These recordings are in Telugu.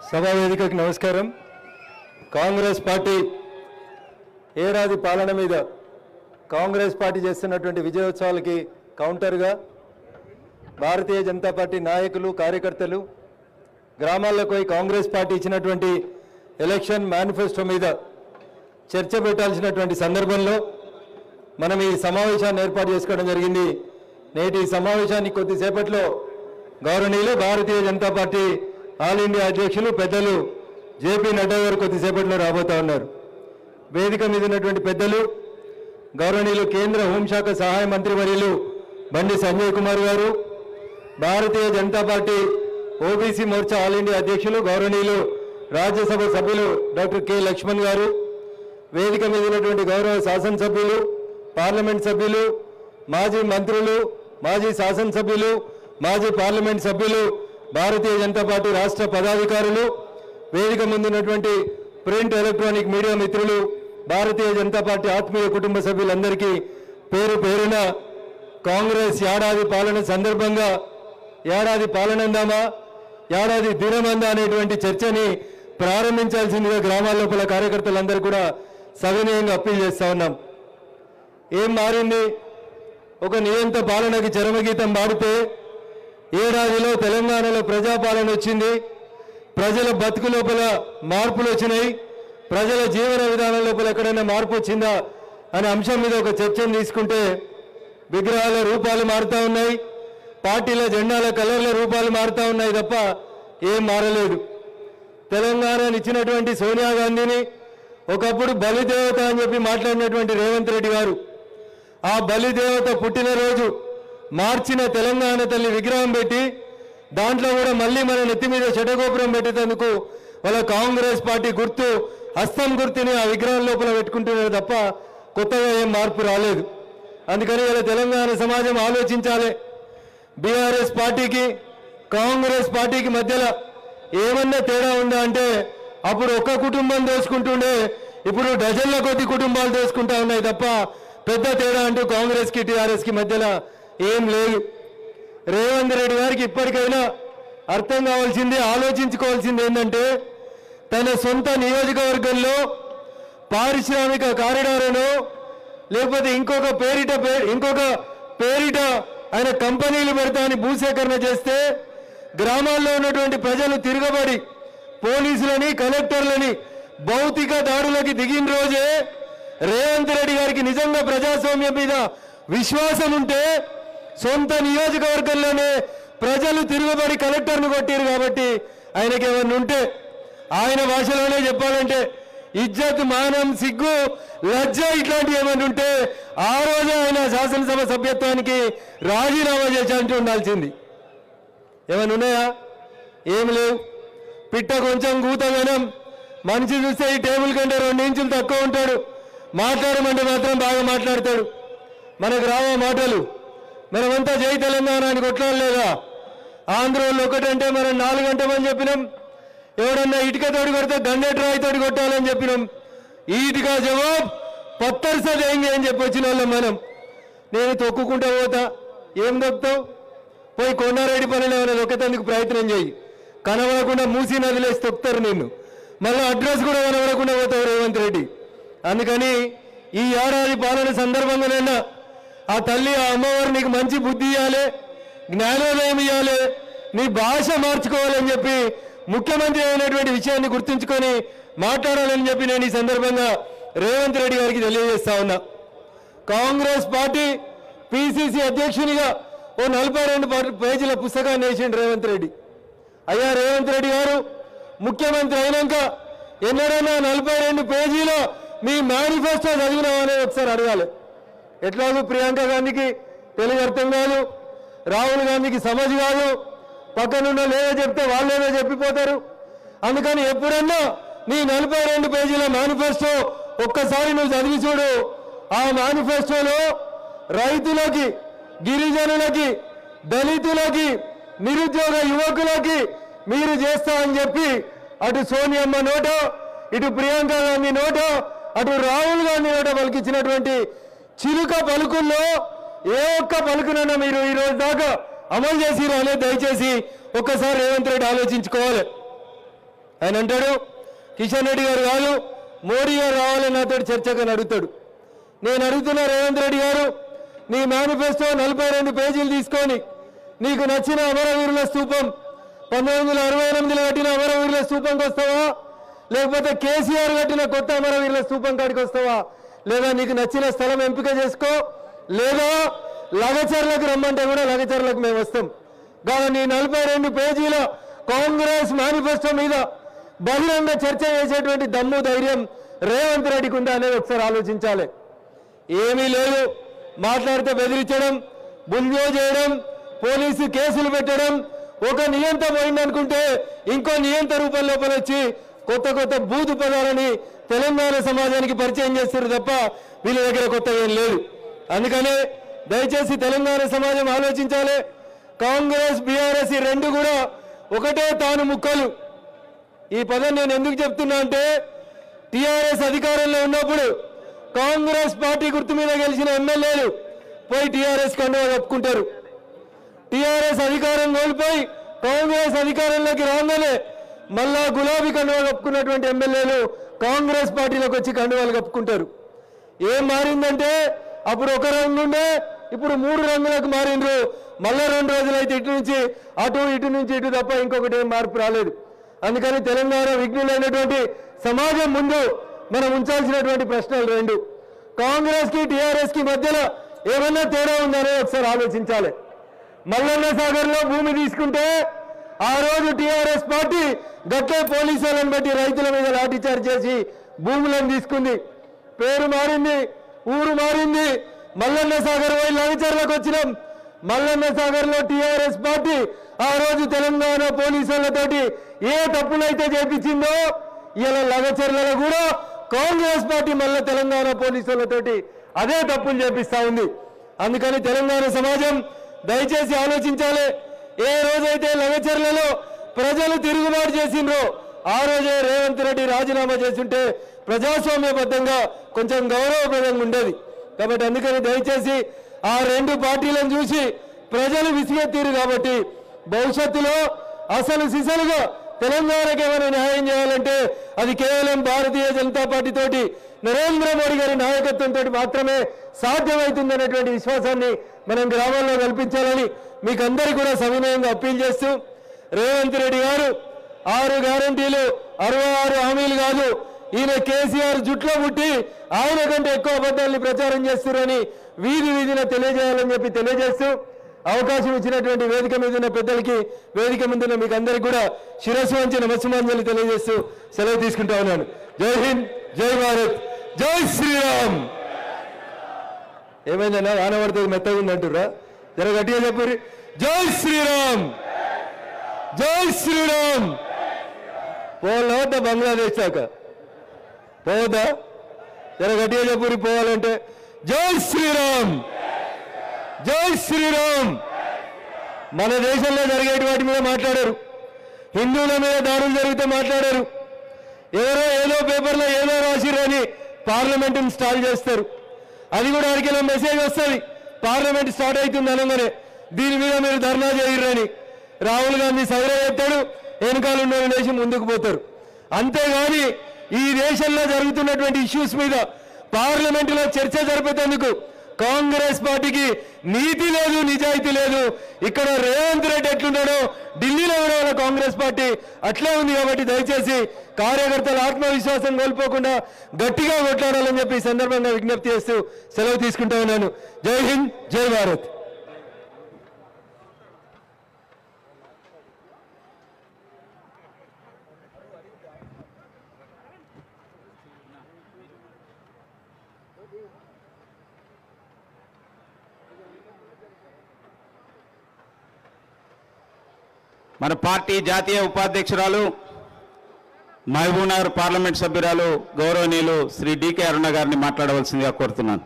సభా వేదికకు నమస్కారం. కాంగ్రెస్ పార్టీ ఏడాది పాలన మీద కాంగ్రెస్ పార్టీ చేస్తున్నటువంటి విజయోత్సవాలకి కౌంటర్గా భారతీయ జనతా పార్టీ నాయకులు కార్యకర్తలు గ్రామాల్లోకి పోయి కాంగ్రెస్ పార్టీ ఇచ్చినటువంటి ఎలక్షన్ మేనిఫెస్టో మీద చర్చ పెట్టాల్సినటువంటి సందర్భంలో మనం ఈ సమావేశాన్ని ఏర్పాటు చేసుకోవడం జరిగింది. నేటి ఈ సమావేశానికి కొద్దిసేపట్లో గౌరవనీయులు భారతీయ జనతా పార్టీ ఆల్ ఇండియా అధ్యక్షులు పెద్దలు జేపీ నడ్డా గారు కొద్దిసేపట్లో రాబోతా ఉన్నారు. వేదిక మీద ఉన్నటువంటి పెద్దలు గౌరవనీయులు కేంద్ర హోంశాఖ సహాయ మంత్రి వర్యులు బండి Sanjay Kumar garu, Bharatiya Janata Party OBC Morcha all India అధ్యక్షులు గౌరవనీయులు రాజ్యసభ సభ్యులు డాక్టర్ కె లక్ష్మణ్ గారు, వేదిక మీద ఉన్నటువంటి గౌరవ శాసనసభ్యులు, పార్లమెంట్ సభ్యులు, మాజీ మంత్రులు, మాజీ శాసనసభ్యులు, మాజీ పార్లమెంట్ సభ్యులు, భారతీయ జనతా పార్టీ రాష్ట్ర పదాధికారులు, వేదిక ముందున్నటువంటి ప్రింట్ ఎలక్ట్రానిక్ మీడియా మిత్రులు, భారతీయ జనతా పార్టీ ఆత్మీయ కుటుంబ సభ్యులందరికీ పేరు పేరున కాంగ్రెస్ ఏడాది పాలన సందర్భంగా ఏడాది పాలనందామా ఏడాది దినమందా అనేటువంటి చర్చని ప్రారంభించాల్సిందిగా గ్రామాల లోపల కార్యకర్తలందరూ కూడా సవినయంగా అప్పీల్ చేస్తా ఉన్నాం. ఏం మారింది? ఒక నియంత పాలనకి చరమగీతం పాడితే ఏడాదిలో తెలంగాణలో ప్రజాపాలన వచ్చింది, ప్రజల బతుకు లోపల మార్పులు వచ్చినాయి, ప్రజల జీవన విధానం లోపల ఎక్కడైనా మార్పు వచ్చిందా అనే అంశం మీద ఒక చర్చను తీసుకుంటే విగ్రహాల రూపాలు మారుతూ ఉన్నాయి, పార్టీల జెండాల కలర్ల రూపాలు మారుతూ ఉన్నాయి తప్ప ఏం మారలేదు. తెలంగాణను ఇచ్చినటువంటి సోనియా గాంధీని ఒకప్పుడు బలిదేవత అని చెప్పి మాట్లాడినటువంటి రేవంత్ రెడ్డి గారు ఆ బలిదేవత పుట్టినరోజు మార్చిన తెలంగాణ తల్లి విగ్రహం పెట్టి దాంట్లో కూడా మళ్ళీ మన నెత్తి మీద షటగోపురం పెట్టేందుకు వాళ్ళ కాంగ్రెస్ పార్టీ గుర్తు హస్తం గుర్తుని ఆ విగ్రహం లోపల పెట్టుకుంటున్నారు తప్ప కొత్తగా ఏం మార్పు రాలేదు. అందుకని ఇలా తెలంగాణ సమాజం ఆలోచించాలి. బీఆర్ఎస్ పార్టీకి కాంగ్రెస్ పార్టీకి మధ్యలో ఏమన్నా తేడా ఉందా అంటే అప్పుడు ఒక్క కుటుంబం దోసుకుంటుండే, ఇప్పుడు డజన్ల కొద్ది కుటుంబాలు దోసుకుంటా ఉన్నాయి తప్ప పెద్ద తేడా అంటూ కాంగ్రెస్కి టీఆర్ఎస్కి మధ్యలో ఏం లేదు. రేవంత్ రెడ్డి గారికి ఇప్పటికైనా అర్థం కావాల్సింది, ఆలోచించుకోవాల్సింది ఏంటంటే తన సొంత నియోజకవర్గంలో పారిశ్రామిక కారిడార్ను లేకపోతే ఇంకొక పేరిట ఆయన కంపెనీలు పెడతా అని భూసేకరణ చేస్తే గ్రామాల్లో ఉన్నటువంటి ప్రజలు తిరగబడి పోలీసులని కలెక్టర్లని భౌతిక దాడులకి దిగిన రోజే రేవంత్ రెడ్డి గారికి నిజంగా ప్రజాస్వామ్యం మీద విశ్వాసం ఉంటే సొంత నియోజకవర్గంలోనే ప్రజలు తిరుగుబడి కలెక్టర్ను కొట్టారు కాబట్టి ఆయనకి ఏమన్నా ఉంటే ఆయన భాషలోనే చెప్పాలంటే ఇజ్జత్, మానం, సిగ్గు, లజ్జ ఇట్లాంటివి ఏమన్నా ఉంటే ఆ రోజే ఆయన శాసనసభ సభ్యత్వానికి రాజీనామా చేసి అంటూ ఉండాల్సింది. ఏమైనా ఉన్నాయా? ఏం లేవు. పిట్ట కొంచెం గూతగనం, మనిషి చూస్తే ఈ టేబుల్ కంటే 2 ఇంచులు తక్కువ ఉంటాడు, మాట్లాడమంటే మాత్రం బాగా మాట్లాడతాడు. మనకు రావా మాటలు? మనమంతా జై తెలంగాణ అని కొట్లాడలేదా? ఆంధ్రోళ్ళు ఒకటంటే మనం 4 గంటమని చెప్పినాం, ఎవడన్నా ఇటుకతోటి కొడితే గండెట్ రాయితోటి కొట్టాలని చెప్పినాం. ఈటుగా జవాబ్ పత్తర్ సే దేంగే అని చెప్పి వచ్చిన వాళ్ళం మనం. నేను తొక్కుకుంటా పోతా, ఏం దొక్కుతావు? పోయి కొండారెడ్డి పనులు ఏమైనా దొక్కేందుకు ప్రయత్నం చేయి, కనబడకుండా మూసి నదిలేసి తొక్కుతారు నిన్ను, మళ్ళీ అడ్రస్ కూడా కనబడకుండా పోతావు రేవంత్ రెడ్డి. అందుకని ఈ ఏడాది పాలన సందర్భంగానైనా ఆ తల్లి ఆ అమ్మవారు నీకు మంచి బుద్ధి ఇవ్వాలి, జ్ఞానోదయం ఇవ్వాలి, నీ భాష మార్చుకోవాలని చెప్పి ముఖ్యమంత్రి అయినటువంటి విషయాన్ని గుర్తుంచుకొని మాట్లాడాలని చెప్పి నేను ఈ సందర్భంగా రేవంత్ రెడ్డి గారికి తెలియజేస్తా ఉన్నా. కాంగ్రెస్ పార్టీ పిసిసి అధ్యక్షునిగా ఓ 42 పేజీల పుస్తకాన్ని వేసిండు రేవంత్ రెడ్డి. అయ్యా రేవంత్ రెడ్డి గారు ముఖ్యమంత్రి అయినాక ఎన్నడైనా 42 పేజీల మీ మేనిఫెస్టో చదివినామని ఒకసారి అడగాలి. ఎట్లాగూ ప్రియాంక గాంధీకి తెలుగు అర్థం కాదు, రాహుల్ గాంధీకి సమజ్ కాదు, పక్కనున్న లేదో చెప్తే వాళ్ళేదో చెప్పిపోతారు. అందుకని ఎప్పుడన్నా నీ 42 పేజీల మేనిఫెస్టో ఒక్కసారి నువ్వు చదివి చూడు. ఆ మేనిఫెస్టోలో రైతులకి, గిరిజనులకి, దళితులకి, నిరుద్యోగ యువకులకి మీరు చేస్తా అని చెప్పి అటు సోనియమ్మ నోటో, ఇటు ప్రియాంక గాంధీ నోటో, అటు రాహుల్ గాంధీ నోటో పలికించినటువంటి చిలుక పలుకుల్లో ఏ ఒక్క పలుకునైనా మీరు ఈ రోజు దాకా అమలు చేసిరో అనేది దయచేసి ఒక్కసారి రేవంత్ రెడ్డి ఆలోచించుకోవాలి. ఆయన అంటాడు కిషన్ రెడ్డి గారు కాదు మోడీ గారు రావాలని నాతో చర్చగా అడుగుతాడు. నేను అడుగుతున్న రేవంత్ రెడ్డి గారు, నీ మేనిఫెస్టో 42 పేజీలు తీసుకొని నీకు నచ్చిన అమరవీరుల స్తూపం 1968లో కట్టిన అమరవీరుల స్తూపంకి వస్తావా, లేకపోతే కేసీఆర్ కట్టిన కొత్త అమరవీరుల స్తూపం కాడికి వస్తావా, లేదా నీకు నచ్చిన స్థలం ఎంపిక చేసుకో, లేదా లగచర్లకు రమ్మంటే కూడా లగచర్లకు మేము వస్తాం. కానీ నీ 42 పేజీల కాంగ్రెస్ మేనిఫెస్టో మీద బహిరంగ చర్చ చేసేటువంటి దమ్ము ధైర్యం రేవంత్ రెడ్డికి ఉందా అనేది ఒకసారి ఆలోచించాలి. ఏమీ లేదు, మాట్లాడితే బెదిరించడం, బుల్జో చేయడం, పోలీసు కేసులు పెట్టడం, ఒక నియంత పోయిందనుకుంటే ఇంకో నియంత రూపం లోపల వచ్చి కొత్త కొత్త బూతు పదాలని తెలంగాణ సమాజానికి పరిచయం చేస్తారు తప్ప వీళ్ళ దగ్గర కొత్త ఏం లేదు. అందుకనే దయచేసి తెలంగాణ సమాజం ఆలోచించాలి. కాంగ్రెస్ బీఆర్ఎస్ ఈ రెండు కూడా ఒకటే తాను ముక్కలు. ఈ పదం నేను ఎందుకు చెప్తున్నా అంటే టీఆర్ఎస్ అధికారంలో ఉన్నప్పుడు కాంగ్రెస్ పార్టీ గుర్తు మీద గెలిచిన ఎమ్మెల్యేలు పోయి టీఆర్ఎస్ కండువా కప్పుకుంటారు. టీఆర్ఎస్ అధికారం కోల్పోయి కాంగ్రెస్ అధికారంలోకి రాగానే మళ్ళా గులాబీ కండువా కప్పుకున్నటువంటి ఎమ్మెల్యేలు కాంగ్రెస్ పార్టీలోకి వచ్చి కండువాలు కప్పుకుంటారు. ఏం మారిందంటే అప్పుడు ఒక రంగు ఉండే, ఇప్పుడు 3 రంగులకు మారిండ్రు. మళ్ళా 2 రోజులైతే ఇటు నుంచి అటు, ఇటు నుంచి ఇటు తప్ప ఇంకొకటి ఏం మార్పు రాలేదు. అందుకని తెలంగాణ విఘ్నులైనటువంటి సమాజం ముందు మనం ఉంచాల్సినటువంటి ప్రశ్నలు రెండు. కాంగ్రెస్ కి టీఆర్ఎస్ కి మధ్యలో ఏమన్నా తేడా ఉందనే ఒకసారి ఆలోచించాలి. మల్లన్న సాగర్ లో భూమి తీసుకుంటే ఆ రోజు టీఆర్ఎస్ పార్టీ గట్టే పోలీసులను బట్టి రైతుల మీద లాఠీచార్జ్ చేసి భూములను తీసుకుంది. పేరు మారింది, ఊరు మారింది. మల్లన్న సాగర్ పోయి లగచర్లకు వచ్చినాం. మల్లన్న సాగర్ లో టీఆర్ఎస్ పార్టీ ఆ రోజు తెలంగాణ పోలీసులతోటి ఏ తప్పులైతే చేపించిందో ఇలా లగచర్లలో కూడా కాంగ్రెస్ పార్టీ మళ్ళీ తెలంగాణ పోలీసులతోటి అదే తప్పులు చేపిస్తా ఉంది. అందుకని తెలంగాణ సమాజం దయచేసి ఆలోచించాలి. ఏ రోజైతే లగచర్లలో ప్రజలు తిరుగుబాటు చేసిండ్రో ఆ రోజే రేవంత్ రెడ్డి రాజీనామా చేస్తుంటే ప్రజాస్వామ్యబద్ధంగా కొంచెం గౌరవప్రదంగా ఉండేది. కాబట్టి అందుకని దయచేసి ఆ రెండు పార్టీలను చూసి ప్రజలు విసిగెత్తిరు. కాబట్టి భవిష్యత్తులో అసలు సిసలుగా తెలంగాణకి ఏమైనా న్యాయం చేయాలంటే అది కేవలం భారతీయ జనతా పార్టీ తోటి నరేంద్ర మోడీ గారి నాయకత్వంతో మాత్రమే సాధ్యమవుతుందనేటువంటి విశ్వాసాన్ని మనం గ్రామాల్లో కల్పించాలని మీకు అందరికీ కూడా సవినయంగా అప్పీల్ చేస్తూ, రేవంత్ రెడ్డి గారు 6 గ్యారంటీలు 66 హామీలు కాదు, ఈయన కేసీఆర్ జుట్లో పుట్టి ఆయన కంటే ఎక్కువ అబద్ధాన్ని ప్రచారం చేస్తున్నారని వీధి వీధిన తెలియజేయాలని చెప్పి తెలియజేస్తూ, అవకాశం ఇచ్చినటువంటి వేదిక మీద ఉన్న పెద్దలకి, వేదిక ముందున్న మీకు అందరికీ కూడా శిరస్సు వంచి నమస్సుమాంజలి తెలియజేస్తూ సెలవు తీసుకుంటా ఉన్నాను. జై హింద్, జై భారత్, జై శ్రీరామ్. ఏమైందన్నా వాన పడితే మెత్తగా ఉందంటురా, జర గట్టిగా చెప్పు. జై శ్రీరామ్, జై శ్రీరామ్. పోవాలా బంగ్లాదేశ్ దాకా పోవద్దా? జర గట్టిగా చెప్పు పోవాలంటే. జై శ్రీరామ్, జై శ్రీరామ్. మన దేశంలో జరిగేటి వాటి మీద మాట్లాడారు, హిందువుల మీద దాడులు జరిగితే మాట్లాడారు. ఎవరో ఏదో పేపర్లో ఏదో రాసిరని పార్లమెంటును స్టార్ట్ చేస్తారు. అది కూడా అడిగిన మెసేజ్ వస్తుంది, పార్లమెంట్ స్టార్ట్ అవుతుంది అనగానే దీని మీద మీరు ధర్నా చేయరని. రాహుల్ గాంధీ సౌర చెప్తాడు, వెనకాల ఉన్న దేశం ముందుకు పోతారు. అంతేగాని ఈ దేశంలో జరుగుతున్నటువంటి ఇష్యూస్ మీద పార్లమెంటులో చర్చ జరిపేందుకు కాంగ్రెస్ పార్టీకి నీతి లేదు, నిజాయితీ లేదు. ఇక్కడ రేవంత్ రెడ్డి ఎట్లున్నాడో ఢిల్లీలో కూడా కాంగ్రెస్ పార్టీ అట్లే ఉంది. కాబట్టి దయచేసి కార్యకర్తల ఆత్మవిశ్వాసం కోల్పోకుండా గట్టిగా కొట్లాడాలని చెప్పి ఈ సందర్భంగా విజ్ఞప్తి చేస్తూ సెలవు తీసుకుంటా ఉన్నాను. జై హింద్, జై భారత్. మన పార్టీ జాతీయ ఉపాధ్యక్షురాలు మహబూబ్నగర్ పార్లమెంట్ సభ్యురాలు గౌరవనీయులు శ్రీ డికే అరుణ గారిని మాట్లాడవలసిందిగా కోరుతున్నాను.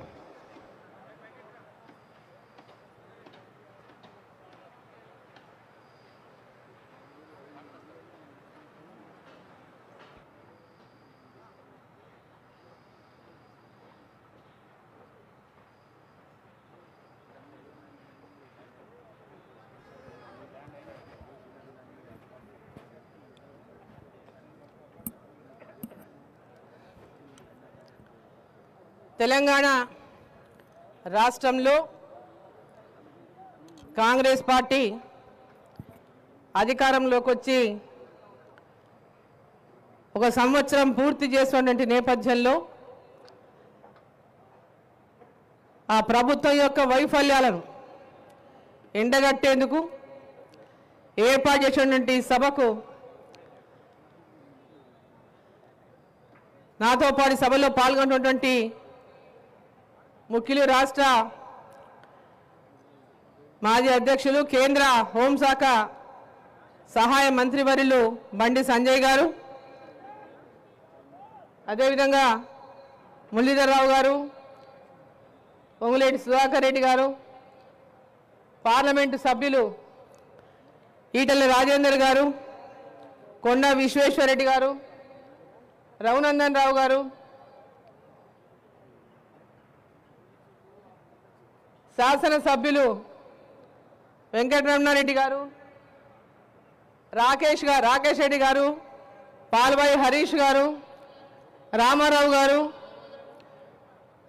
తెలంగాణ రాష్ట్రంలో కాంగ్రెస్ పార్టీ అధికారంలోకి వచ్చి ఒక సంవత్సరం పూర్తి చేసినటువంటి నేపథ్యంలో ఆ ప్రభుత్వం యొక్క వైఫల్యాలను ఎండగట్టేందుకు ఏర్పాటు చేసినటువంటి సభకు నాతో పాటు సభలో పాల్గొన్నటువంటి ముఖ్యులు రాష్ట్ర మాజీ అధ్యక్షులు కేంద్ర హోంశాఖ సహాయ మంత్రివర్యులు బండి సంజయ్ గారు, అదేవిధంగా మురళీధర్ రావు గారు, పొంగులేటి సుధాకర్ రెడ్డి గారు, పార్లమెంటు సభ్యులు ఈటెల రాజేందర్ గారు, కొండ విశ్వేశ్వరరెడ్డి గారు, రఘునందన్ రావు గారు, శాసనసభ్యులు వెంకటరమణారెడ్డి గారు, రాకేష్ రెడ్డి గారు, పాల్వాయి హరీష్ గారు, రామారావు గారు,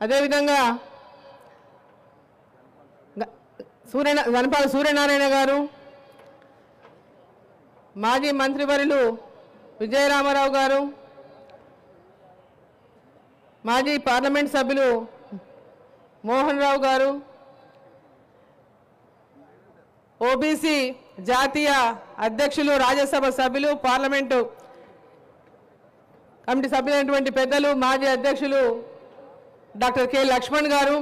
అదేవిధంగా గణపాల సూర్యనారాయణ గారు, మాజీ మంత్రివర్యులు విజయరామారావు గారు, మాజీ పార్లమెంట్ సభ్యులు మోహన్ రావు గారు, ఓబీసీ జాతీయ అధ్యక్షులు, రాజ్యసభ సభ్యులు, పార్లమెంటు కమిటీ సభ్యులైనటువంటి పెద్దలు మాజీ అధ్యక్షులు డాక్టర్ కె లక్ష్మణ్ గారు,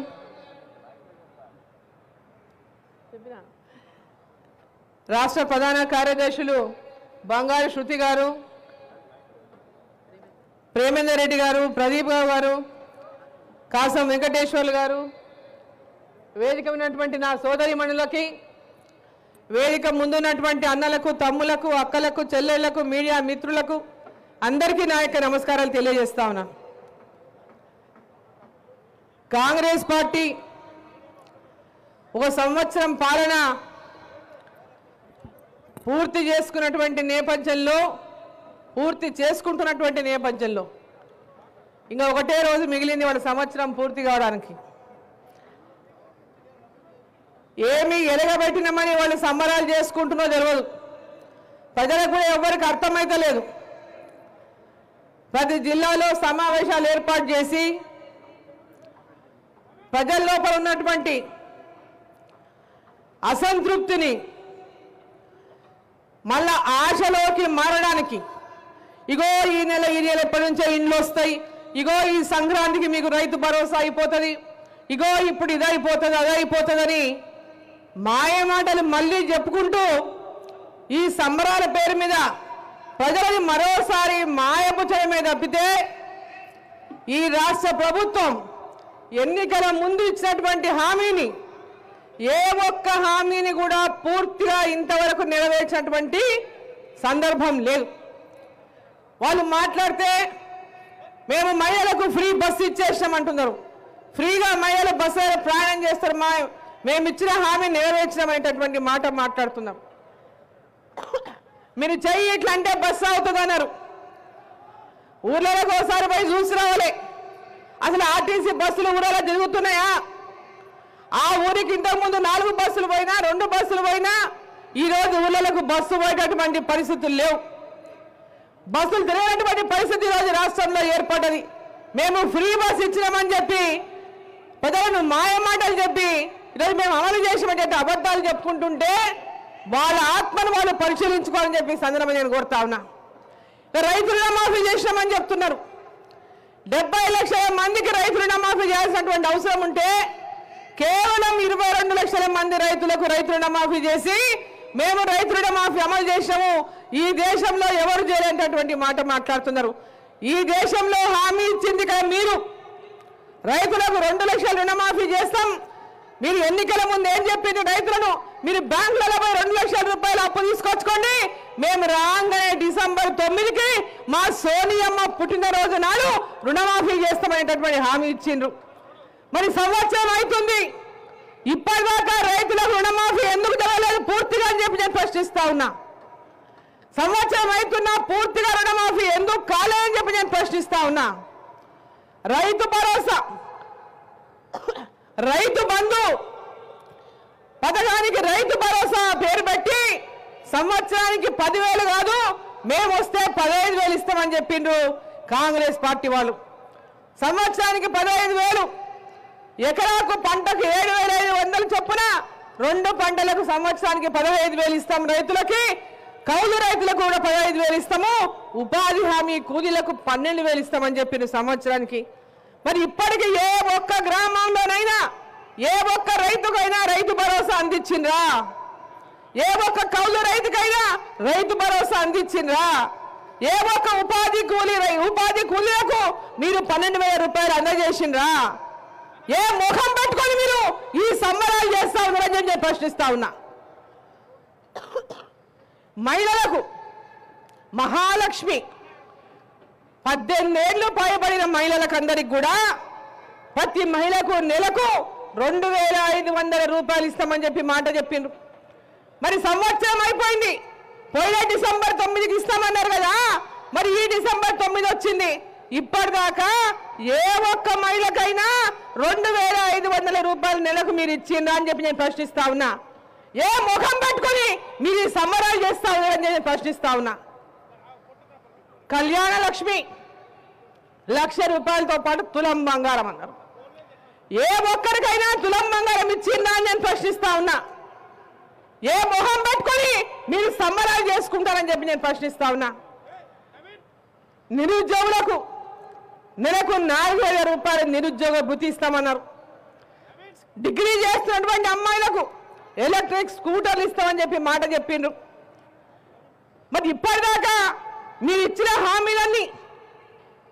రాష్ట్ర ప్రధాన కార్యదర్శులు బంగారు శృతి గారు, ప్రేమేందర్ రెడ్డి గారు, ప్రదీప్ గారు, కాసం వెంకటేశ్వర్లు గారు, వేదిక ఉన్నటువంటి నా సోదరిమణులకి, వేదిక ముందున్నటువంటి అన్నలకు, తమ్ములకు, అక్కలకు, చెల్లెళ్లకు, మీడియా మిత్రులకు అందరికీ నా యొక్క నమస్కారాలు తెలియజేస్తా ఉన్నాను. కాంగ్రెస్ పార్టీ ఒక సంవత్సరం పాలన పూర్తి చేసుకుంటున్నటువంటి నేపథ్యంలో ఇంకా ఒకటే రోజు మిగిలింది వాళ్ళ సంవత్సరం పూర్తి కావడానికి. ఏమి ఎలగబెట్టినామని వాళ్ళు సంబరాలు చేసుకుంటున్నో తెలియదు, ప్రజలకు కూడా ఎవరికి అర్థమైతే లేదు. ప్రతి జిల్లాలో సమావేశాలు ఏర్పాటు చేసి ప్రజల లోపల ఉన్నటువంటి అసంతృప్తిని మళ్ళా ఆశలోకి మారడానికి, ఇగో ఈ నెల ఎప్పటి నుంచో ఇండ్లు వస్తాయి, ఇగో ఈ సంక్రాంతికి మీకు రైతు భరోసా అయిపోతుంది, ఇగో ఇప్పుడు ఇదైపోతుంది అదైపోతుందని మాయమాటలు మళ్ళీ చెప్పుకుంటూ ఈ సంబరాల పేరు మీద ప్రజలని మరోసారి మాయపుచ్చడమే తప్పితే ఈ రాష్ట్ర ప్రభుత్వం ఎన్నికల ముందు ఇచ్చినటువంటి హామీని ఏ ఒక్క హామీని కూడా పూర్తిగా ఇంతవరకు నెరవేర్చినటువంటి సందర్భం లేదు. వాళ్ళు మాట్లాడితే మేము మహిళలకు ఫ్రీ బస్సు ఇచ్చేసామంటున్నారు, ఫ్రీగా మహిళలు బస్సు ప్రయాణం చేస్తారు, మేము ఇచ్చిన హామీ నెరవేర్చినామనేటటువంటి మాట మాట్లాడుతున్నాం. మీరు చెయ్యి ఇట్లా అంటే బస్సు అవుతుంది అన్నారు. ఊర్లలోకి ఒకసారి పోయి చూసి రావాలి, అసలు ఆర్టీసీ బస్సులు ఊళ్ళలో తిరుగుతున్నాయా? ఆ ఊరికి ఇంతకుముందు 4 బస్సులు పోయినా 2 బస్సులు పోయినా ఈరోజు ఊళ్ళలకు బస్సు పోయేటటువంటి పరిస్థితులు లేవు. బస్సులు తిరిగేటువంటి పరిస్థితి ఈరోజు రాష్ట్రంలో ఏర్పడ్డది. మేము ఫ్రీ బస్సు ఇచ్చినామని చెప్పి ప్రజలను మాయమాటలు చెప్పి ఈరోజు మేము అమలు చేసినటువంటి అబద్ధాలు చెప్పుకుంటుంటే వాళ్ళ ఆత్మను వాళ్ళు పరిశీలించుకోవాలని చెప్పి సందర్భంగా నేను కోరుతా ఉన్నా. రైతు రుణమాఫీ చేసినామని చెప్తున్నారు. 70 లక్షల మందికి రైతు రుణమాఫీ చేయాల్సినటువంటి అవసరం ఉంటే కేవలం 22 లక్షల మంది రైతులకు రైతు రుణమాఫీ చేసి మేము రైతు రుణమాఫీ అమలు చేసాము, ఈ దేశంలో ఎవరు చేయలేనటువంటి మాట మాట్లాడుతున్నారు. ఈ దేశంలో హామీ ఇచ్చింది కదా మీరు, రైతులకు 2 లక్షల రుణమాఫీ చేస్తాం. మీరు ఎన్నికల ముందు ఏం చెప్పింది? రైతులను మీరు బ్యాంకులలో పోయి 2 లక్షల రూపాయలు అప్పు తీసుకొచ్చుకోండి, మేము రాగానే డిసెంబర్ 9కి మా సోనియమ్మ పుట్టినరోజు నాడు రుణమాఫీ చేస్తామనేటటువంటి హామీ ఇచ్చిండ్రు. మరి సంవత్సరం అవుతుంది, ఇప్పటిదాకా రైతులకు రుణమాఫీ ఎందుకు జరగలేదు పూర్తిగా అని చెప్పి నేను ప్రశ్నిస్తా ఉన్నా. సంవత్సరం అవుతున్నా పూర్తిగా రుణమాఫీ ఎందుకు కాలేదని చెప్పి నేను ప్రశ్నిస్తా ఉన్నా. రైతు భరోసా రైతు బంధు పథకానికి రైతు భరోసా పేరు పెట్టి సంవత్సరానికి 10,000 కాదు మేము వస్తే 15,000 ఇస్తామని చెప్పిండ్రు కాంగ్రెస్ పార్టీ వాళ్ళు. సంవత్సరానికి 15,000, ఎకరాకు పంటకు 7,500 చొప్పున 2 పంటలకు సంవత్సరానికి 15,000 ఇస్తాం రైతులకి. కౌలు రైతులకు కూడా 15,000 ఇస్తాము. ఉపాధి హామీ కూలీలకు 12,000 ఇస్తామని చెప్పిండ్రు సంవత్సరానికి. మరి ఇప్పటికీ ఏ ఒక్క గ్రామంలోనైనా ఏ ఒక్క రైతుకైనా రైతు భరోసా అందించిండ్రా? ఏ ఒక్క కౌలు రైతుకైనా రైతు భరోసా అందించిండ్రా? ఏ ఒక్క ఉపాధి కూలీలకు మీరు 12,000 రూపాయలు అందజేసిండ్రా? ఏ ముఖం పెట్టుకొని మీరు ఈ సంబరాలు చేస్తా ఉన్నారని నేను ప్రశ్నిస్తా ఉన్నా. మహిళలకు మహాలక్ష్మి 18 ఏళ్ళు పైబడిన మహిళలకు అందరికి కూడా ప్రతి మహిళకు నెలకు 2,500 రూపాయలు ఇస్తామని చెప్పి మాట చెప్పిండ్రు. మరి సంవత్సరం అయిపోయింది. పోయిన డిసెంబర్ 9కి ఇస్తామన్నారు కదా, మరి ఈ డిసెంబర్ 9 వచ్చింది. ఇప్పటిదాకా ఏ ఒక్క మహిళకైనా 2,500 రూపాయలు నెలకు మీరు ఇచ్చిండ్రా అని చెప్పి నేను ప్రశ్నిస్తా ఉన్నా. ఏ ముఖం పెట్టుకొని మీరు ఈ సంబరాలు చేస్తా ఉన్నారని నేను ప్రశ్నిస్తా ఉన్నా. కళ్యాణ లక్ష్మి 1,00,000 రూపాయలతో పాటు తులం బంగారం అన్నారు. ఏ ఒక్కరికైనా తులం బంగారం ఇచ్చిందా అని నేను ప్రశ్నిస్తా ఉన్నా. ఏ మొహం పెట్టుకొని మీరు సంబరాలు చేసుకుంటారని చెప్పి నేను ప్రశ్నిస్తా ఉన్నా. నిరుద్యోగులకు నెలకు 4,000 రూపాయలు నిరుద్యోగ భృతి ఇస్తామన్నారు. డిగ్రీ చేస్తున్నటువంటి అమ్మాయిలకు ఎలక్ట్రిక్ స్కూటర్లు ఇస్తామని చెప్పి మాట చెప్పిండ్రు. మరి ఇప్పటిదాకా మీరు ఇచ్చిన హామీలన్నీ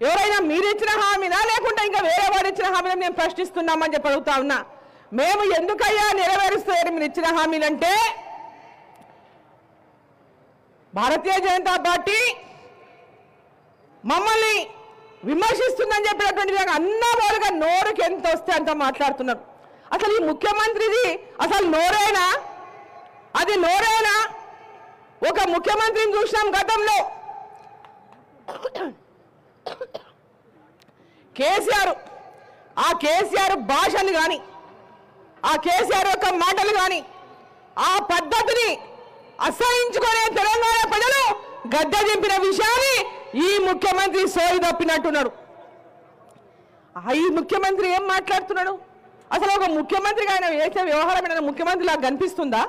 ఎవరైనా మీరు ఇచ్చిన హామీనా లేకుంటే ఇంకా వేరే వాడు ఇచ్చిన హామీలను మేము ప్రశ్నిస్తున్నామని చెప్పి అడుగుతా ఉన్నా. మేము ఎందుకయ్యా నెరవేరుస్తారు మీరు ఇచ్చిన హామీలంటే, భారతీయ జనతా పార్టీ మమ్మల్ని విమర్శిస్తుందని చెప్పినటువంటి అన్నవారుగా నోరుకి ఎంత వస్తే అంత మాట్లాడుతున్నారు. అసలు ఈ ముఖ్యమంత్రిది అసలు నోరేనా? అది నోరేనా? ఒక ముఖ్యమంత్రిని చూసినాం గతంలో, కేసీఆర్. ఆ కేసీఆర్ భాషలు కానీ ఆ కేసీఆర్ యొక్క మాటలు కానీ ఆ పద్ధతిని అసహించుకునే తెలంగాణ ప్రజలు గద్దె దింపిన విషయాన్ని ఈ ముఖ్యమంత్రి సోయి తప్పినట్టున్నాడు. ఈ ముఖ్యమంత్రి ఏం మాట్లాడుతున్నాడు? అసలు ఒక ముఖ్యమంత్రిగా ఆయన వేసే వ్యవహారం ముఖ్యమంత్రి లాగా కనిపిస్తుందా?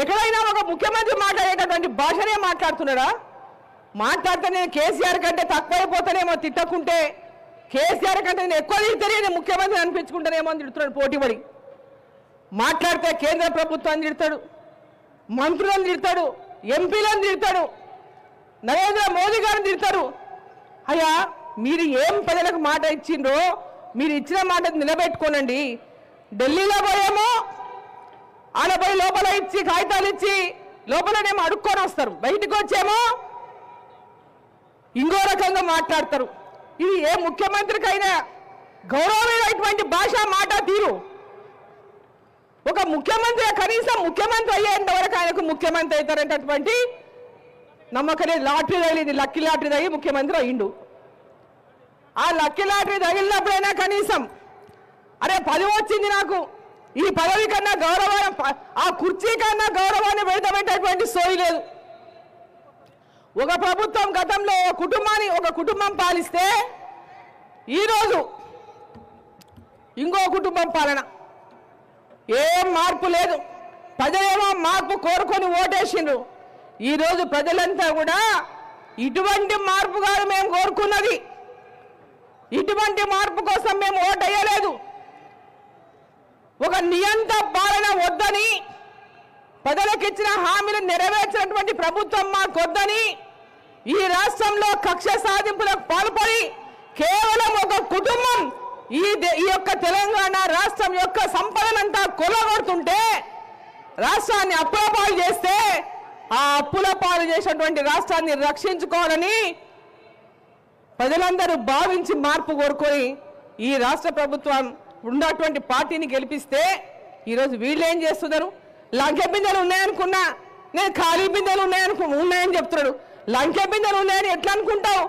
ఎక్కడైనా ఒక ముఖ్యమంత్రి మాట్లాడేటటువంటి భాషనే మాట్లాడుతున్నాడా? మాట్లాడితే నేను కేసీఆర్ కంటే తక్కువైపోతానేమో తిట్టకుంటే, కేసీఆర్ కంటే నేను ఎక్కువ తిడితేనే నేను ముఖ్యమంత్రి అనిపించుకుంటానేమో అని తిడుతున్నాడు పోటీపడి. మాట్లాడితే కేంద్ర ప్రభుత్వాన్ని తిడతాడు, మంత్రులను తిడతాడు, ఎంపీలను తిడతాడు, నరేంద్ర మోదీ గారిని తిడతారు. అయ్యా మీరు ఏం ప్రజలకు మాట ఇచ్చిండ్రో మీరు ఇచ్చిన మాట నిలబెట్టుకోనండి. ఢిల్లీలో పోయేమో ఆడ పోయి లోపల ఇచ్చి కాగితాలు ఇచ్చి లోపలనేమో అడుక్కొని వస్తారు, బయటకు వచ్చేమో ఇంకో రకంగా మాట్లాడతారు. ఇది ఏ ముఖ్యమంత్రికైనా గౌరవమైనటువంటి భాష మాట తీరు. ఒక ముఖ్యమంత్రి కనీసం ముఖ్యమంత్రి అయ్యేంత వరకు ఆయనకు ముఖ్యమంత్రి అవుతారంటటువంటి నమ్మకనే లాటరీ తగిలింది, లక్కీ లాటరీ తగిలి ముఖ్యమంత్రి అయ్యిండు. ఆ లక్కీ లాటరీ తగిలినప్పుడైనా కనీసం అరే 10 వచ్చింది నాకు, ఈ పదవి కన్నా గౌరవం ఆ కుర్చీ కన్నా గౌరవాన్ని పెడతామేటటువంటి సోయి లేదు. ఒక ప్రభుత్వం గతంలో ఒక కుటుంబం పాలిస్తే ఈరోజు ఇంకో కుటుంబం పాలన, ఏం మార్పు లేదు. ప్రజలేమో మార్పు కోరుకొని ఓటేసిండ్రు. ఈరోజు ప్రజలంతా కూడా ఇటువంటి మార్పు కాదు మేము కోరుకున్నది, ఇటువంటి మార్పు కోసం మేము ఓటేయలేదు. ఒక నియంత పాలన వద్దని, ప్రజలకు ఇచ్చిన హామీలు నెరవేర్చినటువంటి ప్రభుత్వం మాకొద్దని, ఈ రాష్ట్రంలో కక్ష సాధింపులకు పాల్పడి కేవలం ఒక కుటుంబం ఈ యొక్క తెలంగాణ రాష్ట్రం యొక్క సంపదనంతా కొలగొడుతుంటే, రాష్ట్రాన్ని అప్పుల పాలు చేస్తే ఆ అప్పుల పాలు చేసినటువంటి రాష్ట్రాన్ని రక్షించుకోవాలని ప్రజలందరూ భావించి మార్పు కోరుకొని ఈ రాష్ట్ర ప్రభుత్వం ఉన్నటువంటి పార్టీని గెలిపిస్తే ఈరోజు వీళ్ళు ఏం చేస్తున్నారు? లంకె బిందెలు ఉన్నాయనుకున్నా, నేను ఖాళీ బిందెలు ఉన్నాయని చెప్తున్నాడు. లంకె బిందెలు ఉన్నాయని ఎట్లా అనుకుంటావు?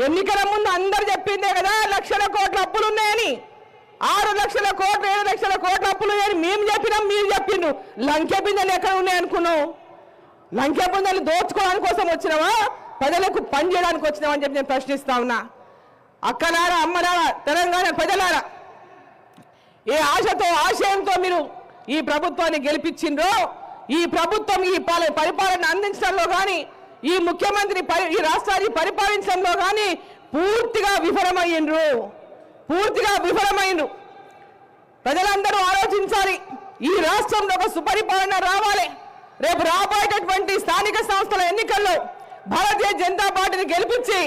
ఎన్నికల ముందు అందరు చెప్పిందే కదా 1,00,000 కోట్ల అప్పులు ఉన్నాయని. 6 లక్షల కోట్లు 7 లక్షల కోట్ల అప్పులు అని మేము చెప్పినాం, మీరు చెప్పిండ్రు. లంకె బిందెలు ఎక్కడ ఉన్నాయి అనుకున్నావు? లంకె బిందెలు దోచుకోవడానికి కోసం వచ్చినావా, ప్రజలకు పని చేయడానికి వచ్చినావా అని చెప్పి నేను ప్రశ్నిస్తా ఉన్నా. అక్కలారా, అమ్మలారా, తెలంగాణ ప్రజలారా, ఏ ఆశతో ఆశయంతో మీరు ఈ ప్రభుత్వాన్ని గెలిపించిండ్రో, ఈ ప్రభుత్వం ఈ పరిపాలన అందించడంలో కానీ, ఈ ముఖ్యమంత్రి ఈ రాష్ట్రాన్ని పరిపాలించడంలో కానీ పూర్తిగా విఫలమయ్యిండ్రు. ప్రజలందరూ ఆలోచించాలి. ఈ రాష్ట్రంలో ఒక సుపరిపాలన రావాలి. రేపు రాబోయేటటువంటి స్థానిక సంస్థల ఎన్నికల్లో భారతీయ జనతా పార్టీని గెలిపించి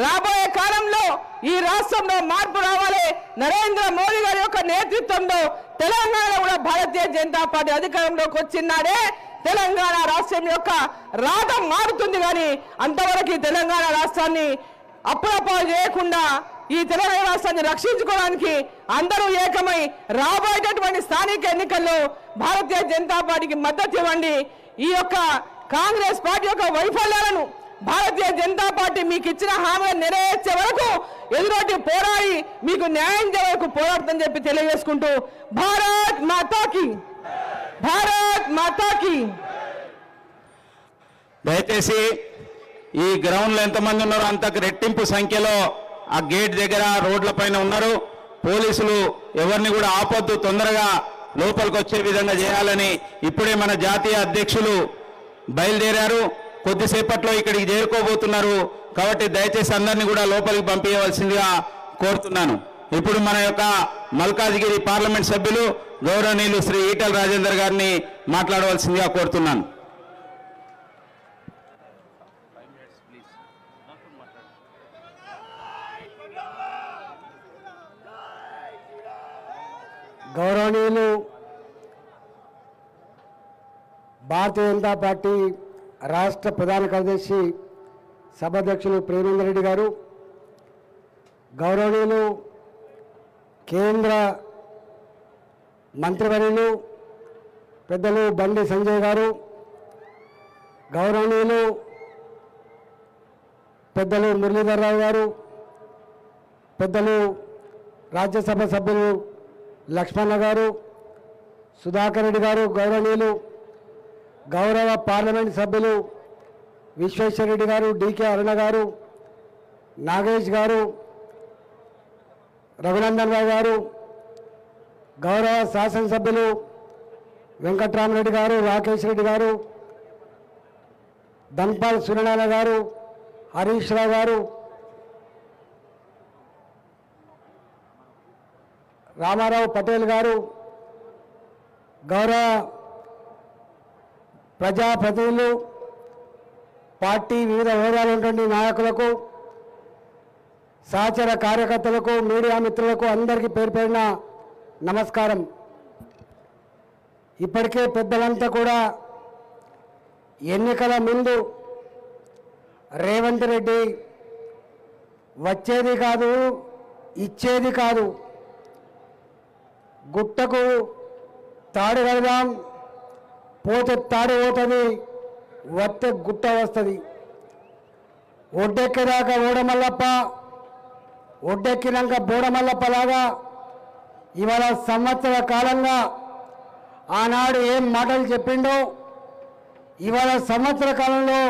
రాబోయే కాలంలో ఈ రాష్ట్రంలో మార్పు రావాలి. నరేంద్ర మోదీ గారి యొక్క నేతృత్వంలో తెలంగాణ కూడా భారతీయ జనతా పార్టీ అధికారంలోకి వచ్చినాడే తెలంగాణ రాష్ట్రం యొక్క రాత మారుతుంది. కానీ అంతవరకు ఈ తెలంగాణ రాష్ట్రాన్ని అప్పులపాలు చేయకుండా ఈ తెలంగాణ రాష్ట్రాన్ని రక్షించుకోవడానికి అందరూ ఏకమై రాబోయేటటువంటి స్థానిక ఎన్నికల్లో భారతీయ జనతా పార్టీకి మద్దతు ఇవ్వండి. ఈ యొక్క కాంగ్రెస్ పార్టీ యొక్క వైఫల్యాలను భారతీయ జనతా పార్టీ మీకు ఇచ్చిన హామీలను నెరవేర్చే వరకు ఎదురొడ్డి పోరాడి మీకు న్యాయం చేయ వరకు పోరాడుతుందని చెప్పి తెలియజేసుకుంటూ భారత్ మాతాకి, భారత్ మాతాకి. దయచేసి ఈ గ్రౌండ్లో ఎంతమంది ఉన్నారో అంతకు రెట్టింపు సంఖ్యలో ఆ గేట్ దగ్గర రోడ్ల పైన ఉన్నారు. పోలీసులు ఎవరిని కూడా ఆపొద్దు, తొందరగా లోపలికి వచ్చే విధంగా చేయాలని ఇప్పుడే మన జాతీయ అధ్యక్షులు బయలుదేరారు. కొద్దిసేపట్లో ఇక్కడికి చేరుకోబోతున్నారు. కాబట్టి దయచేసి అందరినీ కూడా లోపలికి పంపించవలసిందిగా కోరుతున్నాను. ఇప్పుడు మన యొక్క మల్కాజ్గిరి పార్లమెంట్ సభ్యులు గౌరవనీయులు శ్రీ ఈటెల రాజేందర్ గారిని మాట్లాడవలసిందిగా కోరుతున్నాను. గౌరవనీయులు భారతీయ జనతా పార్టీ రాష్ట్ర ప్రధాన కార్యదర్శి సభాధ్యక్షులు ప్రేమేందర్ రెడ్డి గారు, గౌరవనీయులు కేంద్ర మంత్రివర్యులు పెద్దలు బండి సంజయ్ గారు, గౌరవనీయులు పెద్దలు మురళీధర్ రావు గారు, పెద్దలు రాజ్యసభ సభ్యులు లక్ష్మణ గారు, సుధాకర్ రెడ్డి గారు, గౌరవనీయులు గౌరవ పార్లమెంట్ సభ్యులు విశ్వేశ్వరరెడ్డి గారు, డికే అరుణ గారు, నాగేష్ గారు, రఘునందన్ రావు గారు, గౌరవ శాసనసభ్యులు వెంకట్రామరెడ్డి గారు, రాకేష్ రెడ్డి గారు, ధన్పాల్ సూర్యనారాయణ గారు, హరీష్ రావు గారు, రామారావు పటేల్ గారు, గౌరవ ప్రజాప్రతినిధులు, పార్టీ వివిధ హోదాలు ఉన్నటువంటి నాయకులకు, సహచర కార్యకర్తలకు, మీడియా మిత్రులకు అందరికీ పేరు పేరున నమస్కారం. ఇప్పటికే పెద్దలంతా కూడా ఎన్నికల ముందు రేవంత్ రెడ్డి వచ్చేది కాదు, ఇచ్చేది కాదు, గుట్టకు తాడు కడదాం, పోతే తాడు పోతుంది, వస్తే గుట్ట వస్తుంది, ఒడ్డెక్కేదాకా ఓడమల్లప్ప, ఒడ్డెక్కినాక బోడమల్లప్పలాగా ఇవాళ సంవత్సర కాలంగా ఆనాడు ఏం మాటలు చెప్పిండో, ఇవాళ సంవత్సర కాలంలో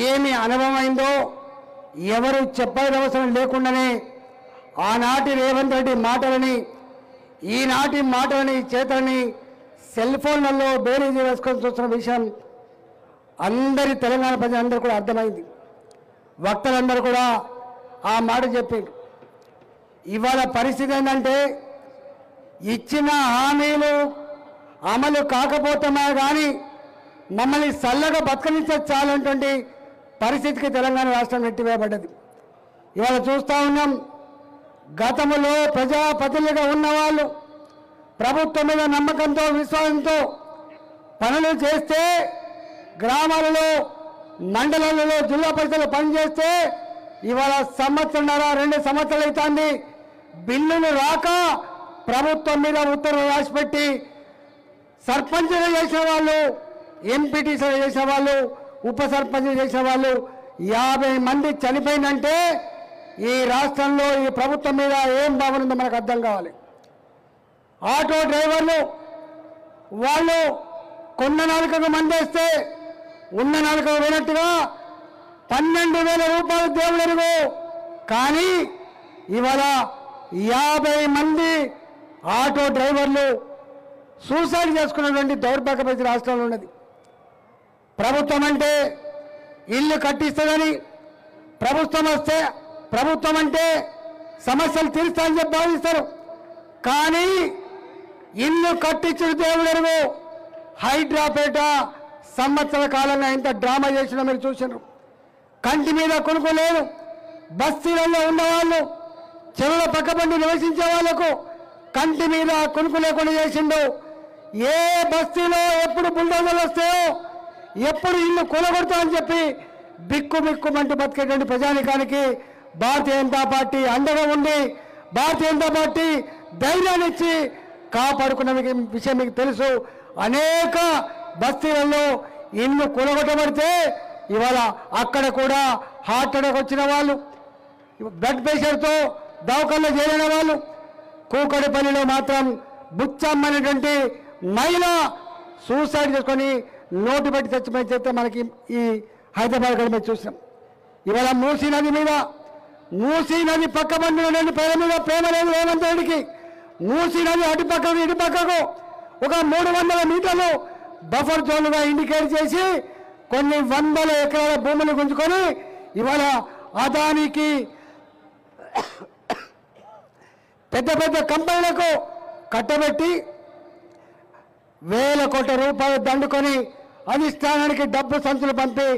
ఏమి అనుభవమైందో ఎవరు చెప్పాల్సిన అవసరం లేకుండానే ఆనాటి రేవంత్ రెడ్డి మాటలని, ఈనాటి మాటలని, చేతలని సెల్ ఫోన్లలో బేరీజు వేసుకొని చూస్తున్న విషయం అందరి తెలంగాణ ప్రజలందరూ కూడా అర్థమైంది. వక్తలందరూ కూడా ఆ మాట చెప్పారు. ఇవాళ పరిస్థితి ఏంటంటే ఇచ్చిన హామీలు అమలు కాకపోతున్నా కానీ మమ్మల్ని చల్లగా బతకనిస్తే చాలంటువంటి పరిస్థితికి తెలంగాణ రాష్ట్రం నెట్టివేయబడ్డది. ఇవాళ చూస్తూ ఉన్నాం, గతంలో ప్రజాప్రతినిధిగా ఉన్నవాళ్ళు ప్రభుత్వం మీద నమ్మకంతో విశ్వాసంతో పనులు చేస్తే, గ్రామాలలో మండలాలలో జిల్లా పరిషత్లో పనిచేస్తే ఇవాళ సంవత్సరంన్నర 2 సంవత్సరాలు అవుతుంది, బిల్లులు రాక ప్రభుత్వం మీద ఉత్తర్వులు రాసిపెట్టి సర్పంచ్లు చేసిన వాళ్ళు, ఎంపీటీసీలు చేసిన వాళ్ళు, ఉప సర్పంచ్లు చేసిన వాళ్ళు 50 మంది చనిపోయిందంటే ఈ రాష్ట్రంలో ఈ ప్రభుత్వం మీద ఏం భావన ఉందో మనకు అర్థం కావాలి. ఆటో డ్రైవర్లు వాళ్ళు కొన్న నాలుకకు మందేస్తే ఉన్న నాలుకకు పోయినట్టుగా 12,000 రూపాయలు దేవుడెరుగు. కానీ ఇవాళ 50 మంది ఆటో డ్రైవర్లు సూసైడ్ చేసుకున్నటువంటి దౌర్భాగ్య పరిస్థితి రాష్ట్రంలో ఉన్నది. ప్రభుత్వం అంటే ఇల్లు కట్టిస్తుందని, ప్రభుత్వం అంటే సమస్యలు తీరుస్తామని చెప్పి భావిస్తారు. కానీ ఇల్లు కట్టించిన దేవుడెరుగు. హైడ్రాపేట సంవత్సర కాలంగా ఎంత డ్రామా చేసినా మీరు చూసినారు. కంటి మీద కొనుక్కు లేదు. బస్తీలలో ఉన్నవాళ్ళు, చెరువుల పక్కబండి నివసించే వాళ్లకు కంటి మీద కొనుక్కు లేకుండా చేసిండు. ఏ బస్తీలో ఎప్పుడు బుల్డోజర్లు వస్తాయో, ఎప్పుడు ఇల్లు కూలగొడతామని చెప్పి బిక్కుమంటూ బతికేటువంటి ప్రజానికానికి భారతీయ జనతా పార్టీ అండగా ఉండి, భారతీయ జనతా పార్టీ ధైర్యాన్ని ఇచ్చి కాపాడుకున్న విషయం మీకు తెలుసు. అనేక బస్తీలలో ఇల్లు కూలగొట్టబడితే ఇవాళ అక్కడ కూడా హార్ట్ అటాక్ వచ్చిన వాళ్ళు, బ్లడ్ ప్రెషర్తో దవాఖానలో చేరిన వాళ్ళు, కూకడిపల్లిలో మాత్రం బుచ్చమ్మ అనేటువంటి మహిళ సూసైడ్ చేసుకొని నోటు పెట్టి చచ్చిపోయి చెప్తే మనకి ఈ హైదరాబాద్ కూడా మేము చూసాం. ఇవాళ మూసీ నది పక్క బండి పేద మీద ప్రేమ లేదు రేవంత్ రెడ్డికి. మూసీ నది అటుపక్కకు ఇటుపక్కకు ఒక 300 మీటర్లు బఫర్ జోన్లుగా ఇండికేట్ చేసి కొన్ని 100 ఎకరాల భూములు గుంజుకొని ఇవాళ అదానికి పెద్ద కంపెనీలకు కట్టబెట్టి వేల కోట్ల రూపాయలు దండుకొని అధిష్టానానికి డబ్బు సంచులు పంపి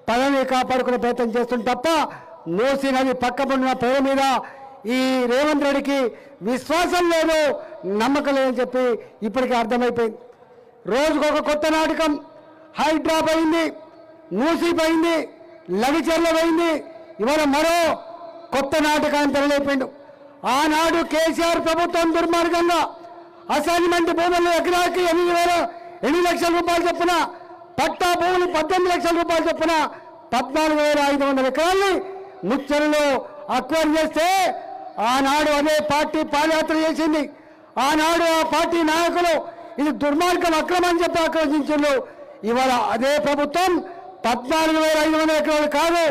పదవిని కాపాడుకునే ప్రయత్నం చేస్తుంది తప్ప మూసీ నది పక్కనున్న పేరు మీద ఈ రేవంత్ రెడ్డికి విశ్వాసం లేదు, నమ్మకం లేదని చెప్పి ఇప్పటికీ అర్థమైపోయింది. రోజుకు ఒక కొత్త నాటకం. హైడ్రా పోయింది, మూసీ పోయింది, లగిచెర్ల పోయింది. ఇవాళ మరో కొత్త నాటకాన్ని తెరలేపిండు. ఆనాడు కేసీఆర్ ప్రభుత్వం దుర్మార్గంగా అసైన్మెంట్ భూములు ఎకరాకి 8 లక్షల రూపాయలు చొప్పున, పట్టా భూములు 18 లక్షల రూపాయలు చొప్పున 14,500 ఎకరాల్ని ముచ్చరులో అక్వైర్ చేస్తే ఆనాడు అదే పార్టీ పాదయాత్ర చేసింది. ఆనాడు ఆ పార్టీ నాయకులు ఇది దుర్మార్గం, అక్రమం అని చెప్పి ఆక్రోశించారు. ఇవాళ అదే ప్రభుత్వం 14,500 ఎకరాలు కాదు,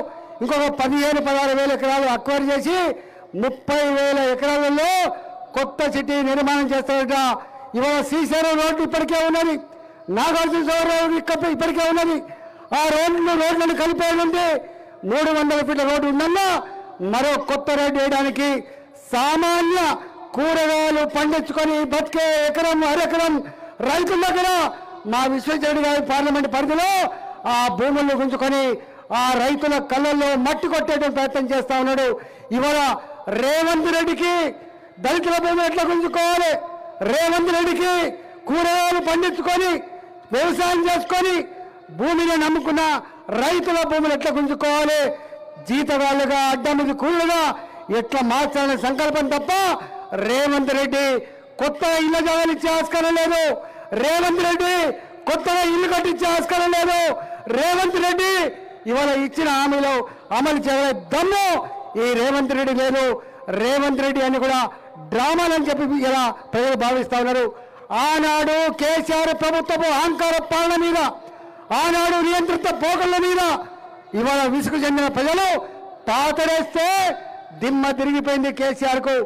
ఇంకొక 15,000-16,000 ఎకరాలు అక్వైర్ చేసి 30,000 ఎకరాలలో కొత్త సిటీ నిర్మాణం చేస్తారట. ఇవాళ శ్రీశైలం రోడ్డు ఇప్పటికే ఉన్నది, నాగార్జున రోడ్డు ఇప్పటికే ఉన్నది. ఆ రోడ్లను కలిపేయాలంటే 300 ఫీట్ల రోడ్డు ఉందన్నా మరో కొత్త రోడ్డు వేయడానికి సామాన్య కూరగాయలు పండించుకొని బతికే ఎకరం అరెకరం రైతుల దగ్గర మా విశ్వేశ్వరరెడ్డి గారి పార్లమెంట్ పరిధిలో ఆ భూములను గుంజుకొని ఆ రైతుల కళ్ళల్లో మట్టి కొట్టేటువంటి ప్రయత్నం చేస్తా ఉన్నాడు. ఇవాళ రేవంత్ రెడ్డికి దళితుల భూములు ఎట్లా గుంజుకోవాలి, రేవంత్ రెడ్డికి కూరగాయలు పండించుకొని వ్యవసాయం చేసుకొని భూమిని నమ్ముకున్న రైతుల భూములు ఎట్లా గుంజుకోవాలి, జీతగాళ్ళుగా అడ్డమిది కూలుగా ఎట్లా మార్చాలనే సంకల్పం తప్ప రేవంత్ రెడ్డి కొత్తగా ఇళ్ల జాగాలు ఇచ్చే ఆస్కారం లేదు. రేవంత్ రెడ్డి కొత్తగా ఇల్లు కట్టించే ఆస్కారం లేదు. రేవంత్ రెడ్డి ఇవాళ ఇచ్చిన హామీలో అమలు చేయగల దమ్ము ఈ రేవంత్ రెడ్డి లేదు. రేవంత్ రెడ్డి అని కూడా డ్రామాలని చెప్పి ఇలా ప్రజలు భావిస్తా ఉన్నారు. ఆనాడు కేసీఆర్ ప్రభుత్వపు అహంకార పాలన మీద, ఆనాడు నియంత్రిత పోకళ్ళ మీద ఇవాళ విసుగు చెందిన ప్రజలు తాతడేస్తే దిమ్మ తిరిగిపోయింది కేసీఆర్ కు.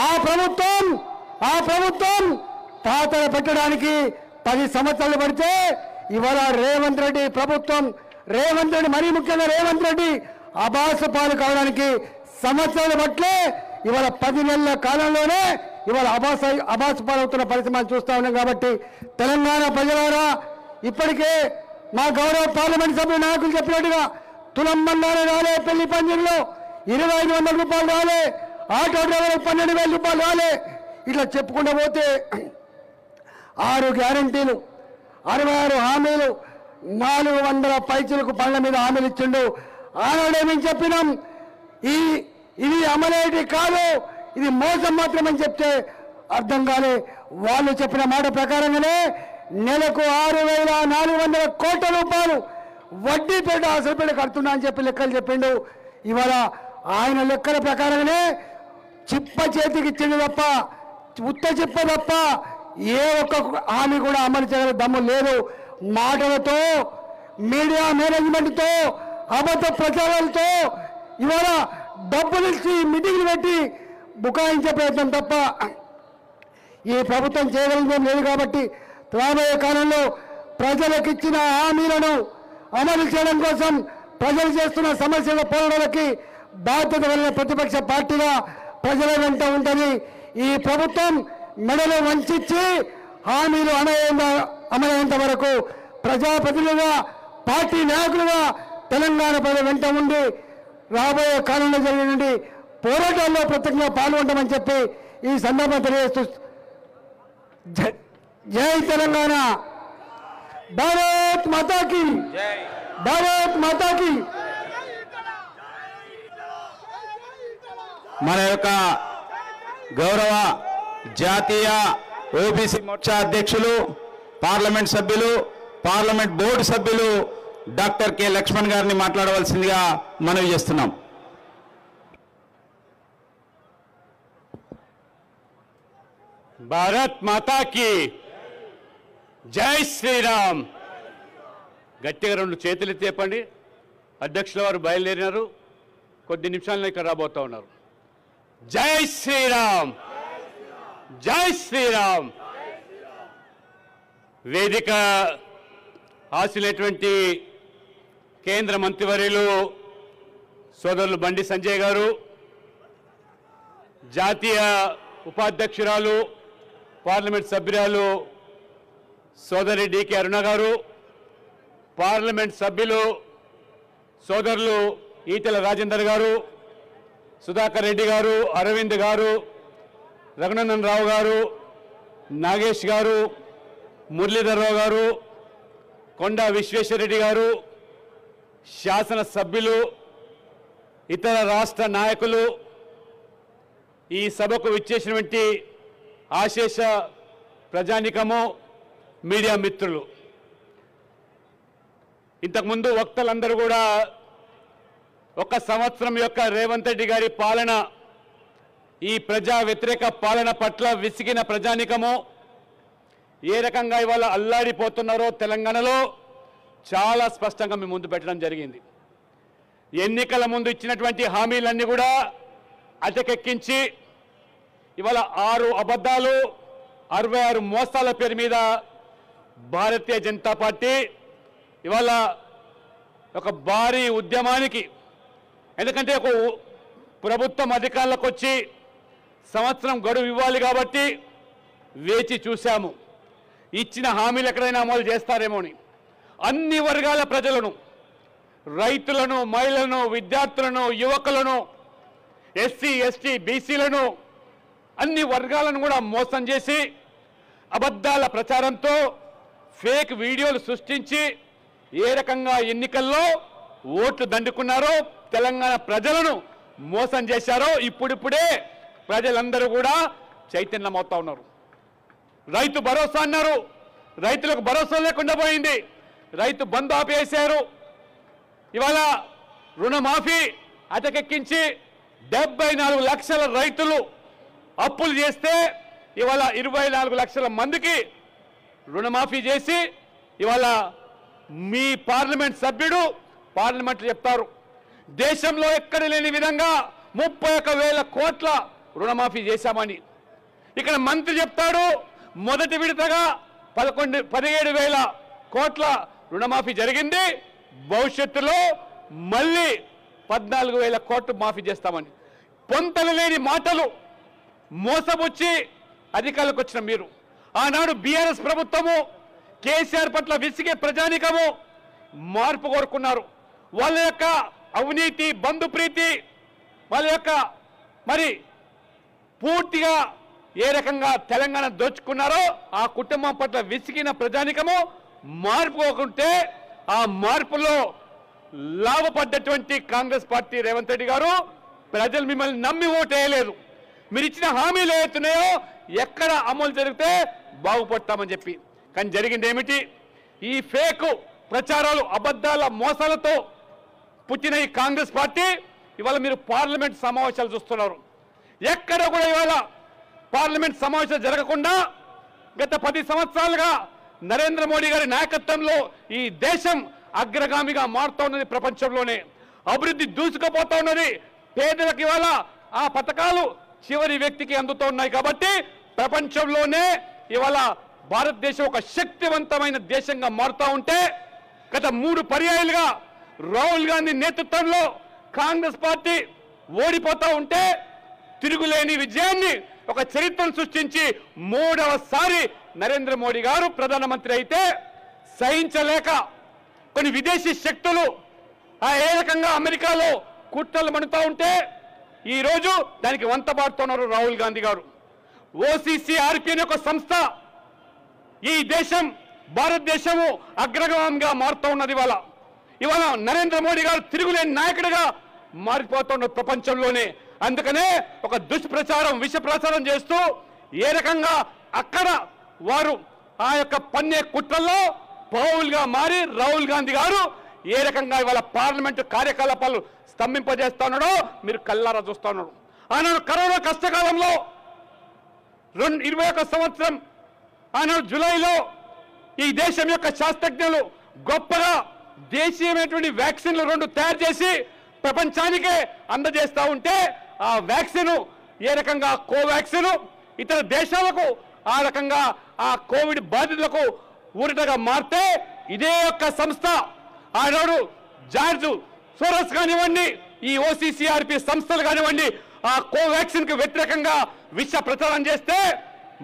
ఆ ప్రభుత్వం తాతడ పెట్టడానికి 10 సంవత్సరాలు పడితే ఇవాళ రేవంత్ రెడ్డి ప్రభుత్వం, రేవంత్ రెడ్డి మరీ ముఖ్యంగా రేవంత్ రెడ్డి అబాస పాలు కావడానికి సంవత్సరాలు పట్లే ఇవాళ 10 నెలల కాలంలోనే ఇవాళ అబాస పాలవుతున్న పరిస్థితి చూస్తా ఉన్నాం. కాబట్టి తెలంగాణ ప్రజలారా, ఇప్పటికే మా గౌరవ పార్లమెంట్ సభ్యుల నాయకులు చెప్పినట్టుగా తులం బంగారు రాలే, పెళ్లి పందిరిలో 2,500 రూపాయలు రాలే, ఆటో డ్రైవర్లకు 12,000 రూపాయలు రాలే, ఇట్లా చెప్పుకుంటూ పోతే 6 గ్యారంటీలు, 66 హామీలు, 400 పైచులకు పళ్ళ మీద హామీలు ఇచ్చిండు. ఆనాడే మేము చెప్పినాం ఇది అమలేటి కాదు, ఇది మోసం మాత్రమని చెప్తే అర్థం కాలే. వాళ్ళు చెప్పిన మాట ప్రకారంగానే నెలకు 6,400 కోట్ల రూపాయలు వడ్డీపేట అసలుపేట కడుతున్నా అని చెప్పి లెక్కలు చెప్పిండు. ఇవాళ ఆయన లెక్కల ప్రకారంగానే చిప్ప చేతికి ఇచ్చిండు తప్ప, ఉత్త చిప్ప తప్ప ఏ ఒక్క హామీ కూడా అమలు చేయగల దమ్ము లేదు. మాటలతో, మీడియా మేనేజ్మెంట్తో, అబద్ధ ప్రచారాలతో ఇవాళ డబ్బులు ఇచ్చి మీటింగ్లు పెట్టి బుకాయించే ప్రయత్నం తప్ప ఈ ప్రభుత్వం చేయగలిగేం లేదు. కాబట్టి రాబోయే కాలంలో ప్రజలకు ఇచ్చిన హామీలను అమలు చేయడం కోసం ప్రజలు చేస్తున్న సమస్యల పోరాటాలకి బాధ్యత కలిగిన ప్రతిపక్ష పార్టీగా ప్రజల వెంట ఉంటుంది. ఈ ప్రభుత్వం మెడలు వంచి హామీలు అమలయ్యేంత వరకు ప్రజాప్రతినిధులుగా, పార్టీ నాయకులుగా తెలంగాణ ప్రజల వెంట ఉండి రాబోయే కాలంలో జరిగిన పోరాటాల్లో ప్రత్యేకంగా పాల్గొంటామని చెప్పి ఈ సందర్భంగా తెలియజేస్తూ జై తెలంగాణ, భారత్ మాతాకి, భారత్ మాతాకి. మన యొక్క గౌరవ జాతీయ ఓబీసీ మోర్చా అధ్యక్షులు, పార్లమెంట్ సభ్యులు, పార్లమెంట్ బోర్డు సభ్యులు డాక్టర్ కె లక్ష్మణ్ గారిని మాట్లాడవలసిందిగా మనవి చేస్తున్నాం. భారత్ మాతా కి జై శ్రీరామ్. గట్టిగా రెండు చేతులు చెప్పండి. అధ్యక్షుల వారు బయలుదేరినారు, కొద్ది నిమిషాల్లో ఇక్కడ రాబోతా ఉన్నారు. జై శ్రీరామ్, జై శ్రీరామ్. వేదిక ఆశిలేటువంటి కేంద్ర మంత్రివర్యులు సోదరులు బండి సంజయ్ గారు, జాతీయ ఉపాధ్యక్షురాలు పార్లమెంట్ సభ్యురాలు సోదరి డికే అరుణ గారు, పార్లమెంట్ సభ్యులు సోదరులు ఈటెల రాజేందర్ గారు, సుధాకర్ రెడ్డి గారు, అరవింద్ గారు, రఘునందన్ రావు గారు, నాగేష్ గారు, మురళీధర్రావు గారు, కొండా విశ్వేశ్వరరెడ్డి గారు, శాసన సభ్యులు, ఇతర రాష్ట్ర నాయకులు, ఈ సభకు విచ్చేసినటువంటి ఆశేష ప్రజానికము, మీడియా మిత్రులు, ఇంతకుముందు వక్తలందరూ కూడా ఒక సంవత్సరం యొక్క రేవంత్ రెడ్డి గారి పాలన, ఈ ప్రజా వ్యతిరేక పాలన పట్ల విసిగిన ప్రజానికము ఏ రకంగా ఇవాళ అల్లాడిపోతున్నారో తెలంగాణలో చాలా స్పష్టంగా మీ ముందు పెట్టడం జరిగింది. ఎన్నికల ముందు ఇచ్చినటువంటి హామీలన్నీ కూడా అటకెక్కించి ఇవాళ 6 అబద్ధాలు 66 మోసాల పేరు మీద భారతీయ జనతా పార్టీ ఇవాళ ఒక భారీ ఉద్యమానికి, ఎందుకంటే ఒక ప్రభుత్వం అధికారులకు వచ్చి సంవత్సరం గడువు ఇవ్వాలి కాబట్టి వేచి చూశాము. ఇచ్చిన హామీలు ఎక్కడైనా అమలు చేస్తారేమో అని అన్ని వర్గాల ప్రజలను, రైతులను, మహిళలను, విద్యార్థులను, యువకులను, ఎస్సీ ఎస్టీ బీసీలను, అన్ని వర్గాలను కూడా మోసం చేసి అబద్ధాల ప్రచారంతో ఫేక్ వీడియోలు సృష్టించి ఏ రకంగా ఎన్నికల్లో ఓట్లు దండుకున్నారో, తెలంగాణ ప్రజలను మోసం చేశారో ఇప్పుడిప్పుడే ప్రజలందరూ కూడా చైతన్యమవుతా ఉన్నారు. రైతు భరోసా అన్నారు, రైతులకు భరోసా లేకుండా పోయింది. రైతు బంధు ఆపేశారు. ఇవాళ రుణమాఫీ అటకెక్కించి 74 లక్షల రైతులు అప్పులు చేస్తే ఇవాళ 24 లక్షల మందికి రుణమాఫీ చేసి ఇవాళ మీ పార్లమెంట్ సభ్యుడు పార్లమెంట్లో చెప్తారు, దేశంలో ఎక్కడ లేని విధంగా 31,000 కోట్ల రుణమాఫీ చేశామని. ఇక్కడ మంత్రి చెప్తాడు మొదటి విడతగా 17,000 కోట్ల రుణమాఫీ జరిగింది, భవిష్యత్తులో మళ్ళీ 14,000 కోట్లు మాఫీ చేస్తామని. పొంతలు లేని మాటలు మోసబుచ్చి అధికారులకు వచ్చిన మీరు, ఆనాడు బీఆర్ఎస్ ప్రభుత్వము కేసీఆర్ పట్ల విసిగే ప్రజానికము మార్పు కోరుకున్నారు. వాళ్ళ యొక్క అవినీతి, బంధుప్రీతి, వాళ్ళ యొక్క మరి పూర్తిగా ఏ రకంగా తెలంగాణ దోచుకున్నారో ఆ కుటుంబం పట్ల విసిగిన ప్రజానికము మార్పు కోరుకుంటే ఆ మార్పులో లాభపడ్డటువంటి కాంగ్రెస్ పార్టీ రేవంత్ రెడ్డి గారు ప్రజలు మిమ్మల్ని నమ్మి ఓటేయలేదు. మీరు ఇచ్చిన హామీలు ఏవైతున్నాయో ఎక్కడ అమలు జరిగితే బాగుపడతామని చెప్పి, కానీ జరిగింది ఏమిటి? ఈ ఫేక్ ప్రచారాలు, అబద్ధాల మోసాలతో పుట్టిన ఈ కాంగ్రెస్ పార్టీ ఇవాళ మీరు పార్లమెంట్ సమావేశాలు చూస్తున్నారు. ఎక్కడ కూడా ఇవాళ పార్లమెంట్ సమావేశాలు జరగకుండా గత 10 సంవత్సరాలుగా నరేంద్ర మోడీ గారి నాయకత్వంలో ఈ దేశం అగ్రగామిగా మారుతూ ఉన్నది. ప్రపంచంలోనే అభివృద్ధి దూసుకుపోతూ ఉన్నది. పేదలకు ఇవాళ ఆ పథకాలు చివరి వ్యక్తికి అందుతూ ఉన్నాయి. కాబట్టి ప్రపంచంలోనే ఇవాళ భారతదేశం ఒక శక్తివంతమైన దేశంగా మారుతూ ఉంటే గత 3 పర్యాయాలుగా రాహుల్ గాంధీ నేతృత్వంలో కాంగ్రెస్ పార్టీ ఓడిపోతూ ఉంటే తిరుగులేని విజయాన్ని ఒక చరిత్రను సృష్టించి 3వసారి నరేంద్ర మోడీ గారు ప్రధానమంత్రి అయితే సహించలేక కొన్ని విదేశీ శక్తులు ఏ రకంగా అమెరికాలో కుట్రలు మణుతూ ఉంటే ఈరోజు దానికి వంతబాడుతున్నారు రాహుల్ గాంధీ గారు. OCCRP అనే ఒక సంస్థ ఈ దేశం భారతదేశము అగ్రగామిగా మారుతూ ఉన్నది. ఇవాళ నరేంద్ర మోడీ గారు తిరుగులేని నాయకుడిగా మారిపోతున్న ప్రపంచంలోనే. అందుకనే ఒక దుష్ప్రచారం విష ప్రచారం చేస్తూ ఏ రకంగా అక్కడ వారు ఆ యొక్క పన్నే కుట్రల్లో పౌల్గా మారి రాహుల్ గాంధీ గారు ఏ రకంగా ఇవాళ పార్లమెంటు కార్యకలాపాలు స్తంభింపజేస్తా ఉన్నాడో మీరు కల్లారా చూస్తా ఉన్నారు. ఆనాడు కరోనా కష్టకాలంలో 21 సంవత్సరం ఆనాడు జూలైలో ఈ దేశం యొక్క శాస్త్రజ్ఞులు గొప్పగా దేశీయమైనటువంటి వ్యాక్సిన్లు 2 తయారు చేసి ప్రపంచానికే అందజేస్తూ ఉంటే ఆ వ్యాక్సిన్ ఏ రకంగా కోవాక్సిన్ ఇతర దేశాలకు ఆ రకంగా ఆ కోవిడ్ బాధితులకు ఊరటగా మారితే ఇదే యొక్క సంస్థ ఆనాడు జార్జ్ సోరస్ కానివ్వండి ఈ OCCRP సంస్థలు కానివ్వండి ఆ కోవాక్సిన్ కు వ్యతిరేకంగా విష ప్రచారం చేస్తే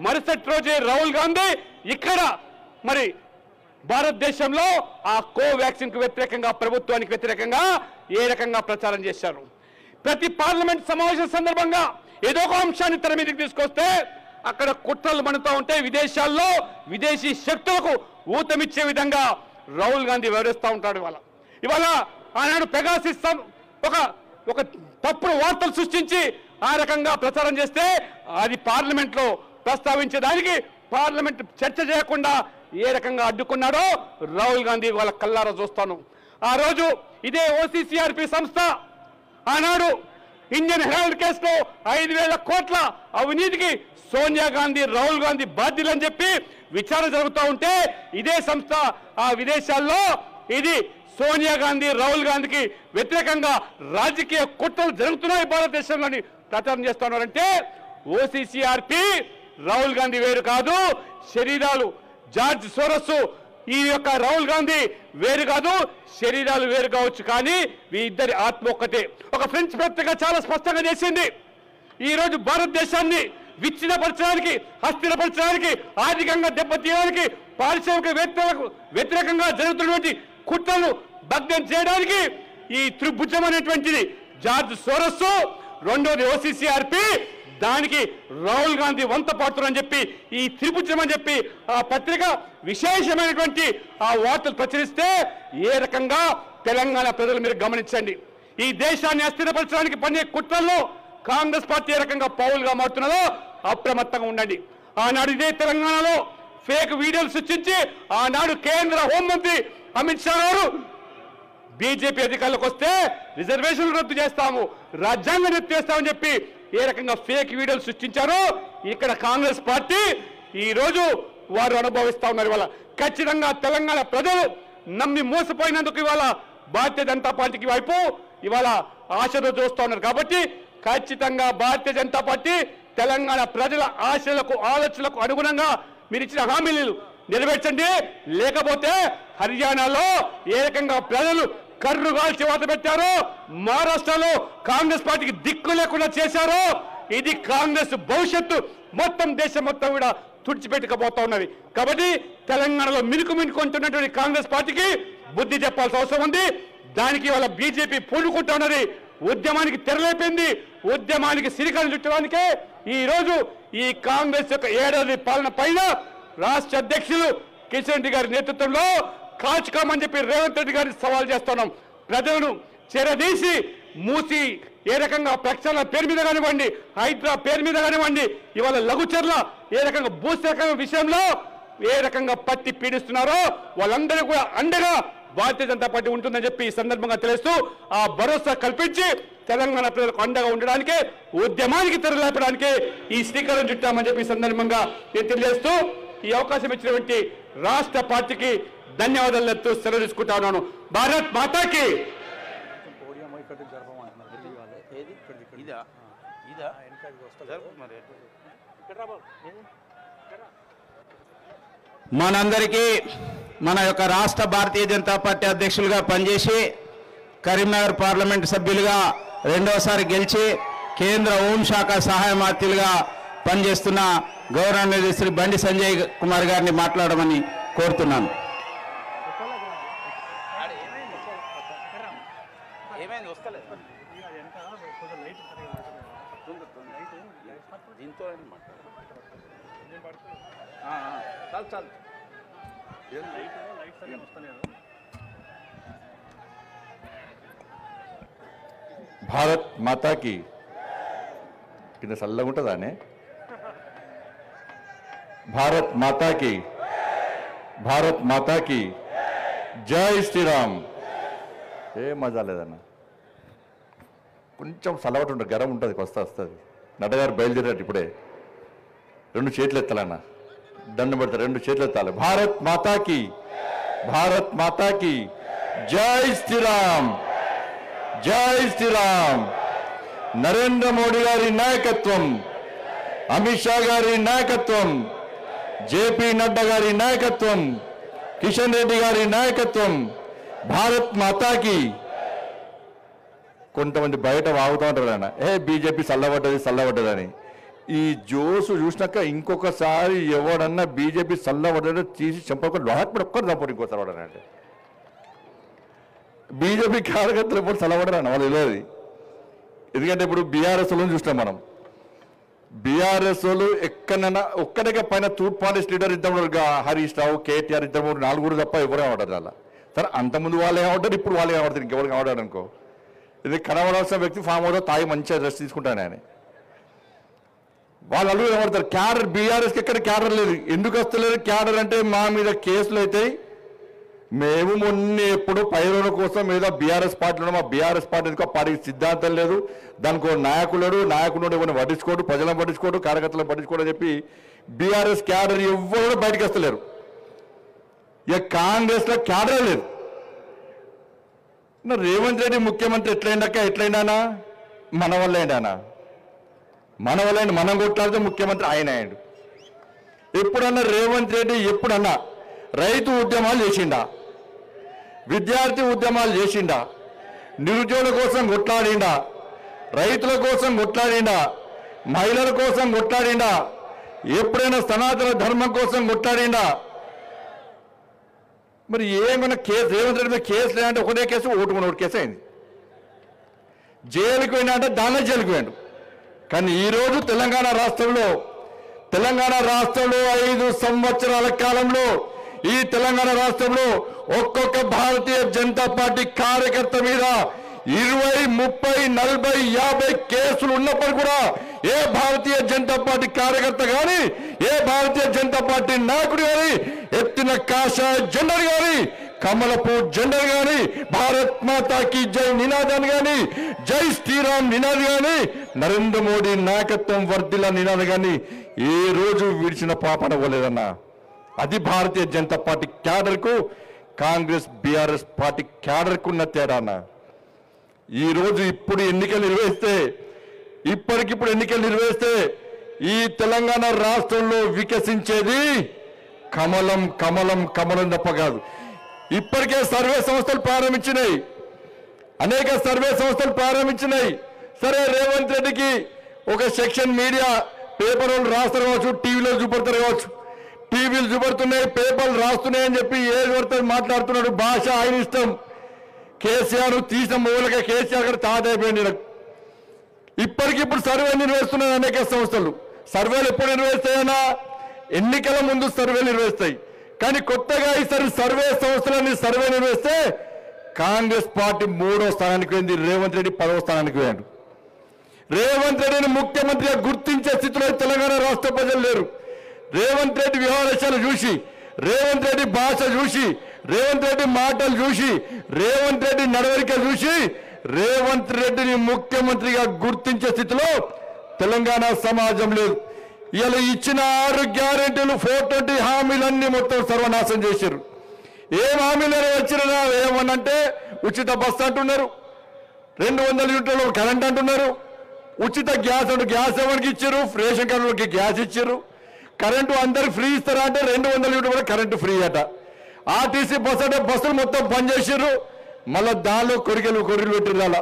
మరుసటి రోజే రాహుల్ గాంధీ ఇక్కడ మరి భారతదేశంలో ఆ కోవాక్సిన్ కు వ్యతిరేకంగా ప్రభుత్వానికి వ్యతిరేకంగా ఏ రకంగా ప్రచారం చేశారు. ప్రతి పార్లమెంట్ సమావేశం సందర్భంగా ఏదో ఒక అంశాన్ని తెర మీదకి తీసుకొస్తే అక్కడ కుట్రలు మణుతూ ఉంటే విదేశాల్లో విదేశీ శక్తులకు ఊతమిచ్చే విధంగా రాహుల్ గాంధీ వివరిస్తూ ఉంటాడు. ఇవాళ ఆనాడు పెగాసిస్ ఒక తప్పుడు వార్తలు సృష్టించి ఆ రకంగా ప్రచారం చేస్తే అది పార్లమెంట్లో ప్రస్తావించేదానికి పార్లమెంట్ చర్చ చేయకుండా ఏ రకంగా అడ్డుకున్నాడో రాహుల్ గాంధీ వాళ్ళ కల్లారా చూస్తాను. ఆ రోజు ఇదే OCCRP సంస్థ ఆనాడు ఇండియన్ హెరాల్డ్ కేసులో 5,000 కోట్ల అవినీతికి సోనియా గాంధీ రాహుల్ గాంధీ బాధ్యులని చెప్పి విచారణ జరుగుతూ ఉంటే ఇదే సంస్థ ఆ విదేశాల్లో ఇది సోనియా గాంధీ రాహుల్ గాంధీకి వ్యతిరేకంగా రాజకీయ కుట్రలు జరుగుతున్నాయి భారతదేశంలోని ప్రచారం చేస్తున్నారంటే OCCRP రాహుల్ గాంధీ వేరు కాదు, శరీరాలు జార్జ్ సోరస్ ఈ యొక్క రాహుల్ గాంధీ వేరు కాదు, శరీరాలు వేరు కావచ్చు కానీ ఈ ఇద్దరి ఆత్మ ఒక్కటే. ఒక ఫ్రెంచ్ పత్రిక చాలా స్పష్టంగా చేసింది ఈ రోజు భారతదేశాన్ని విచ్ఛిన్నపరచడానికి అస్థిరపరచడానికి ఆర్థికంగా దెబ్బతీయడానికి పారిశ్రామికవేత్తలకు వ్యతిరేకంగా జరుగుతున్నటువంటి కుట్రలు భగ్నం చేయడానికి ఈ త్రిభుజం అనేటువంటిది జార్జ్ సోరస్, రెండోది OCCRP, దానికి రాహుల్ గాంధీ వంత పాడుతున్నారని చెప్పి ఈ త్రిభుజం అని చెప్పి ఆ పత్రిక విశేషమైనటువంటి ఆ వార్తలు ప్రచురిస్తే ఏ రకంగా తెలంగాణ ప్రజలు మీరు గమనించండి. ఈ దేశాన్ని అస్థిరపరచడానికి పన్నే కుట్రల్లో కాంగ్రెస్ పార్టీ ఏ రకంగా పౌలుగా మారుతున్నదో అప్రమత్తంగా ఉండండి. ఆనాడు ఇదే తెలంగాణలో ఫేక్ వీడియోలు సృష్టించి ఆనాడు కేంద్ర హోంమంత్రి అమిత్ షా గారు బీజేపీ అధికారులకు వస్తే రిజర్వేషన్లు రద్దు చేస్తాము, రాజ్యాంగం రద్దు చేస్తామని చెప్పి ఏ రకంగా ఫేక్ వీడియోలు సృష్టించారో ఇక్కడ కాంగ్రెస్ పార్టీ ఈ రోజు వారు అనుభవిస్తా ఉన్నారు. ఇవాళ ఖచ్చితంగా తెలంగాణ ప్రజలు నమ్మి మోసపోయినందుకు ఇవాళ భారతీయ జనతా పార్టీకి వైపు ఇవాళ ఆశతో చూస్తూ ఉన్నారు. కాబట్టి ఖచ్చితంగా భారతీయ జనతా పార్టీ తెలంగాణ ప్రజల ఆశలకు ఆలోచనలకు అనుగుణంగా మీరు ఇచ్చిన హామీలు నెరవేర్చండి. లేకపోతే హర్యానాలో ఏ రకంగా ప్రజలు కర్రుగాల్చి వాత పెట్టారో, మహారాష్ట్రలో కాంగ్రెస్ పార్టీకి దిక్కు లేకుండా చేశారో, ఇది కాంగ్రెస్ భవిష్యత్తు మొత్తం దేశం మొత్తం కూడా తుడిచిపెట్టుకపోతా ఉన్నది. కాబట్టి తెలంగాణలో మినుకుంటున్నటువంటి కాంగ్రెస్ పార్టీకి బుద్ధి చెప్పాల్సిన అవసరం ఉంది. దానికి వాళ్ళ బీజేపీ పూనుకుంటా ఉన్నది. ఉద్యమానికి తెరలేపింది. ఉద్యమానికి సిరికలు చుట్టడానికే ఈ రోజు ఈ కాంగ్రెస్ యొక్క 7వ ఏడాది పాలన పైన రాష్ట్ర అధ్యక్షులు కిషన్ రెడ్డి గారి నేతృత్వంలో కాచుకోమని చెప్పి రేవంత్ రెడ్డి గారిని సవాల్ చేస్తున్నాం. ప్రజలను చెరదీసి మూసి ఏ రకంగా ప్రక్షాళన పేరు మీద కానివ్వండి, హైడ్రా పేరు మీద కానివ్వండి, ఇవాళ లఘుచర్ల ఏ రకంగా భూసేకరణ విషయంలో ఏ రకంగా పట్టి పీడిస్తున్నారో వాళ్ళందరూ కూడా అండగా భారతీయ జనతా పార్టీ ఉంటుందని చెప్పి ఈ సందర్భంగా తెలుస్తూ ఆ భరోసా కల్పించి తెలంగాణ ప్రజలకు అండగా ఉండడానికి ఉద్యమానికి తెరలేపడానికి ఈ శ్రీకారం చుట్టామని చెప్పి ఈ సందర్భంగా నేను తెలియజేస్తూ ఈ అవకాశం ఇచ్చినటువంటి రాష్ట్ర పార్టీకి ధన్యవాదాలు చెప్తూ సెలవు తీసుకుంటా ఉన్నాను. భారత్ మాతాకి. మనందరికీ మన యొక్క రాష్ట్ర భారతీయ జనతా పార్టీ అధ్యక్షులుగా పనిచేసి కరీంనగర్ పార్లమెంట్ సభ్యులుగా రెండవసారి గెలిచి కేంద్ర హోంశాఖ సహాయ మంత్రిగా పనిచేస్తున్న గౌరవనీయులు శ్రీ బండి సంజయ్ కుమార్ గారిని మాట్లాడమని కోరుతున్నాను. భారత్ మాతాకి కింద చల్లగా ఉంటుందానే. భారత్ మాతాకి, భారత్ మాతాకి జై శ్రీరామ్. ఏ మజా లేదన్న, కొంచెం చల్లబట్టి ఉంటుంది, గరం ఉంటుంది, వస్తుంది. నడ్డగారు బయలుదేరారు ఇప్పుడే. 2 చేతులు ఎత్తాలన్న, దండం పెడతారు, 2 చేతులు ఎత్తాలి. భారత్ మాతాకి, భారత్ మాతాకి జై శ్రీరామ్, జై శ్రీరామ్. నరేంద్ర మోడీ గారి నాయకత్వం, అమిత్ షా గారి నాయకత్వం, జేపీ నడ్డా గారి నాయకత్వం, కిషన్ రెడ్డి గారి నాయకత్వం. భారత్ మాతాకి. కొంతమంది బయట వాగుతూ ఉంటారు అన్న, బీజేపీ చల్లబడ్డదని. ఈ జోసు చూసినాక ఇంకొకసారి ఎవడన్నా బీజేపీ చల్లబడ్డ తీసి చంపక లోపల ఒక్కరు చంపడు ఇంకోసారి వాడనంటే. బీజేపీ కార్యకర్తలు ఎప్పుడు చల్లబడరన్న, వాళ్ళు తెలియదు. ఎందుకంటే ఇప్పుడు బీఆర్ఎస్ వాళ్ళని చూసినాం మనం. బీఆర్ఎస్ వాళ్ళు ఎక్కడైనా ఒక్కడికే పైన తూర్పాలిస్ట్ లీడర్ ఇద్దరు, హరీష్ రావు, కేటీఆర్, 2-3-4 తప్ప ఎవరే ఉంటారు అలా. సరే, అంతకుముందు వాళ్ళే ఉంటారు, ఇప్పుడు వాళ్ళే కనబడతారు, ఇంకెవరు కనబడారు అనుకో. ఇది కనబడాల్సిన వ్యక్తి ఫామ్ హౌస్లో తాగి మంచిగా రెస్ట్ తీసుకుంటాను ఆయన. వాళ్ళు అల్లు కనబడతారు. క్యాడర్ బీఆర్ఎస్కి ఎక్కడ క్యాడర్ లేదు. ఎందుకు వస్తలేదు క్యాడర్ అంటే, మా మీద కేసులు అవుతాయి. మేము మొన్న ఎప్పుడు 10 రోజుల కోసం ఏదో బీఆర్ఎస్ పార్టీలో, మా బీఆర్ఎస్ పార్టీ ఎందుకో పార్టీకి సిద్ధాంతం లేదు, దానికి ఒక నాయకుడు ఎవరిని పట్టించుకోడు, ప్రజలను పట్టించుకోడు, కార్యకర్తలను పట్టించుకోడు అని చెప్పి బీఆర్ఎస్ క్యాడర్ ఎవరు బయటకు వస్తలేరు. ఇక కాంగ్రెస్లో క్యాడర్ లేదు. రేవంత్ రెడ్డి ముఖ్యమంత్రి ఎట్లయినా మన వల్ల ఏంటన్నా, మన వల్ల ఏంటి, మనం కొట్లాడితే ముఖ్యమంత్రి ఆయన అయ్యాడు. ఎప్పుడన్నా రేవంత్ రెడ్డి ఎప్పుడన్నా రైతు ఉద్యమాలు చేసిండా, విద్యార్థి ఉద్యమాలు చేసిండా, నిరుద్యోగుల కోసం కొట్లాడిండా, రైతుల కోసం కొట్లాడిండా, మహిళల కోసం కొట్లాడిండా, ఎప్పుడైనా సనాతన ధర్మం కోసం కొట్లాడిండా? మరి ఏమైనా కేసు రేవంత్ రెడ్డి మీద కేసు లేదంటే ఒకటే కేసు, ఒకటి కేసు అయింది. జైలుకి పోయినా అంటే దానిలో జైలుకి పోయాడు. కానీ ఈరోజు తెలంగాణ రాష్ట్రంలో 5 సంవత్సరాల కాలంలో ఈ తెలంగాణ రాష్ట్రంలో ఒక్కొక్క భారతీయ జనతా పార్టీ కార్యకర్త మీద 20, 30, 40, 50 కేసులు ఉన్నప్పుడు కూడా ఏ భారతీయ జనతా పార్టీ కార్యకర్త కానీ, ఏ భారతీయ జనతా పార్టీ నాయకుడు కానీ ఎత్తిన కాషాయ జెండర్ కానీ, కమలపు జెండర్ కానీ, భారత్ మాతాకి జై నినాదాన్ని కానీ, జై శ్రీరామ్ నినాది కానీ, నరేంద్ర మోడీ నాయకత్వం వర్ధిల్ల నినాది కానీ ఏ రోజు విడిచిన పాపన పోలేదన్నా. అది భారతీయ జనతా పార్టీ క్యాడర్కు, కాంగ్రెస్ బీఆర్ఎస్ పార్టీ క్యాడర్కు ఉన్న తేడా అన్న. ఈరోజు ఇప్పటికిప్పుడు ఎన్నికలు నిర్వహిస్తే ఈ తెలంగాణ రాష్ట్రంలో వికసించేది కమలం కమలం కమలం తప్ప కాదు. ఇప్పటికే సర్వే సంస్థలు ప్రారంభించినాయి, అనేక సర్వే సంస్థలు ప్రారంభించినాయి. సరే, రేవంత్ రెడ్డికి ఒక సెక్షన్ మీడియా పేపర్ వాళ్ళు రాస్తారు కావచ్చు, టీవీలో చూపడతారు కావచ్చు, టీవీలు చూపడుతున్నాయి, పేపర్లు రాస్తున్నాయి అని చెప్పి ఏది పడుతుంది మాట్లాడుతున్నాడు. భాష ఆయన ఇష్టం. కేసీఆర్ తీసిన మూలక కేసీఆర్ గారు తాతైపోయింది. ఇప్పటికిప్పుడు సర్వే నిర్వహిస్తున్నాయి అనేక సంస్థలు. సర్వేలు ఎప్పుడు నిర్వహిస్తాయన్నా? ఎన్నికల ముందు సర్వేలు నిర్వహిస్తాయి. కానీ కొత్తగా ఈసారి సర్వే సంస్థలన్నీ సర్వే నిర్వహిస్తే కాంగ్రెస్ పార్టీ 3వ స్థానానికి పోయింది, రేవంత్ రెడ్డి 10వ స్థానానికి పోయాడు. రేవంత్ రెడ్డిని ముఖ్యమంత్రిగా గుర్తించే స్థితిలో తెలంగాణ రాష్ట్ర ప్రజలు లేరు. రేవంత్ రెడ్డి వ్యవహారాలు చూసి, రేవంత్ రెడ్డి భాష చూసి, రేవంత్ రెడ్డి మాటలు చూసి, రేవంత్ రెడ్డి నడవడిక చూసి రేవంత్ రెడ్డిని ముఖ్యమంత్రిగా గుర్తించే స్థితిలో తెలంగాణ సమాజం లేదు. ఇలా ఇచ్చిన 6 గ్యారెంటీలు 420 హామీలన్నీ మొత్తం సర్వనాశనం చేశారు. ఏం హామీలు వచ్చినా ఏమనంటే ఉచిత బస్సు అంటున్నారు, 200 యూనిట్ల కరెంట్ అంటున్నారు, ఉచిత గ్యాస్ అంటే గ్యాస్ ఎవరికి ఇచ్చారు, రేషన్ కార్డులకి గ్యాస్ ఇచ్చారు, కరెంటు అందరికి ఫ్రీ ఇస్తారా అంటే 200 యూనిట్లు కూడా కరెంటు ఫ్రీ అట. ఆర్టీసీ బస్సు అంటే బస్సులు మొత్తం బంద్ చేసారు, మళ్ళీ దానిలో కొరికెలు పెట్టిరు. అలా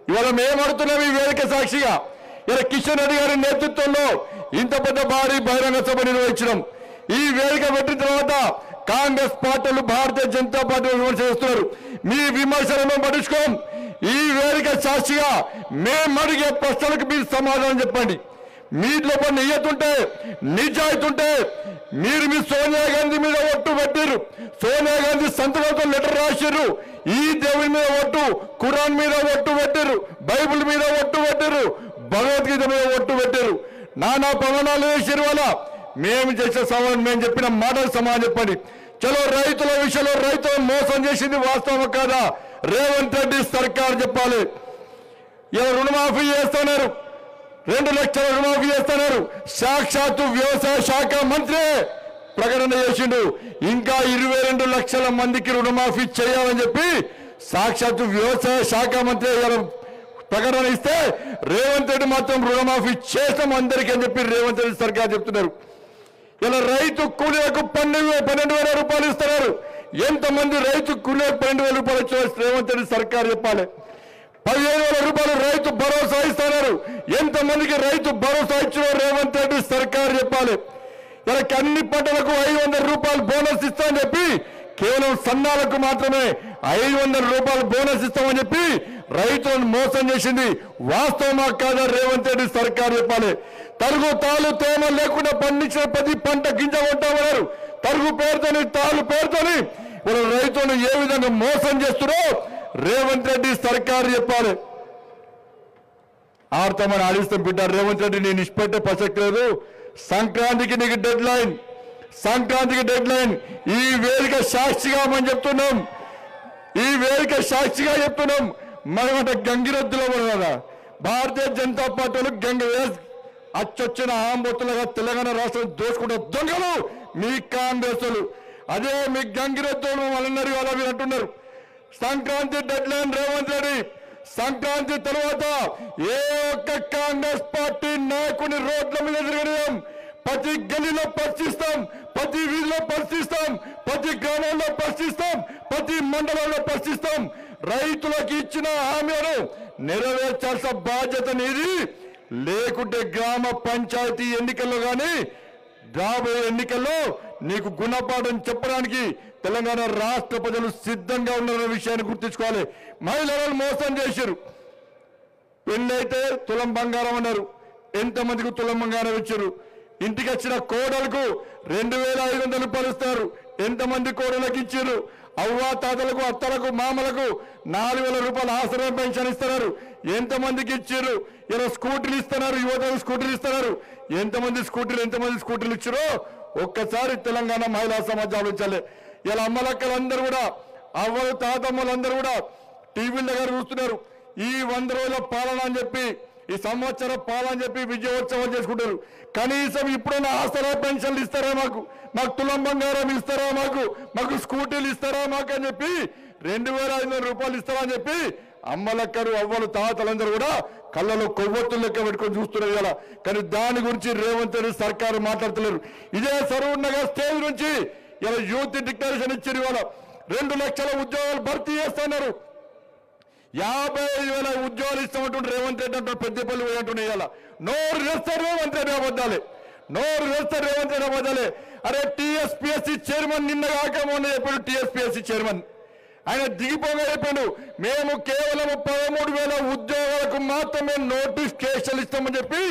ఇవాళ మేము అడుగుతున్నాం ఈ వేదిక సాక్షిగా, ఇలా కిషన్ రెడ్డి గారి నేతృత్వంలో ఇంత పెద్ద భారీ బహిరంగ సభ నిర్వహించడం. ఈ వేదిక పెట్టిన తర్వాత కాంగ్రెస్ పార్టీలు భారతీయ జనతా పార్టీ విమర్శ చేస్తున్నారు. మీ విమర్శలను పట్టించుకోం. ఈ వేదిక సాక్షిగా మేము అడిగే ప్రశ్నలకు మీరు సమాధానం చెప్పండి. మీలో కొన్ని నియతుంటే నిజాయితీ ఉంటే మీరు మీ సోనియా గాంధీ మీద ఒట్టు పెట్టారు, సోనియా గాంధీ సంతకంతో లెటర్ రాశారు, ఈ దేవుని మీద ఒట్టు, ఖురాన్ మీద ఒట్టు పెట్టారు, బైబిల్ మీద ఒట్టు పెట్టారు, భగవద్గీత మీద ఒట్టు పెట్టారు, నానా ప్రమాణాలు వేసారు. వల్ల మేము చేసే సమాధానం మేము చెప్పిన మాటలు సమాధానం చెప్పండి. చలో రైతుల విషయంలో రైతులను మోసం చేసింది వాస్తవం కాదా? రేవంత్ రెడ్డి సర్కార్ చెప్పాలి. ఇలా రుణమాఫీ చేస్తున్నారు, 2 లక్షల రుణమాఫీ చేస్తున్నారు. సాక్షాత్తు వ్యవసాయ శాఖ మంత్రి ప్రకటన చేసిండు, ఇంకా 22 లక్షల మందికి రుణమాఫీ చేయాలని చెప్పి సాక్షాత్తు వ్యవసాయ శాఖ మంత్రి ప్రకటన ఇస్తే రేవంత్ రెడ్డి మాత్రం రుణమాఫీ చేస్తాం అందరికీ అని చెప్పి రేవంత్ రెడ్డి సర్కార్ చెప్తున్నారు. ఇలా రైతు కూలీలకు 12,000 రూపాయలు ఇస్తున్నారు. ఎంతమంది రైతు కూలీలకు 12,000 రూపాయలు ఇచ్చిన రేవంత్ రెడ్డి సర్కార్ చెప్పాలి. 15,000 రూపాయలు రైతు భరోసా ఇస్తున్నారు. ఎంతమందికి రైతు భరోసా ఇచ్చిన రేవంత్ రెడ్డి సర్కార్ చెప్పాలి. ఇలా అన్ని పంటలకు 500 రూపాయలు బోనస్ ఇస్తామని చెప్పి కేవలం సన్నాలకు మాత్రమే 500 రూపాయలు బోనస్ ఇస్తామని చెప్పి రైతులను మోసం చేసింది వాస్తవమా కాదా రేవంత్ రెడ్డి సర్కార్ చెప్పాలి. తరుగు తాలు తేమ లేకుండా పండించిన ప్రతి పంట గింజ కొంటామన్నారు. తరుగు పేరుతోని తాలు పేరుతోని వీళ్ళ రైతులను ఏ విధంగా మోసం చేస్తున్నారో రేవంత్ రెడ్డి సర్కార్ చెప్పాలి. ఆడతామని ఆడిస్తాం బిడ్డ. రేవంత్ రెడ్డి నేను ఇష్టపెట్టే ప్రసక్తి లేదు. సంక్రాంతికి నీకు డెడ్ లైన్, సంక్రాంతికి డెడ్ లైన్. ఈ వేదిక సాక్షిగా మనం చెప్తున్నాం, ఈ వేదిక సాక్షిగా చెప్తున్నాం. మనమంటే గంగిరెద్దులో కదా భారతీయ జనతా పార్టీలు అచ్చొచ్చిన ఆంబొత్తులుగా తెలంగాణ రాష్ట్రం దోచుకుంటే దొంగలు మీ కాంగ్రెస్లు. అదే మీ గంగిరెద్దులు వాళ్ళన్నారు, వాళ్ళ మీరు అంటున్నారు. Sankranti deadline Revanth Reddy. సంక్రాంతి తర్వాత ఏ ఒక్క కాంగ్రెస్ పార్టీ నాయకుని రోడ్ల మీద తిరగడం, ప్రతి గల్లీలో పరిశీలిస్తాం, ప్రతి వీధిలో పరిశీలిస్తాం, ప్రతి గ్రామంలో పరిశీలిస్తాం, ప్రతి మండలంలో పరిశీలిస్తాం. రైతులకు ఇచ్చిన హామీలను నెరవేర్చాల్సిన బాధ్యత నీది. లేకుంటే గ్రామ పంచాయతీ ఎన్నికల్లో కానీ రాబోయే ఎన్నికల్లో నీకు గుణపాఠం చెప్పడానికి తెలంగాణ రాష్ట్ర ప్రజలు సిద్ధంగా ఉన్నారన్న విషయాన్ని గుర్తుంచుకోవాలి. మహిళలను మోసం చేశారు. పెళ్ళైతే తులం బంగారం అన్నారు, ఎంతమందికి తులం బంగారం ఇచ్చారు. ఇంటికి వచ్చిన కోడలకు 2,500 రూపాయలు ఇస్తారు, ఎంతమంది కోడలకు ఇచ్చారు. అవ్వా తాతలకు అత్తలకు మామలకు 4,000 రూపాయలు ఆసరా పెన్షన్ ఇస్తున్నారు, ఎంతమందికి ఇచ్చారు. ఇలా స్కూటీలు ఇస్తున్నారు, యువతకు స్కూటీలు ఇస్తున్నారు. ఎంతమంది స్కూటీలు ఇచ్చారో ఒక్కసారి తెలంగాణ మహిళా సమాజం ఆలోచించాలి. ఇలా అమ్మలక్కలందరూ కూడా, అవ్వలు తాతమ్మలందరూ కూడా టీవీల దగ్గర చూస్తున్నారు. ఈ 100 రోజుల పాలన అని చెప్పి, ఈ సంవత్సర పాలన అని చెప్పి విజయోత్సవం చేసుకుంటారు. కనీసం ఇప్పుడైనా ఆసరా పెన్షన్లు ఇస్తారా, మాకు తులం బంగారం ఇస్తారా, మాకు స్కూటీలు ఇస్తారా మాకు అని చెప్పి 2,500 రూపాయలు ఇస్తారా అని చెప్పి అమ్మలక్కరు అవ్వలు తాతలందరూ కూడా కళ్ళలో కొవ్వొత్తులు లెక్క పెట్టుకొని చూస్తున్నారు ఇలా. కానీ దాని గురించి రేవంత్ రెడ్డి సర్కారు మాట్లాడుతున్నారు. ఇదే సరూర్ నగర్ స్టేజ్ నుంచి ఇలా యూత్ డిక్లరేషన్ ఇచ్చారు. ఇవాళ 2 లక్షల ఉద్యోగాలు భర్తీ చేస్తున్నారు. 55,000 ఉద్యోగాలు ఇస్తామంటుంటే రేవంత్ రెడ్డి అంటారు, పెద్దపల్లి పోయినట్టున్నాయి. ఇలా నోరు వేస్తారు రేవంత్ రెడ్డి అబద్ధాలే, నోరు వేస్తారు రేవంత్ రెడ్డి అబద్ధాలే. అరే టీఎస్పీఎస్సీ చైర్మన్ నిన్న కాక మొన్న చెప్పాడు. టీఎస్పీఎస్సీ చైర్మన్ ఆయన దిగిపోగా చెప్పాడు, మేము కేవలం 13,000 ఉద్యోగాలకు మాత్రమే నోటిఫికేషన్ ఇస్తామని చెప్పి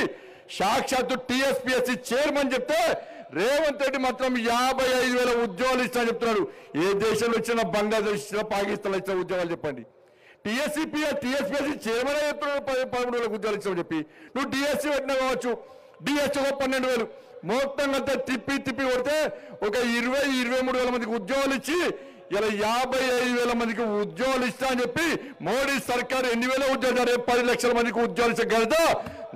సాక్షాత్తు టీఎస్పీఎస్సీ చైర్మన్ చెప్తే రేవంత్ రెడ్డి మాత్రం 55,000 ఉద్యోగాలు ఇస్తామని చెప్తున్నాడు. ఏ దేశంలో ఇచ్చినా, బంగ్లాదేశ్ ఇచ్చినా, పాకిస్తాన్లో ఇచ్చిన ఉద్యోగాలు చెప్పండి. టీఎస్పీఎస్సీ చైర్మన్ చెప్తున్నాడు 13,000 ఉద్యోగాలు ఇస్తామని చెప్పి. నువ్వు డిఎస్సీ పెట్టినా కావచ్చు, డిఎస్సీ 12,000 మొత్తంగా తిప్పి కొడితే ఒక 20-23,000 మందికి ఉద్యోగాలు ఇచ్చి ఇలా 55,000 మందికి ఉద్యోగాలు ఇస్తా అని చెప్పి మోడీ సర్కారు ఎన్ని వేల ఉద్యోగాలు, 10 లక్షల మందికి ఉద్యోగాలు ఇచ్చే ఘనత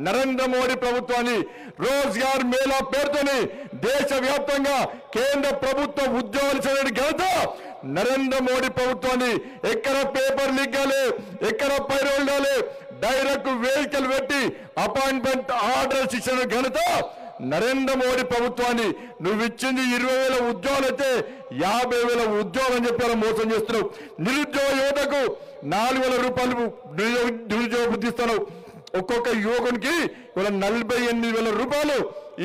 నరేంద్ర మోడీ ప్రభుత్వాన్ని రోజ్గార్ మేళా పేరుతోని దేశవ్యాప్తంగా కేంద్ర ప్రభుత్వ ఉద్యోగాలు చేయడానికి ఘనత నరేంద్ర మోడీ ప్రభుత్వాన్ని. ఎక్కడ పేపర్ లీక్ కాలే, ఎక్కడ పైరోల్ కాలే, డైరెక్ట్ వెహికల్ పెట్టి అపాయింట్మెంట్ ఆర్డర్స్ ఇచ్చిన ఘనత నరేంద్ర మోడీ ప్రభుత్వాన్ని. నువ్వు ఇచ్చింది 20,000 ఉద్యోగాలు అయితే 50,000 ఉద్యోగాలు అని చెప్పి మోసం చేస్తున్నావు. నిరుద్యోగ యువతకు 4,000 రూపాయలు నిరుద్యోగ వృత్తి ఇస్తున్నావు. ఒక్కొక్క యువకునికి ఇవాళ 48,000 రూపాయలు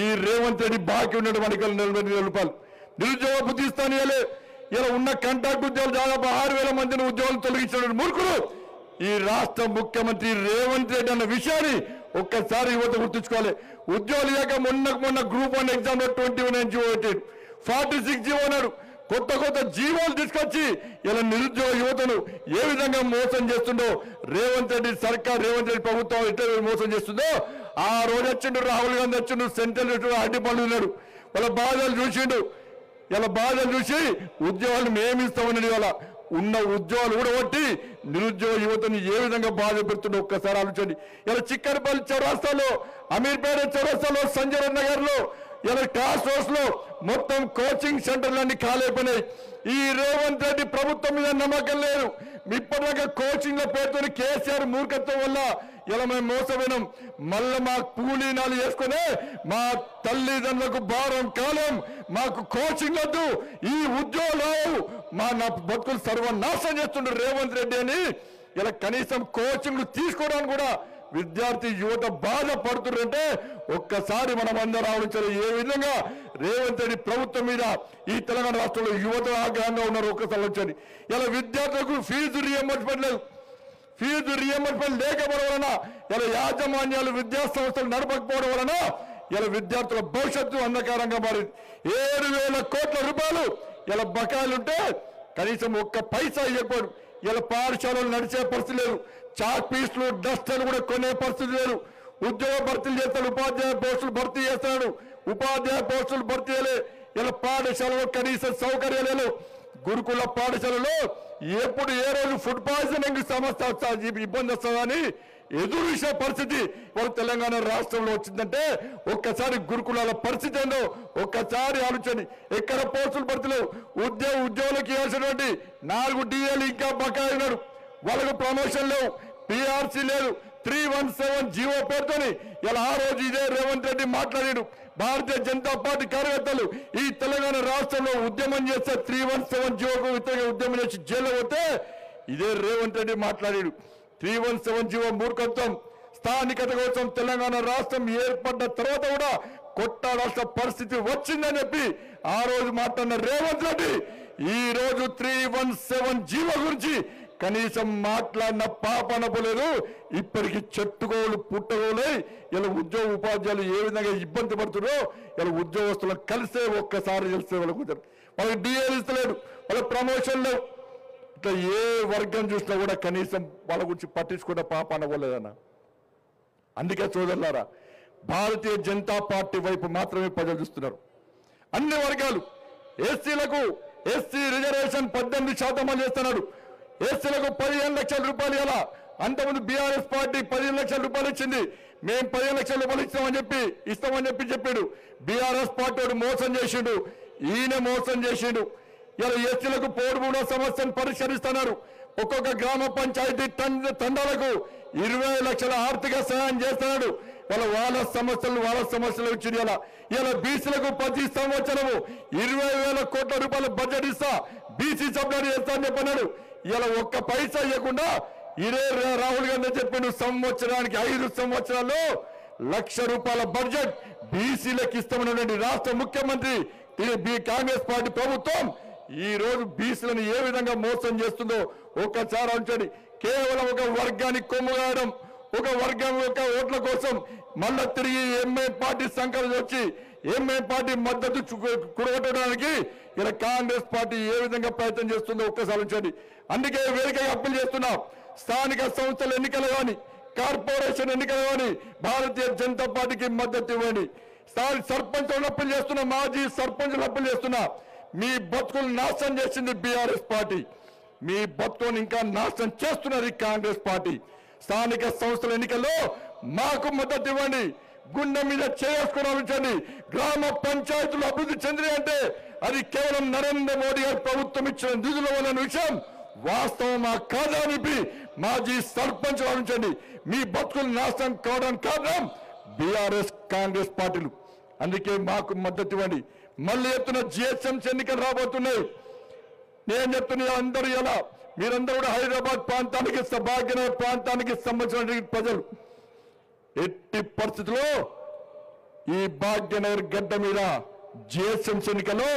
ఈ రేవంత్ రెడ్డి బాకీ ఉన్నటువంటి 48,000 రూపాయలు నిరుద్యోగ వృత్తి ఇస్తాను. ఇలా ఉన్న కాంట్రాక్ట్ ఉద్యోగాలు దాదాపు 6,000 మందిని ఉద్యోగాలు తొలగించిన మూర్ఖులు ఈ రాష్ట్ర ముఖ్యమంత్రి రేవంత్ రెడ్డి అన్న విషయాన్ని ఒక్కసారి యువత గుర్తుంచుకోవాలి. ఉద్యోగాలు లేక మొన్న గ్రూప్ 1 ఎగ్జామ్ 21 జీవో పెట్టాడు, 46 జీవో అన్నాడు. కొత్త జీవోలు తీసుకొచ్చి ఇలా నిరుద్యోగ యువతను ఏ విధంగా మోసం చేస్తుండో రేవంత్ రెడ్డి సర్కార్, రేవంత్ రెడ్డి ప్రభుత్వం ఎట్లా మోసం చేస్తుందో ఆ రోజు వచ్చిండు రాహుల్ గాంధీ వచ్చిండు, సెంట్రల్ అడ్డి పనులు ఉన్నాడు, వాళ్ళ బాధలు చూసిండు. ఇలా బాధలు చూసి ఉద్యోగాలు మేమిస్తామని వాళ్ళ ఉన్న ఉద్యోగాలు కూడా కొట్టి నిరుద్యోగ యువతని ఏ విధంగా బాధ పెడుతుండో ఒక్కసారి ఆలోచండి. ఇలా చిక్కనపల్లి చౌరాస్తాలో, అమీర్పేట చౌరాస్తాలో, సంజయ్ నగర్ లో, ఇలా టాస్క్ ఫోర్స్ లో మొత్తం కోచింగ్ సెంటర్లన్నీ ఖాళీ. ఈ రేవంత్ రెడ్డి ప్రభుత్వం మీద నమ్మకం లేదు. ఇప్పటిదాకా కోచింగ్ లో పేరుతో కేసీఆర్ మూర్ఖత్వం వల్ల ఇలా మేము మోసపోయినాం. మళ్ళీ మా కూలీనాలు వేసుకునే మా తల్లిదండ్రులకు భారం కాలం, మాకు కోచింగ్ వద్దు, ఈ ఉద్యోగాలు మా నా బతుకులు సర్వనాశనం చేస్తుండ్రు రేవంత్ రెడ్డి అని ఇలా కనీసం కోచింగ్లు తీసుకోవడానికి కూడా విద్యార్థి యువత బాధపడుతుంటే ఒక్కసారి మనం అందరూ ఆలోచించాలి. ఏ విధంగా రేవంత్ రెడ్డి ప్రభుత్వం మీద ఈ తెలంగాణ రాష్ట్రంలో యువత ఆగ్రహంగా ఉన్నారు ఒక్కసారి వచ్చారు. ఇలా విద్యార్థులకు ఫీజు రియంబర్స్మెంట్ లేదు. ఫీజు రియంబర్స్మెంట్ లేకపోవడం వలన ఇలా యాజమాన్యాలు విద్యా సంస్థలు నడపకపోవడం వలన ఇలా విద్యార్థుల భవిష్యత్తు అంధకారంగా మారింది. 7,000 కోట్ల రూపాయలు ఇలా బకాయిలుంటే కనీసం ఒక్క పైసా ఇవ్వకపోవడం. ఇలా పాఠశాలలు నడిచే పరిస్థితి లేదు. చాక్ పీస్లు, డస్టర్లు కూడా కొనే పరిస్థితి లేదు. ఉద్యోగ భర్తీలు చేస్తాడు, ఉపాధ్యాయ పోస్టులు భర్తీ చేస్తాడు, ఉపాధ్యాయ పోస్టులు భర్తీ చేయలే. ఇలా పాఠశాలలో కనీస సౌకర్యాలు, గురుకుల పాఠశాలలో ఎప్పుడు ఏ రోజు ఫుడ్ పాయిజనింగ్ సమస్య ఇబ్బంది వస్తుందని ఎదురు చూసే పరిస్థితి మన తెలంగాణ రాష్ట్రంలో వచ్చిందంటే ఒక్కసారి గురుకులాల పరిస్థితి ఏందో ఒక్కసారి ఆలోచన. ఎక్కడ పోస్టులు భర్తీలు, ఉద్యోగులకు ఇవ్వాల్సినటువంటి 4 DAలు ఇంకా బకాయి ఉన్నాడు. వాళ్ళకు ప్రమోషన్ లేవు, PRC లేదు. 317 జీవో పేరుతోని ఇలా ఆ రోజు ఇదే రేవంత్ రెడ్డి మాట్లాడాడు. భారతీయ జనతా పార్టీ కార్యకర్తలు ఈ తెలంగాణ రాష్ట్రంలో ఉద్యమం చేస్తే 317 జీవోకు వ్యతిరేకంగా ఉద్యమం చేసి జైల్లో పోతే ఇదే రేవంత్ రెడ్డి మాట్లాడాడు. 317 జీవో మూర్ఖత్వం. స్థానికత కోసం తెలంగాణ రాష్ట్రం ఏర్పడ్డ తర్వాత కూడా కొట్టాడాల్సిన పరిస్థితి వచ్చిందని చెప్పి ఆ రోజు మాట్లాడిన రేవంత్ రెడ్డి ఈ రోజు 317 జీవో గురించి కనీసం మాట్లాడిన పాపనపోలేదు. ఇప్పటికి చెట్టుకోలు పుట్టగోలై ఇలా ఉద్యోగ ఉపాధ్యాయులు ఏ విధంగా ఇబ్బంది పడుతున్నారో ఇలా ఉద్యోగస్తులను కలిస్తే ఒక్కసారి తెలిస్తే వాళ్ళకి DAలు ఇస్తలేడు, వాళ్ళ ప్రమోషన్ లేవు. ఇట్లా ఏ వర్గం చూసినా కూడా కనీసం వాళ్ళ గురించి పట్టించుకున్న పాపనపోలేదన్న. అందుకే సోదరులారా, భారతీయ జనతా పార్టీ వైపు మాత్రమే ప్రజలు చూస్తున్నారు. అన్ని వర్గాలు, ఎస్సీలకు ఎస్సీ రిజర్వేషన్ 18% అమలు చేస్తున్నాడు. ఎస్సీలకు 15 లక్షల రూపాయలు ఇలా. అంతకుముందు బీఆర్ఎస్ పార్టీ 15 లక్షల రూపాయలు ఇచ్చింది. మేము 15 లక్షల రూపాయలు ఇస్తామని చెప్పి చెప్పాడు. బీఆర్ఎస్ పార్టీ మోసం చేసిండు, ఈయన మోసం చేసిండు. ఇలా ఎస్సీలకు పోడుబూడ సమస్యను పరిష్కరిస్తున్నారు. ఒక్కొక్క గ్రామ పంచాయతీ తండాలకు 20 లక్షల ఆర్థిక సహాయం చేస్తున్నాడు. వాళ్ళ సమస్యలు వచ్చింది. ఇలా బీసీలకు ప్రతి సంవత్సరము 20,000 కోట్ల రూపాయల బడ్జెట్ ఇస్తా, బీసీ సబ్సిడీ చేస్తా అని చెప్పన్నాడు. ఇలా ఒక్క పైసా ఇవ్వకుండా ఇదే రాహుల్ గాంధీ చెప్పిండు సంవత్సరానికి 5 సంవత్సరాల్లో 1,00,000 రూపాయల బడ్జెట్ బీసీలకు ఇస్తామన్నటువంటి రాష్ట్ర ముఖ్యమంత్రి కాంగ్రెస్ పార్టీ ప్రభుత్వం ఈ రోజు బీసీలను ఏ విధంగా మోసం చేస్తుందో ఒక్కసారి ఆలోచించండి. కేవలం ఒక వర్గానికి కొమ్ముగాయడం, ఒక వర్గం యొక్క ఓట్ల కోసం మళ్ళా తిరిగి ఎంఏ పార్టీ సంకల్పం వచ్చి ఎంఏ పార్టీ మద్దతు కూడగొట్టడానికి ఇలా కాంగ్రెస్ పార్టీ ఏ విధంగా ప్రయత్నం చేస్తుందో ఒక్కసారి ఆలోచించండి. అందుకే వేదికగా అప్పీల్ చేస్తున్నాం. స్థానిక సంస్థల ఎన్నికలు కానీ, కార్పొరేషన్ ఎన్నికలు కానీ భారతీయ జనతా పార్టీకి మద్దతు ఇవ్వండి. సర్పంచులను అప్పీల్ చేస్తున్నా, మాజీ సర్పంచులను అప్పీల్ చేస్తున్నా. మీ బతుకులు నాశనం చేసింది బీఆర్ఎస్ పార్టీ, మీ బతుకులను ఇంకా నాశనం చేస్తున్నది కాంగ్రెస్ పార్టీ. స్థానిక సంస్థల ఎన్నికల్లో మాకు మద్దతు ఇవ్వండి. గుండె మీద చేసుకుని ఆలోచించండి. గ్రామ పంచాయతీలు అభివృద్ధి చెందిన అంటే అది కేవలం నరేంద్ర మోడీ గారి ప్రభుత్వం ఇచ్చిన నిధుల వల్ల విషయం వాస్తవమా కాదా అని మాజీ సర్పంచ్ ఆలోచించండి. మీ బతుకులు నాశనం కావడానికి కారణం బీఆర్ఎస్ కాంగ్రెస్ పార్టీలు. అందుకే మాకు మద్దతు ఇవ్వండి. మళ్ళీ ఎత్తున జిహెచ్ఎంసీ ఎన్నికలు రాబోతున్నాయి. నేను చెప్తున్నా అందరూ ఎలా మీరందరూ కూడా హైదరాబాద్ ప్రాంతానికి భాగ్యనగర్ ప్రాంతానికి సంబంధించిన ప్రజలు ఎట్టి పరిస్థితుల్లో ఈ భాగ్యనగర్ గడ్డ మీద జిహెచ్ఎంసీ ఎన్నికల్లో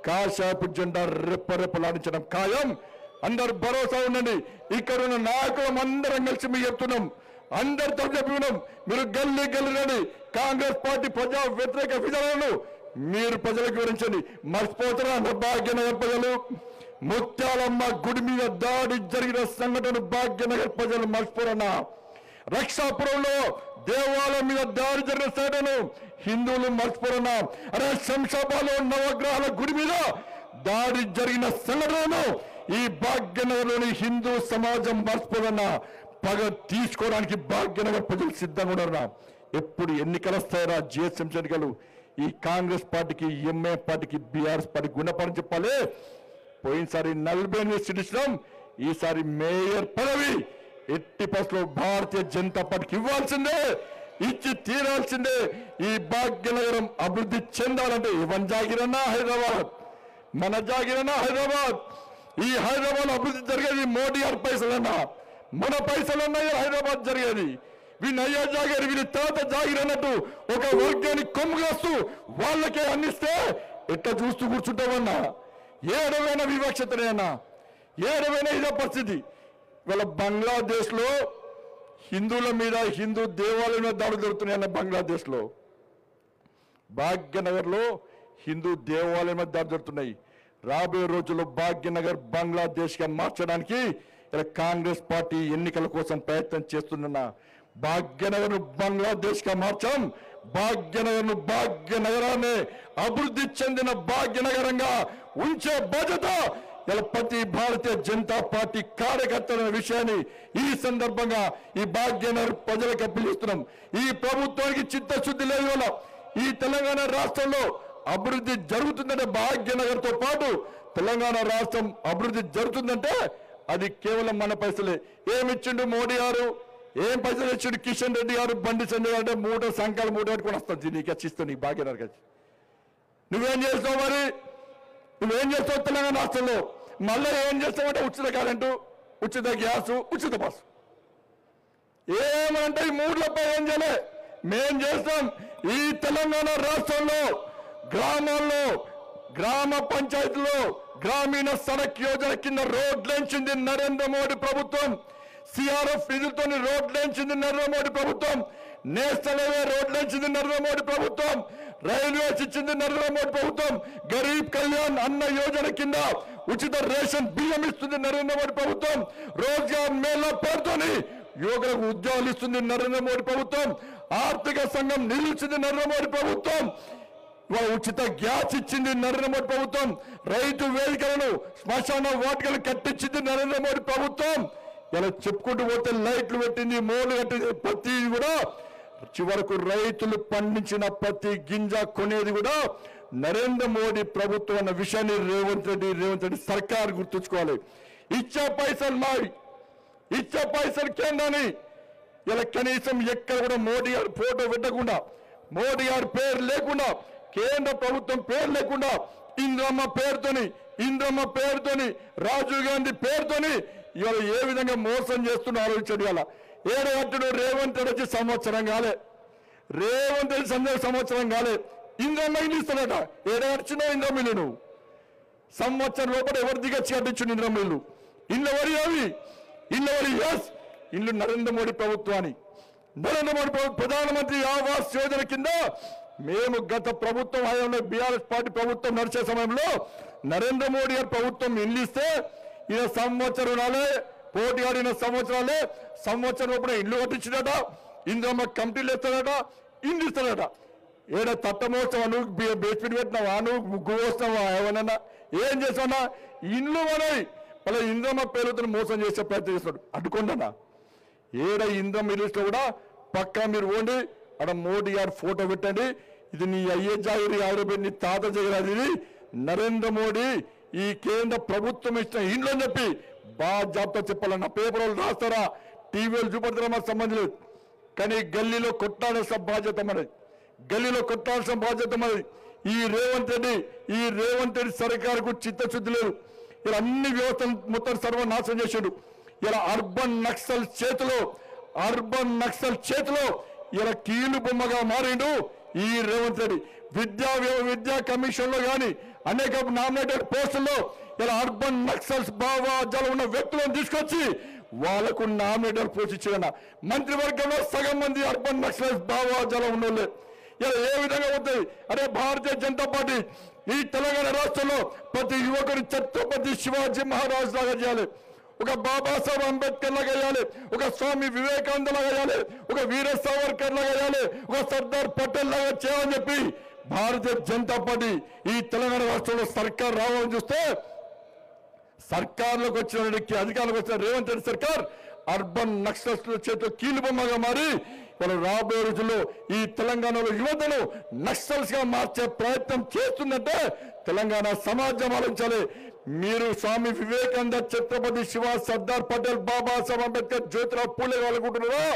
కాషాయపు జెండా రెప్పరెప్పలాడించడం ఖాయం. అందరు భరోసా ఉండండి. ఇక్కడ ఉన్న నాయకులం అందరం కలిసి మీకు చెప్తున్నాం, అందరితో చెప్పినాం. మీరు గల్లీ గల్లీలోని కాంగ్రెస్ పార్టీ ప్రజా వ్యతిరేక విధానాలను మీరు ప్రజలకు వివరించండి. మర్చిపోతున్నా భాగ్యనగర్ ప్రజలు ముత్యాలమ్మ గుడి మీద దాడి జరిగిన సంఘటన భాగ్యనగర్ ప్రజలు మర్చిపోరన్నా. రక్షాపురంలో దేవాలయం మీద దాడి జరిగిన సంఘటనను హిందువులు మర్చిపోరన్నా. అరే శంషాబాద్లో నవగ్రహాల గుడి మీద దాడి జరిగిన సంఘటనను ఈ భాగ్యనగర్లోని హిందూ సమాజం మర్చిపోరన్నా. పగ తీసుకోవడానికి భాగ్యనగర్ ప్రజలు సిద్ధంగా ఉన్నారన్నా. ఎప్పుడు ఎన్నికలు వస్తాయరా జిహెచ్ఎంసీ ఎన్నికలు? ఈ కాంగ్రెస్ పార్టీకి, ఎంఏ పార్టీకి, బీఆర్ఎస్ పార్టీకి గుణపడని చెప్పాలి. పోయినసారి 48 సీట్లు ఇచ్చినాం. ఈసారి మేయర్ పదవి ఎట్టి పరిస్థితుల్లో భారతీయ జనతా పార్టీకి ఇవ్వాల్సిందే, ఇచ్చి తీరాల్సిందే. ఈ భాగ్యనగరం అభివృద్ధి చెందాలంటే ఎవరి జాగిరన్నా హైదరాబాద్, మన జాగిరన్నా హైదరాబాద్. ఈ హైదరాబాద్ అభివృద్ధి జరిగేది మోడీ గారి పైసలన్నా, మన పైసలన్నా హైదరాబాద్ జరిగేది. వీళ్ళు అయ్యా జాగిరి, వీళ్ళు తాత జాగిరి అన్నట్టు ఒక వర్గాన్ని కొమ్ముగాస్తూ వాళ్ళకే అందిస్తే ఎట్లా చూస్తూ కూర్చుంటామన్నా? ఏడవైనా వివక్షతనే అన్నా, ఏడవైనా ఇదే పరిస్థితి. ఇవాళ బంగ్లాదేశ్లో హిందువుల మీద, హిందూ దేవాలయం మీద దాడులు జరుగుతున్నాయన్న బంగ్లాదేశ్లో. భాగ్యనగర్లో హిందూ దేవాలయం మీద దాడులు జరుగుతున్నాయి. రాబోయే రోజుల్లో భాగ్యనగర్ బంగ్లాదేశ్గా మార్చడానికి ఇలా కాంగ్రెస్ పార్టీ ఎన్నికల కోసం ప్రయత్నం చేస్తున్నా. భాగ్యనగర్ బంగ్లాదేశ్గా మార్చాం. భాగ్యనగర్ను, భాగ్యనగరాన్ని అభివృద్ధి చెందిన భాగ్యనగరంగా ఉంచే బాధ్యత ఇలా ప్రతి భారతీయ జనతా పార్టీ కార్యకర్తల విషయాన్ని ఈ సందర్భంగా ఈ భాగ్యనగర్ ప్రజలకు అప్పగిస్తున్నాం. ఈ ప్రభుత్వానికి చిత్తశుద్ధి లేదు వల్ల ఈ తెలంగాణ రాష్ట్రంలో అభివృద్ధి జరుగుతుందంటే, భాగ్యనగర్తో పాటు తెలంగాణ రాష్ట్రం అభివృద్ధి జరుగుతుందంటే అది కేవలం మన పైసలే. ఏమిచ్చిండు మోడీ గారు? ఏం పైసలు ఇచ్చిండు కిషన్ రెడ్డి గారు, బండి సంజయ్ అంటే మూట సంఖ్యలు మూట పెట్టుకుని వస్తాను నీకు వచ్చిస్తావు, నీకు భాగ్యనగర్ వచ్చి నువ్వేం చేస్తావు? మరి నువ్వేం చేస్తావు తెలంగాణ రాష్ట్రంలో? మళ్ళీ ఏం చేస్తావంటే ఉచిత కరెంటు, ఉచిత గ్యాసు, ఉచిత బస్సు. ఏమంటే ఈ మూడులపై ఏం చేయలే, మేం చేస్తాం. ఈ తెలంగాణ రాష్ట్రంలో గ్రామాల్లో, గ్రామ పంచాయతీలో గ్రామీణ సడక్ యోజన కింద రోడ్లేంచింది నరేంద్ర మోడీ ప్రభుత్వం. సిఆర్ఎఫ్ నిధులతో రోడ్లేంచింది నరేంద్ర మోడీ ప్రభుత్వం. నేషనల్ హైవే రోడ్లేంచింది నరేంద్ర మోడీ ప్రభుత్వం. రైల్వేస్ ఇచ్చింది నరేంద్ర మోడీ ప్రభుత్వం. గరీబ్ కళ్యాణ్ అన్న యోజన కింద ఉచిత రేషన్ బియ్యం ఇస్తుంది నరేంద్ర మోడీ ప్రభుత్వం. రోజ్గార్ మేళా పేరుతోని యువకులకు ఉద్యోగాలు ఇస్తుంది నరేంద్ర మోడీ ప్రభుత్వం. ఆర్థిక సంఘం నిలిచింది నరేంద్ర మోడీ ప్రభుత్వం. ఉచిత గ్యాస్ ఇచ్చింది నరేంద్ర మోడీ ప్రభుత్వం. రైతు వేదికలను, శ్మశాన వాటికలు కట్టించింది నరేంద్ర మోడీ ప్రభుత్వం. ఇలా చెప్పుకుంటూ పోతే లైట్లు పెట్టింది, మోర్లు కట్టింది. ప్రతి కూడా చివరకు రైతులు పండించిన ప్రతి గింజ కొనేది కూడా నరేంద్ర మోడీ ప్రభుత్వం అన్న విషయాన్ని రేవంత్ రెడ్డి సర్కార్ గుర్తుంచుకోవాలి. ఇచ్చే పైసలు మావి, ఇచ్చే పైసలు కేంద్రాన్ని. ఇలా కనీసం ఎక్కడ కూడా మోడీ గారి ఫోటో పెట్టకుండా, మోడీ గారి పేరు లేకుండా, కేంద్ర ప్రభుత్వం పేరు లేకుండా ఇంద్రమ్మ పేరుతోని రాజీవ్ గాంధీ పేరుతోని ఇవాళ ఏ విధంగా మోసం చేస్తున్నా ఆలోచించండి. ఇలా ఏడగట్టుడు రేవంత్ రెడ్డి వచ్చి సంవత్సరం కాలే, రేవంత్ రెడ్డి సంవత్సరం కాలే, ఇంద్రమ్మ ఇల్లు ఇస్తాడట. ఏడగచ్చినా ఇంద్రమ్మ ఇల్లు నువ్వు సంవత్సరం లోపల ఎవరు దిగచ్చి కట్టించు ఇంద్రమ్మ ఇల్లు? ఇల్లు ఎవరి అవి? ఇల్లు ఎవరి? ఎస్, ఇల్లు నరేంద్ర మోడీ ప్రభుత్వాన్ని. నరేంద్ర మోడీ ప్రధానమంత్రి ఆవాస్ యోజన కింద మేము గత ప్రభుత్వం హయాంలో బీఆర్ఎస్ పార్టీ ప్రభుత్వం నడిచే సమయంలో నరేంద్ర మోడీ గారి ప్రభుత్వం ఇల్లు ఇస్తే ఈయన సంవత్సరం రాలే, పోటీ ఆడిన సంవత్సరం లోపల ఇల్లు కట్టించినట. ఇంద్రమ్మ కమిటీలు ఇస్తాడట, ఇల్లు ఇస్తాడట. ఏడ తట్టమోస్తావా నువ్వు? బేస్మెంట్ పెట్టినావా నువ్వు? ముగ్గు వస్తావా? ఏమన్నా ఏం చేస్తావన్నా? ఇల్లు మనవి మళ్ళీ ఇంద్రమ్మ పేరుతో మోసం చేసే ప్రయత్నం చేస్తాడు. అడ్డుకోండన్నా. ఏడ ఇంద్రమ్మ ఇల్లు కూడా పక్కా మీరు పోండి, అక్కడ మోడీ గారి ఫోటో పెట్టండి. ఇది నీ అయ్యే జాగిరి ఆవిడబెట్టి నీ తాత జగరాది, ఇది నరేంద్ర మోడీ ఈ కేంద్ర ప్రభుత్వం ఇచ్చిన ఇంట్లో అని చెప్పి బాధ్యత చెప్పాలన్న పేపర్ వాళ్ళు రాస్తారా, టీవీలు చూపడతారా మాకు సంబంధం లేదు. కానీ గల్లీలో కొట్టాల్సిన బాధ్యత మనది, గల్లీలో కొట్టాల్సిన బాధ్యత మనది. ఈ రేవంత్ రెడ్డి సర్కారుకు చిత్తశుద్ధి లేదు. ఇలా అన్ని వ్యవస్థలు మొత్తం సర్వనాశనం చేశాడు. ఇలా అర్బన్ నక్సల్ చేతిలో ఇలా కీలు బొమ్మగా మారిండు ఈ రేవంత్ రెడ్డి. విద్యా కమిషన్ లో కానీ అనేక నామినేటెడ్ పోస్టుల్లో ఇలా అర్బన్ నక్సల్స్ భావజాలం ఉన్న వ్యక్తులను తీసుకొచ్చి వాళ్లకు నామినేటెడ్ పోస్ట్ ఇచ్చిన మంత్రివర్గంలో సగం మంది అర్బన్ నక్సల్స్ భావజాలం ఉన్నోళ్ళే. ఇలా ఏ విధంగా అవుతుంది? అరే భారతీయ జనతా పార్టీ ఈ తెలంగాణ రాష్ట్రంలో ప్రతి యువకుడు ఛత్రపతి శివాజీ మహారాజ్ లాగా చేయాలి, ఒక బాబాసాహెబ్ అంబేద్కర్ లాగా చేయాలి, ఒక స్వామి వివేకానంద లాగా చేయాలి, ఒక వీర సావర్కర్ లాగా చేయాలి, ఒక సర్దార్ పటేల్ లాగా చేయాలని చెప్పి భారతీయ జనతా పార్టీ ఈ తెలంగాణ రాష్ట్రంలో సర్కార్ రావాలని చూస్తే, సర్కార్లోకి వచ్చిన అధికారంలోకి వచ్చిన రేవంత్ రెడ్డి సర్కార్ అర్బన్ నక్సల్స్ చేతితో కీలుబొమ్మగా మారి వాళ్ళు రాబోయే రోజుల్లో ఈ తెలంగాణలో యువతను నక్సల్స్ గా మార్చే ప్రయత్నం చేస్తుందంటే తెలంగాణ సమాజం ఆలోచించాలి. మీరు స్వామి వివేకానంద, ఛత్రపతి శివాజీ, సర్దార్ పటేల్, బాబాసాహెబ్ అంబేద్కర్, జ్యోతిరావు పూలే అనుకుంటున్నారో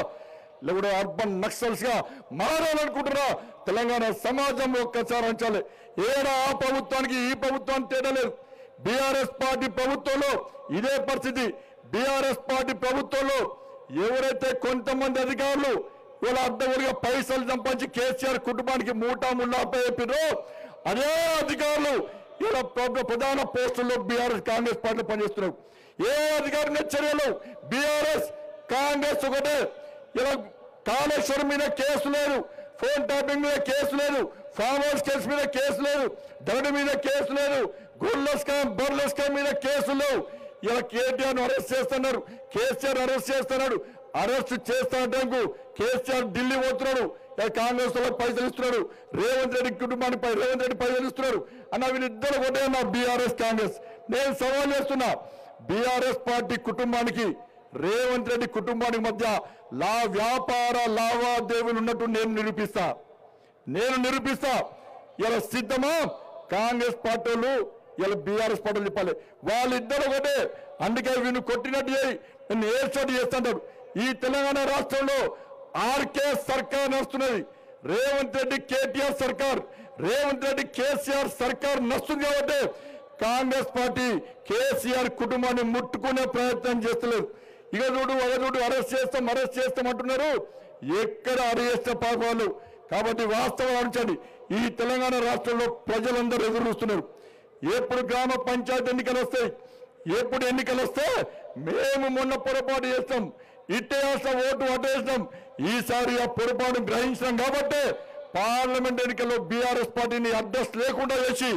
లేకపోతే అర్బన్ నక్సల్స్ గా మారాలనుకుంటున్నారా? తెలంగాణ సమాజం ఒక్కసారి అంచాలి. ఏడా ఆ ప్రభుత్వానికి ఈ ప్రభుత్వానికి తేడా లేదు. బీఆర్ఎస్ పార్టీ ప్రభుత్వంలో ఇదే పరిస్థితి. బీఆర్ఎస్ పార్టీ ప్రభుత్వంలో ఎవరైతే కొంతమంది అధికారులు ఇలా అడ్డగోలుగా పైసలు సంపాదించి కేసీఆర్ కుటుంబానికి మూటా ముళ్ళా చెప్పారో అదే అధికారులు ఇలా ప్రధాన పోస్టుల్లో బీఆర్ఎస్ కాంగ్రెస్ పార్టీలో పనిచేస్తున్నారు. ఏ అధికారి చర్యలు బీఆర్ఎస్ కాంగ్రెస్ ఒకటే. ఇలా కాళేశ్వరం మీద కేసు లేదు, ఫోన్ ట్యాపింగ్ మీద కేసు లేదు, ఫామ్ హౌస్ కేసు మీద కేసు లేదు, దరడు మీద కేసు లేదు, గొర్రెల స్కామ్ బర్రెల స్కామ్ మీద కేసులు లేవు. ఇలా కేటీఆర్ అరెస్ట్ చేస్తున్నారు, కేసీఆర్ అరెస్ట్ చేస్తున్నాడు. అరెస్ట్ చేస్తానంటే కేసీఆర్ ఢిల్లీ పోతున్నాడు, కాంగ్రెస్ వాళ్ళకి పైసలు ఇస్తున్నాడు, రేవంత్ రెడ్డి కుటుంబానికి పైసలు ఇస్తున్నాడు అన్న. వీళ్ళిద్దరు ఒకటే అన్న బీఆర్ఎస్ కాంగ్రెస్. నేను సవాల్ చేస్తున్నా, బీఆర్ఎస్ పార్టీ కుటుంబానికి రేవంత్ రెడ్డి కుటుంబానికి మధ్య వ్యాపార లావాదేవీలు ఉన్నట్టు నేను నిరూపిస్తా. ఇలా సిద్ధమా? కాంగ్రెస్ పార్టీ వాళ్ళు ఇలా బీఆర్ఎస్ పార్టీ చెప్పాలి, వాళ్ళిద్దరు ఒకటే. అందుకే వీళ్ళు కొట్టినట్టు నేను ఏర్పాటు చేస్తుంటారు. ఈ తెలంగాణ రాష్ట్రంలో ఆర్కే సర్కార్ నడుస్తున్నది, రేవంత్ రెడ్డి కేటీఆర్ సర్కార్, రేవంత్ రెడ్డి కేసీఆర్ సర్కార్ నడుస్తుంది. కాబట్టి కాంగ్రెస్ పార్టీ కేసీఆర్ కుటుంబాన్ని ముట్టుకునే ప్రయత్నం చేస్తలేదు. ఇక చూడు అరెస్ట్ చేస్తాం అంటున్నారు. ఎక్కడ అరెస్ట్ పాపాలు? కాబట్టి వాస్తవం ఉంచండి. ఈ తెలంగాణ రాష్ట్రంలో ప్రజలందరూ ఎదురు చూస్తున్నారు. ఎప్పుడు గ్రామ పంచాయతీ ఎన్నికలు వస్తాయి, ఎప్పుడు ఎన్నికలు వస్తే మేము మొన్న పొరపాటు చేస్తాం, ఇట్టేస్తాం, ఓటు అటేస్తాం. ఈసారి ఆ పొరపాటు గ్రహించాం కాబట్టి పార్లమెంట్ ఎన్నికల్లో బీఆర్ఎస్ పార్టీని అడ్రస్ లేకుండా చేసి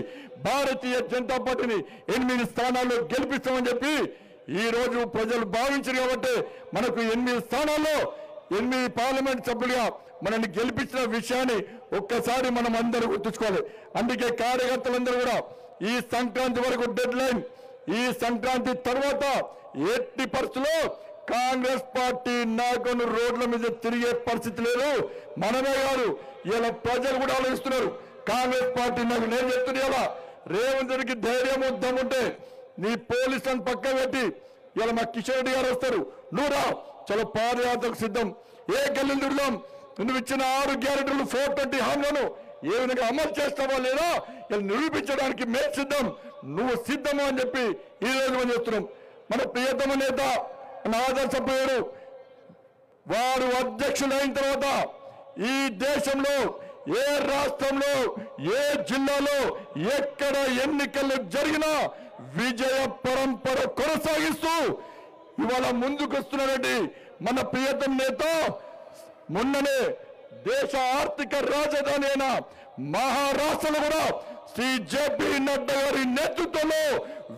భారతీయ జనతా పార్టీని 8 స్థానాల్లో గెలిపిస్తామని చెప్పి ఈ రోజు ప్రజలు భావించారు. కాబట్టి మనకు 8 స్థానాల్లో 8 పార్లమెంట్ సభ్యులుగా మనల్ని గెలిపించిన విషయాన్ని ఒక్కసారి మనం అందరూ గుర్తుంచుకోవాలి. అందుకే కార్యకర్తలందరూ కూడా ఈ సంక్రాంతి వరకు డెడ్ లైన్, ఈ సంక్రాంతి తర్వాత ఎట్టి పరిస్థితుల్లో కాంగ్రెస్ పార్టీ నాయకులు రోడ్ల మీద తిరిగే పరిస్థితి లేదు. మనమే కాదు, ఇలా ప్రజలు కూడా ఆలోచిస్తున్నారు. కాంగ్రెస్ పార్టీ నాకు నేను చెప్తున్నా, ఇలా రేవంత్ రెడ్డికి ధైర్యం దమ్ముంటే నీ పోలీసులను పక్క పెట్టి ఇలా మా కిషన్ రెడ్డి గారు వస్తారు, నువ్వు రా, చలో పాదయాత్రకు సిద్ధం. ఏ గల్లీలు తిరుగుదాం, నువ్వు ఇచ్చిన 6 గ్యారెంటీలు 420 హామీలను ఏ విధంగా అమలు చేస్తావా లేదా ఇలా నిరూపించడానికి మేము సిద్ధం, నువ్వు సిద్ధమా అని చెప్పి ఈ రోజు మనం చేస్తున్నాం. మన ప్రియతమ నేత ఆదర్శపోయాడు, వారు అధ్యక్షులు అయిన తర్వాత ఈ దేశంలో ఏ రాష్ట్రంలో ఏ జిల్లాలో ఎక్కడ ఎన్నికలు జరిగినా విజయ పరంపర కొనసాగిస్తూ ఇవాళ ముందుకు వస్తున్నారండి మన ప్రియతమ నేత. మొన్ననే దేశ ఆర్థిక రాజధాని అయిన మహారాష్ట్రలో కూడా శ్రీ జేపీ నడ్డా గారి నేతృత్వంలో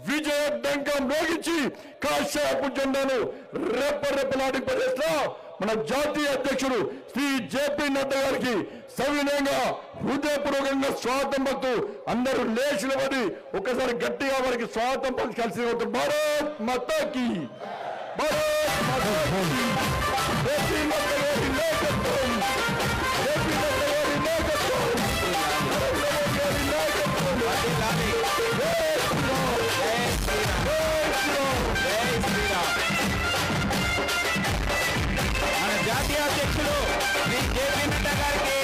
విజయ డంకం మోగించి కాషాయపు జెండాను రెప్పరెప్పలాడి ప్రదేశ్లో మన జాతీయ అధ్యక్షుడు శ్రీ జేపీ నడ్డా గారికి సవినయంగా హృదయపూర్వకంగా స్వాగతం పలుకుతూ అందరూ లేచిన పడి ఒకసారి గట్టిగా వారికి స్వాగతం పలికి కలిసి భారత్ మాతాకి, భారత్ మాతాకి. జేపీ నడ్డా గారికి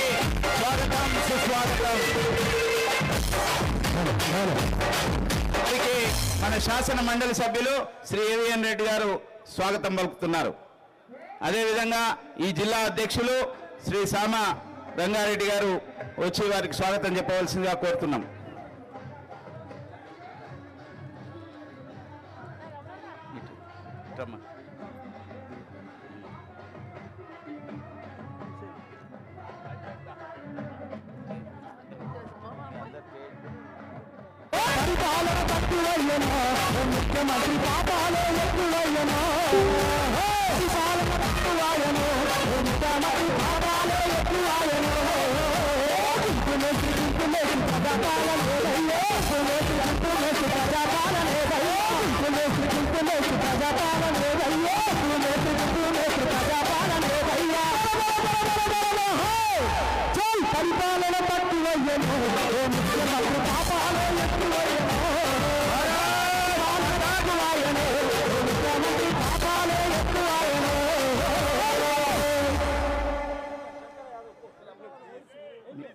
స్వాగతం సుస్వాగతం. వారికి మన శాసన మండలి సభ్యులు శ్రీ ఏవిఎన్ రెడ్డి గారు స్వాగతం పలుకుతున్నారు. అదేవిధంగా ఈ జిల్లా అధ్యక్షులు శ్రీ సామ రంగారెడ్డి గారు వచ్చి వారికి స్వాగతం చెప్పవలసిందిగా కోరుతున్నాం. పరిపాలన తక్కువయ్యనా ముఖ్యమంత్రి పాపాలే ఎక్కువయ్యనా పరిపాలన తక్కువయ్యనో ముఖ్యమంత్రి పాపాలే ఎక్కువయ్యనో కుంకుమేసి ప్రజాపాలన లేదయ్యో కుంకుమేసి ప్రజాపాలన లేదయ్యో కుంకుమేసి ప్రజాపాలన లేదయ్యో కుంకుమేసి ప్రజాపాలన లేదయ్యా చల్ పరిపాలన తక్కువయ్యనో ముఖ్యమంత్రి పాపాలే ఎక్కువయ్యనో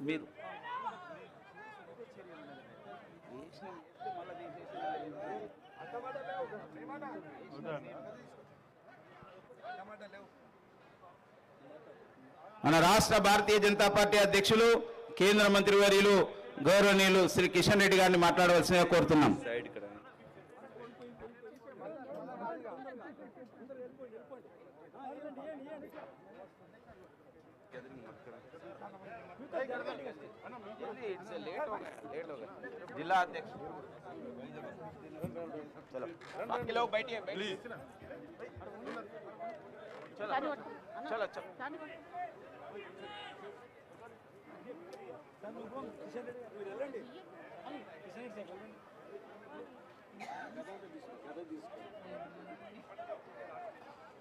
మీరు మన రాష్ట్ర భారతీయ జనతా పార్టీ అధ్యక్షులు కేంద్ర మంత్రి వర్యులు గౌరవనీయులు శ్రీ కిషన్ రెడ్డి గారిని మాట్లాడవలసిందిగా కోరుతున్నాం. जिला अध्यक्ष चलो बाकी लोग बैठिए प्लीज चलो चलो चलो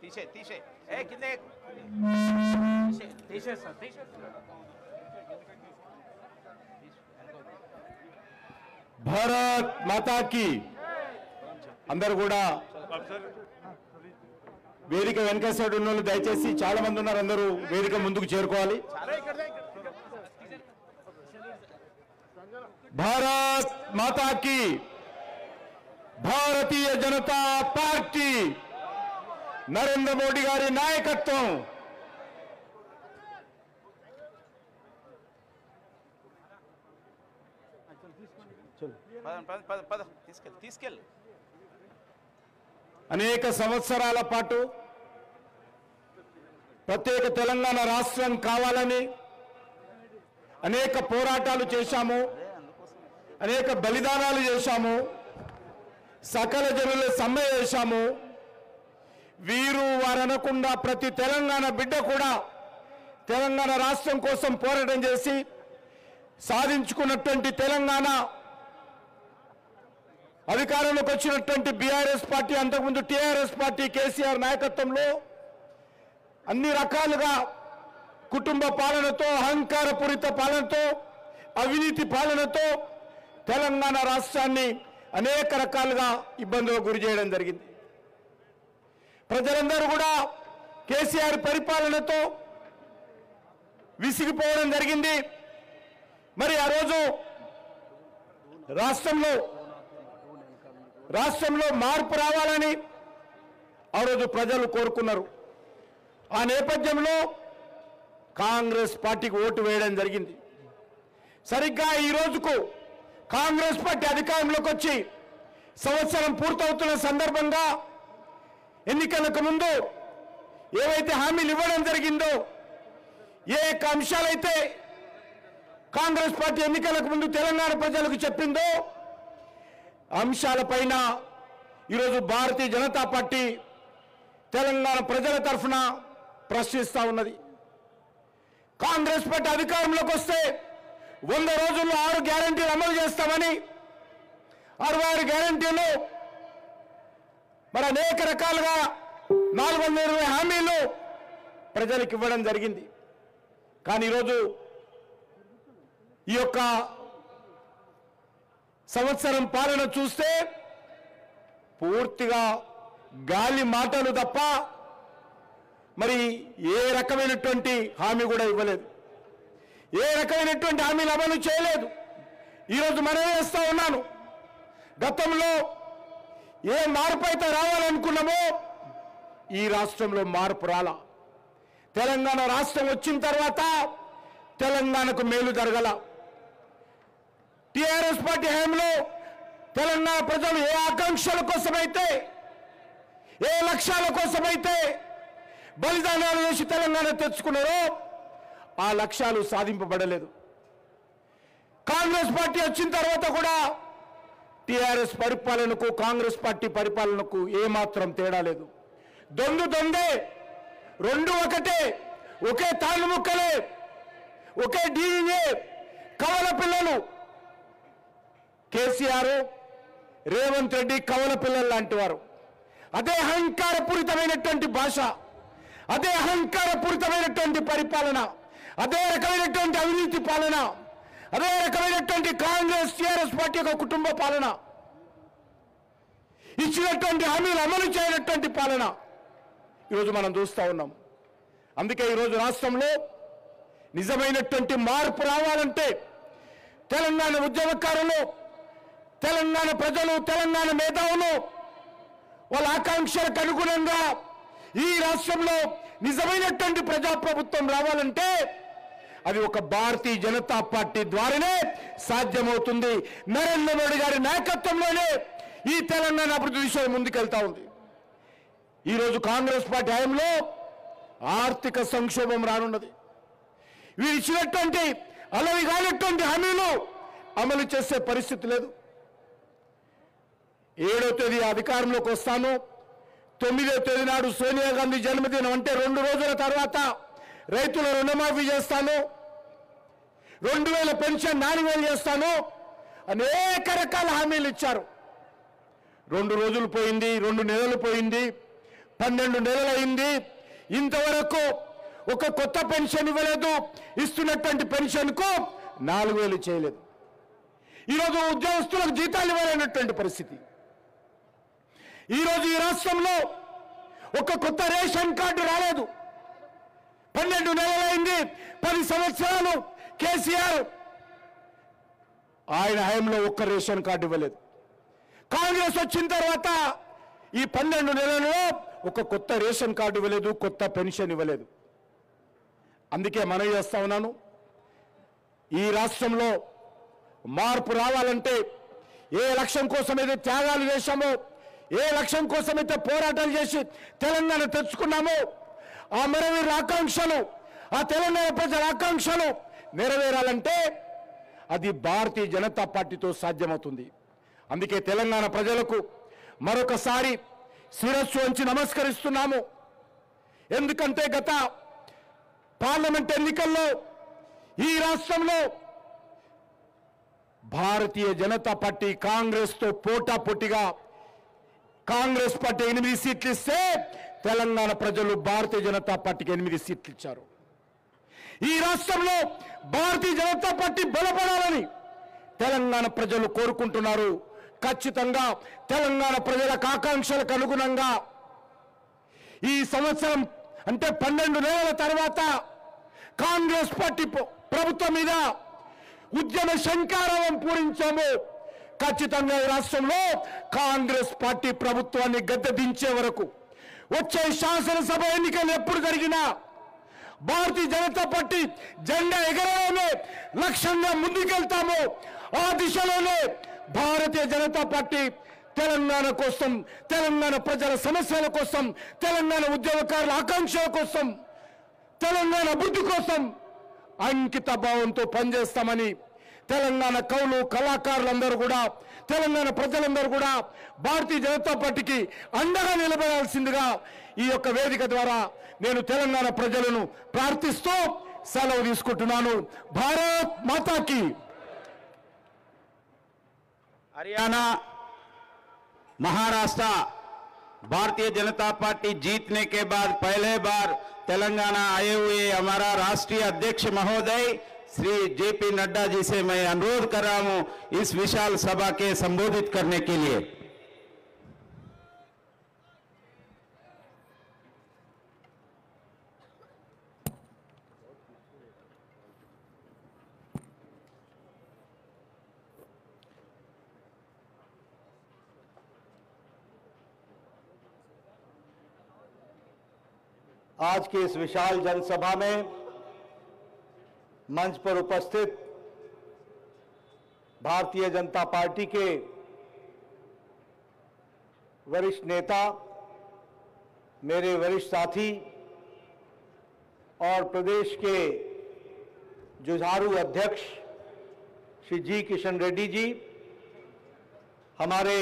तीसे तीसे ए कितने तीसे सर तीसे భారత్ మాతాకి అందరూ కూడా వేదిక వెనక సైడ్ ఉన్న వాళ్ళు దయచేసి చాలా మంది ఉన్నారు, అందరూ వేదిక ముందుకు చేరుకోవాలి. భారత్ మాతాకి భారతీయ జనతా పార్టీ నరేంద్ర మోడీ గారి నాయకత్వం అనేక సంవత్సరాల పాటు ప్రత్యేక తెలంగాణ రాష్ట్రం కావాలని అనేక పోరాటాలు చేశాము, అనేక బలిదానాలు చేశాము, సకల జనుల సమ్మె చేశాము. వీరు వారనకుండా ప్రతి తెలంగాణ బిడ్డ కూడా తెలంగాణ రాష్ట్రం కోసం పోరాటం చేసి సాధించుకున్నటువంటి తెలంగాణ అధికారంలోకి వచ్చినటువంటి బీఆర్ఎస్ పార్టీ, అంతకుముందు టీఆర్ఎస్ పార్టీ కేసీఆర్ నాయకత్వంలో అన్ని రకాలుగా కుటుంబ పాలనతో, అహంకారపూరిత పాలనతో, అవినీతి పాలనతో తెలంగాణ రాష్ట్రాన్ని అనేక రకాలుగా ఇబ్బందులకు గురి చేయడం జరిగింది. ప్రజలందరూ కూడా కేసీఆర్ పరిపాలనతో విసిగిపోవడం జరిగింది. మరి ఆ రోజు రాష్ట్రంలో మార్పు రావాలని ఆ రోజు ప్రజలు కోరుకున్నారు. ఆ నేపథ్యంలో కాంగ్రెస్ పార్టీకి ఓటు వేయడం జరిగింది. సరిగ్గా ఈ రోజుకు కాంగ్రెస్ పార్టీ అధికారంలోకి వచ్చి సంవత్సరం పూర్తవుతున్న సందర్భంగా ఎన్నికలకు ముందు ఏవైతే హామీలు ఇవ్వడం జరిగిందో, ఏ అంశాలైతే కాంగ్రెస్ పార్టీ ఎన్నికలకు ముందు తెలంగాణ ప్రజలకు చెప్పిందో అంశాలపైన ఈరోజు భారతీయ జనతా పార్టీ తెలంగాణ ప్రజల తరఫున ప్రశ్నిస్తూ ఉన్నది. కాంగ్రెస్ పార్టీ అధికారంలోకి వస్తే 100 రోజుల్లో 6 గ్యారెంటీలు అమలు చేస్తామని 66 గ్యారెంటీలు మరి అనేక రకాలుగా 420 హామీలు ప్రజలకు ఇవ్వడం జరిగింది. కానీ ఈరోజు ఈ యొక్క సంవత్సరం పాలన చూస్తే పూర్తిగా గాలి మాటలు తప్ప మరి ఏ రకమైనటువంటి హామీ కూడా ఇవ్వలేదు, ఏ రకమైనటువంటి హామీలు అమలు చేయలేదు. ఈరోజు మనం చేస్తా ఉన్నాను, గతంలో ఏ మార్పు అయితే రావాలనుకున్నామో ఈ రాష్ట్రంలో మార్పు రాలా. తెలంగాణ రాష్ట్రం వచ్చిన తర్వాత తెలంగాణకు మేలు జరగల. టీఆర్ఎస్ పార్టీ హయాంలో తెలంగాణ ప్రజలు ఏ ఆకాంక్షల కోసమైతే, ఏ లక్ష్యాల కోసమైతే బలిదానాలు చేసి తెలంగాణ తెచ్చుకున్నారో ఆ లక్ష్యాలు సాధింపబడలేదు. కాంగ్రెస్ పార్టీ వచ్చిన తర్వాత కూడా టీఆర్ఎస్ పరిపాలనకు కాంగ్రెస్ పార్టీ పరిపాలనకు ఏమాత్రం తేడా లేదు. దొందే, రెండు ఒకటే, ఒకే తాళ్ళు ముక్కలే, ఒకే డీఏ, కవల పిల్లలు. కేసీఆర్, రేవంత్ రెడ్డి కవల పిల్లలు లాంటి వారు. అదే అహంకారపూరితమైనటువంటి భాష, అదే అహంకారపూరితమైనటువంటి పరిపాలన, అదే రకమైనటువంటి అవినీతి పాలన, అదే రకమైనటువంటి కాంగ్రెస్ టీఆర్ఎస్ పార్టీ యొక్క కుటుంబ పాలన, ఇచ్చినటువంటి హామీలు అమలు చేయనటువంటి పాలన ఈరోజు మనం చూస్తూ ఉన్నాం. అందుకే ఈరోజు రాష్ట్రంలో నిజమైనటువంటి మార్పు రావాలంటే తెలంగాణ ఉద్యమకారులు, తెలంగాణ ప్రజలు, తెలంగాణ మేధావులు వాళ్ళ ఆకాంక్షలకు అనుగుణంగా ఈ రాష్ట్రంలో నిజమైనటువంటి ప్రజాప్రభుత్వం రావాలంటే అది ఒక భారతీయ జనతా పార్టీ ద్వారానే సాధ్యమవుతుంది. నరేంద్ర మోడీ గారి నాయకత్వంలోనే ఈ తెలంగాణ అభివృద్ధి దిశలో ముందుకెళ్తా ఉంది. ఈరోజు కాంగ్రెస్ పార్టీ హయాంలో ఆర్థిక సంక్షోభం రానున్నది. వీరు ఇచ్చినటువంటి అలవి కానటువంటి హామీలు అమలు చేసే పరిస్థితి లేదు. 7వ తేదీ అధికారంలోకి వస్తాను, 9వ తేదీ నాడు సోనియా గాంధీ జన్మదినం అంటే 2 రోజుల తర్వాత రైతుల రుణమాఫీ చేస్తాను, 2000 పెన్షన్ 4000 చేస్తాను, అనేక రకాల హామీలు ఇచ్చారు. 2 రోజులు పోయింది, 2 నెలలు పోయింది, 12 నెలలు అయింది. ఇంతవరకు ఒక కొత్త పెన్షన్ ఇవ్వలేదు, ఇస్తున్నటువంటి పెన్షన్కు 4000 చేయలేదు. ఈరోజు ఉద్యోగస్తులకు జీతాలు ఇవ్వలేనటువంటి పరిస్థితి. ఈరోజు ఈ రాష్ట్రంలో ఒక కొత్త రేషన్ కార్డు రాలేదు. 12 నెలలైంది, 10 సంవత్సరాలు కేసీఆర్ ఆయన హయాంలో ఒక్క రేషన్ కార్డు ఇవ్వలేదు. కాంగ్రెస్ వచ్చిన తర్వాత ఈ 12 నెలల్లో ఒక కొత్త రేషన్ కార్డు ఇవ్వలేదు, కొత్త పెన్షన్ ఇవ్వలేదు. అందుకే మనం చేస్తా ఉన్నాను, ఈ రాష్ట్రంలో మార్పు రావాలంటే ఏ లక్ష్యం కోసమైతే త్యాగాలు చేశామో, ఏ లక్ష్యం కోసమైతే పోరాటాలు చేసి తెలంగాణ తెచ్చుకున్నామో ఆ మరవీరుల ఆకాంక్షలు, ఆ తెలంగాణ ప్రజల ఆకాంక్షలు నెరవేరాలంటే అది భారతీయ జనతా పార్టీతో సాధ్యమవుతుంది. అందుకే తెలంగాణ ప్రజలకు మరొకసారి శిరస్సు వంచి నమస్కరిస్తున్నాము. ఎందుకంటే గత పార్లమెంట్ ఎన్నికల్లో ఈ రాష్ట్రంలో భారతీయ జనతా పార్టీ కాంగ్రెస్తో పోటాపోటీగా కాంగ్రెస్ పార్టీ 8 సీట్లు ఇస్తే తెలంగాణ ప్రజలు భారతీయ జనతా పార్టీకి 8 సీట్లు ఇచ్చారు. ఈ రాష్ట్రంలో భారతీయ జనతా పార్టీ బలపడాలని తెలంగాణ ప్రజలు కోరుకుంటున్నారు. ఖచ్చితంగా తెలంగాణ ప్రజల ఆకాంక్షలకు అనుగుణంగా ఈ సంవత్సరం అంటే 12 నెలల తర్వాత కాంగ్రెస్ పార్టీ ప్రభుత్వం మీద ఉద్యమ శంఖారావం పూరించాము. ఖచ్చితంగా ఈ రాష్ట్రంలో కాంగ్రెస్ పార్టీ ప్రభుత్వాన్ని గద్దె దించే వరకు వచ్చే శాసనసభ ఎన్నికలు ఎప్పుడు జరిగినా భారతీయ జనతా పార్టీ జెండా ఎగరడమే లక్ష్యంగా ముందుకెళ్తాము. ఆ దిశలోనే భారతీయ జనతా పార్టీ తెలంగాణ కోసం, తెలంగాణ ప్రజల సమస్యల కోసం, తెలంగాణ ఉద్యమకారుల ఆకాంక్షల కోసం, తెలంగాణ అభివృద్ధి కోసం అంకిత భావంతో పనిచేస్తామని తెలంగాణ కవులు, కళాకారులందరూ కూడా, తెలంగాణ ప్రజలందరూ కూడా భారతీయ జనతా పార్టీకి అండగా నిలబడాల్సిందిగా ఈ యొక్క వేదిక ద్వారా నేను తెలంగాణ ప్రజలను ప్రార్థిస్తూ సెలవు తీసుకుంటున్నాను. భారత్ మాతాకి. हरियाणा, महाराष्ट्र भारतीय जनता पार्टी जीतने के बाद पहले बार तेलंगाना आए हुए हमारा राष्ट्रीय अध्यक्ष महोदय श्री जेपी नड्डा जी से मैं अनुरोध कर रहा हूं इस विशाल सभा के संबोधित करने के लिए। आज की इस विशाल जनसभा में मंच पर उपस्थित भारतीय जनता पार्टी के वरिष्ठ नेता, मेरे वरिष्ठ साथी और प्रदेश के जुझारू अध्यक्ष श्री जी किशन रेड्डी जी, हमारे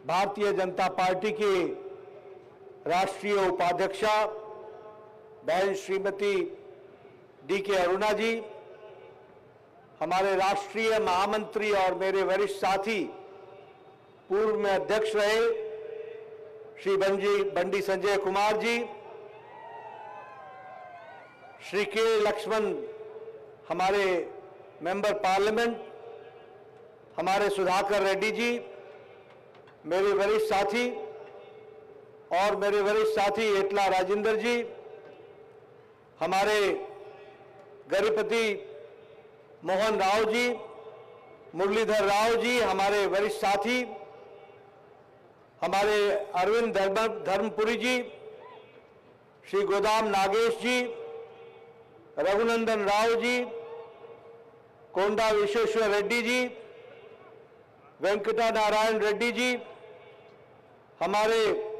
भारतीय जनता पार्टी के राष्ट्रीय उपाध्यक्षा बहन श्रीमती डी के अरुणा जी, हमारे राष्ट्रीय महामंत्री और मेरे वरिष्ठ साथी पूर्व में अध्यक्ष रहे श्री बंडी संजय कुमार जी, श्री के लक्ष्मण हमारे मेंबर पार्लियामेंट, हमारे सुधाकर रेड्डी जी, मेरे वरिष्ठ साथी और मेरे वरिष्ठ साथी एटला राजेंद्र जी, हमारे गणपति मोहन राव जी, मुरलीधर राव जी, हमारे वरिष्ठ साथी, हमारे अरविंद धर्मपुरी जी, श्री गोदाम नागेश जी, रघुनंदन राव जी, कोंडा विश्वेश्वर रेड्डी जी, वेंकटा नारायण रेड्डी जी, हमारे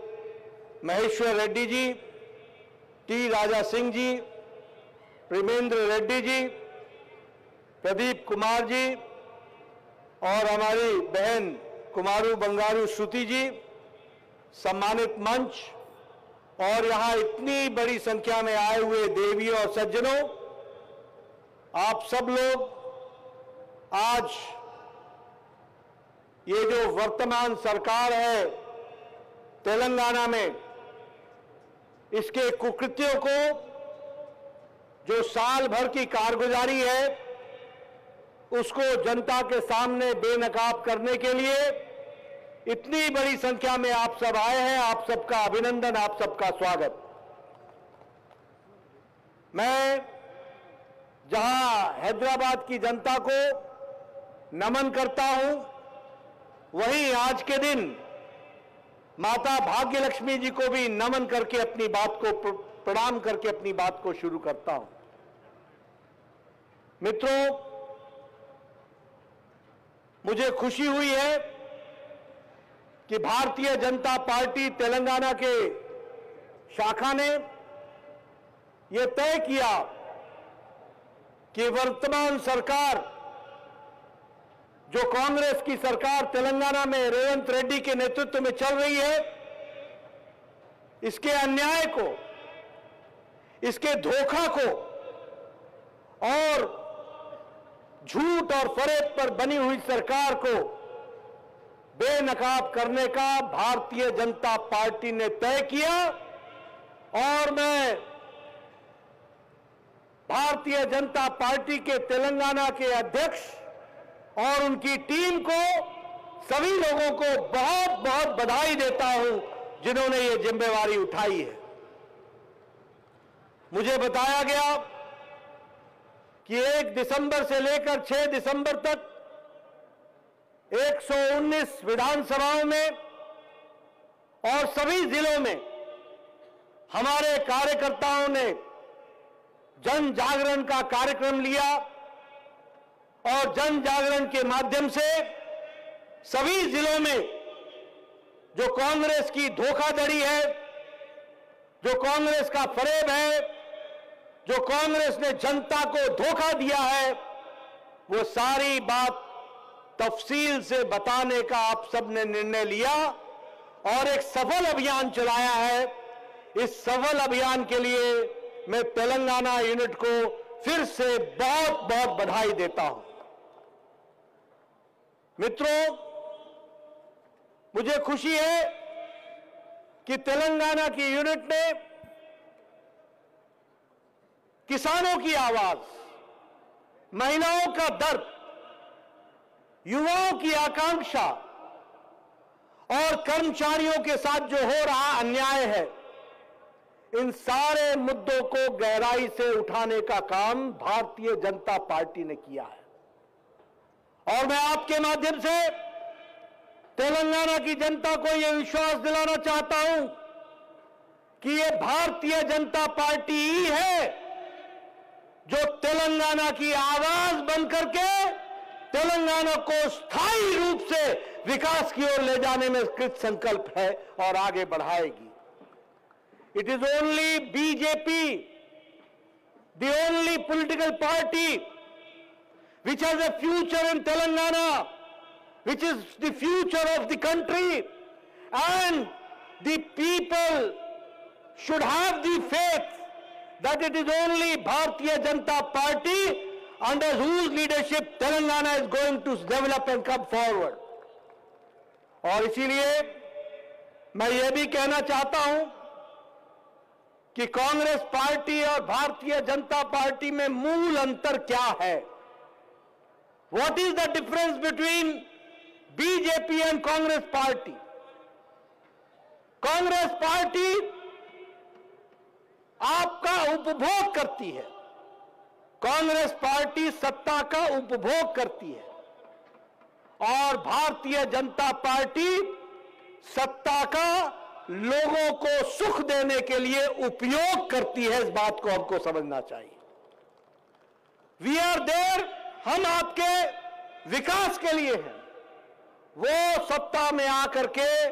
महेश्वर रेड्डी जी, टी राजा सिंह जी, प्रेमेंद्र रेड्डी जी, प्रदीप कुमार जी और हमारी बहन कुमारू बंगारू श्रुति जी, सम्मानित मंच और यहां इतनी बड़ी संख्या में आए हुए देवियों और सज्जनों, आप सब लोग आज ये जो वर्तमान सरकार है तेलंगाना में, इसके कुकृत्यों को, जो साल भर की कारगुजारी है, उसको जनता के सामने बेनकाब करने के लिए इतनी बड़ी संख्या में आप सब आए हैं। आप सबका अभिनंदन, आप सबका स्वागत। मैं जहां हैदराबाद की जनता को नमन करता हूं, वहीं आज के दिन माता भाग्यलक्ष्मी जी को भी नमन करके अपनी बात को प्रणाम करके अपनी बात को शुरू करता हूं। मित्रों, मुझे खुशी हुई है कि भारतीय जनता पार्टी तेलंगाना के शाखा ने यह तय किया कि वर्तमान सरकार, जो कांग्रेस की सरकार तेलंगाना में रेवंत रेड्डी के नेतृत्व में चल रही है, इसके अन्याय को, इसके धोखा को और झूठ और फरेब पर बनी हुई सरकार को बेनकाब करने का भारतीय जनता पार्टी ने तय किया। और मैं भारतीय जनता पार्टी के तेलंगाना के अध्यक्ष और उनकी टीम को, सभी लोगों को बहुत बहुत बधाई देता हूं जिन्होंने ये जिम्मेवारी उठाई है। मुझे बताया गया कि 1 दिसंबर से लेकर 6 दिसंबर तक 119 विधानसभाओं में और सभी जिलों में हमारे कार्यकर्ताओं ने जन जागरण का कार्यक्रम लिया और जन जागरण के माध्यम से सभी जिलों में जो कांग्रेस की धोखाधड़ी है, जो कांग्रेस का फरेब है, जो कांग्रेस ने जनता को धोखा दिया है, वो सारी बात तफसील से बताने का आप सबने निर्णय लिया और एक सफल अभियान चलाया है। इस सफल अभियान के लिए मैं तेलंगाना यूनिट को फिर से बहुत बहुत बधाई देता हूं। मित्रों, मुझे खुशी है कि तेलंगाना की यूनिट ने किसानों की आवाज, महिलाओं का दर्द, युवाओं की आकांक्षा और कर्मचारियों के साथ जो हो रहा अन्याय है, इन सारे मुद्दों को गहराई से उठाने का काम भारतीय जनता पार्टी ने किया है। और मैं आपके माध्यम से तेलंगाना की जनता को यह विश्वास दिलाना चाहता हूं कि ये भारतीय जनता पार्टी ही है जो तेलंगाना की आवाज बन करके तेलंगाना को स्थायी रूप से विकास की ओर ले जाने में कृत संकल्प है और आगे बढ़ाएगी। It is only BJP, the only political party which has a future in Telangana, which is the future of the country, and the people should have the faith that it is only Bharatiya Janata Party under whose leadership Telangana is going to develop and come forward. और इसीलिए मैं ये भी कहना चाहता हूं कि कांग्रेस पार्टी और भारतीय जनता पार्टी में मूल अंतर क्या है? What is the difference between BJP and Congress party? Congress party आपका उपभोग करती है, कांग्रेस पार्टी सत्ता का उपभोग करती है और भारतीय जनता पार्टी सत्ता का लोगों को सुख देने के लिए उपयोग करती है। इस बात को हमको समझना चाहिए। वी आर देयर, हम आपके विकास के लिए हैं, वो सत्ता में आकर के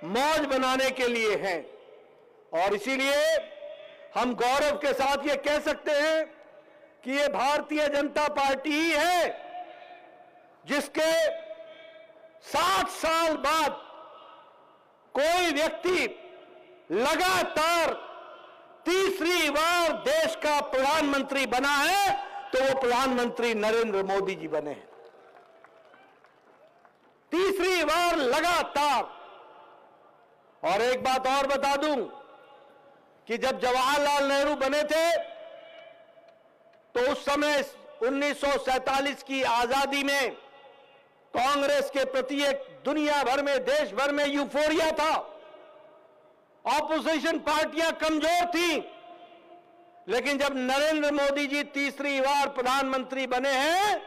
मौज बनाने के लिए हैं। और इसीलिए हम गौरव के साथ ये कह सकते हैं कि ये भारतीय जनता पार्टी ही है जिसके 60 साल बाद कोई व्यक्ति लगातार तीसरी बार देश का प्रधानमंत्री बना है, तो वो प्रधानमंत्री नरेंद्र मोदी जी बने हैं। तीसरी बार लगातार। और एक बात और बता दूं कि जब जवाहरलाल नेहरू बने थे तो उस समय 1947 की आजादी में कांग्रेस के प्रति एक दुनिया भर में, देश भर में यूफोरिया था। ऑपोजिशन पार्टियां कमजोर थी, लेकिन जब नरेंद्र मोदी जी तीसरी बार प्रधानमंत्री बने हैं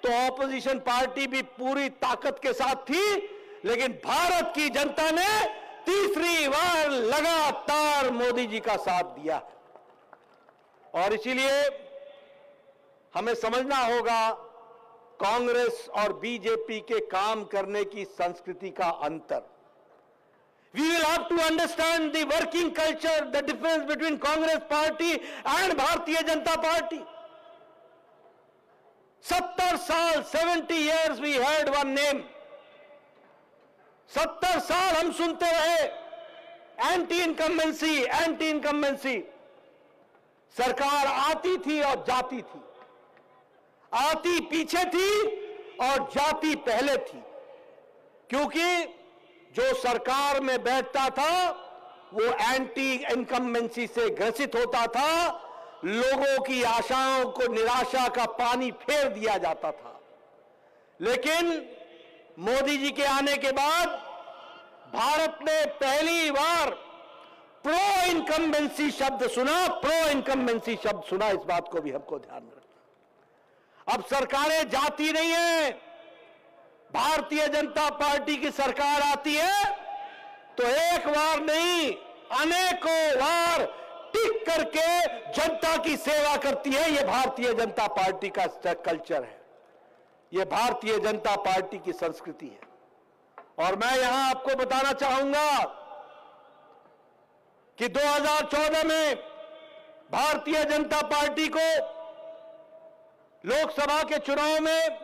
तो ऑपोजिशन पार्टी भी पूरी ताकत के साथ थी, लेकिन भारत की जनता ने तीसरी बार लगातार मोदी जी का साथ दिया। और इसीलिए हमें समझना होगा कांग्रेस और बीजेपी के काम करने की संस्कृति का अंतर। We will have to understand the working culture, the difference between Congress party and Bharatiya Janata Party. 70 साल, 70 years we heard one name. 70 साल हम सुनते रहे एंटी इनकम्बेंसी, एंटी इनकम्बेंसी। सरकार आती थी और जाती थी, आती पीछे थी और जाती पहले थी, क्योंकि जो सरकार में बैठता था वो एंटी इनकम्बेंसी से ग्रसित होता था, लोगों की आशाओं को निराशा का पानी फेर दिया जाता था। लेकिन मोदी जी के आने के बाद भारत ने पहली बार प्रो इनकम्बेंसी शब्द सुना, प्रो इनकम्बेंसी शब्द सुना। इस बात को भी हमको ध्यान में रखना। अब सरकारें जाती नहीं है, भारतीय जनता पार्टी की सरकार आती है तो एक बार नहीं, अनेकों बार टिक करके जनता की सेवा करती है। यह भारतीय जनता पार्टी का कल्चर है, यह भारतीय जनता पार्टी की संस्कृति है। और मैं यहां आपको बताना चाहूंगा कि 2014 में भारतीय जनता पार्टी को लोकसभा के चुनाव में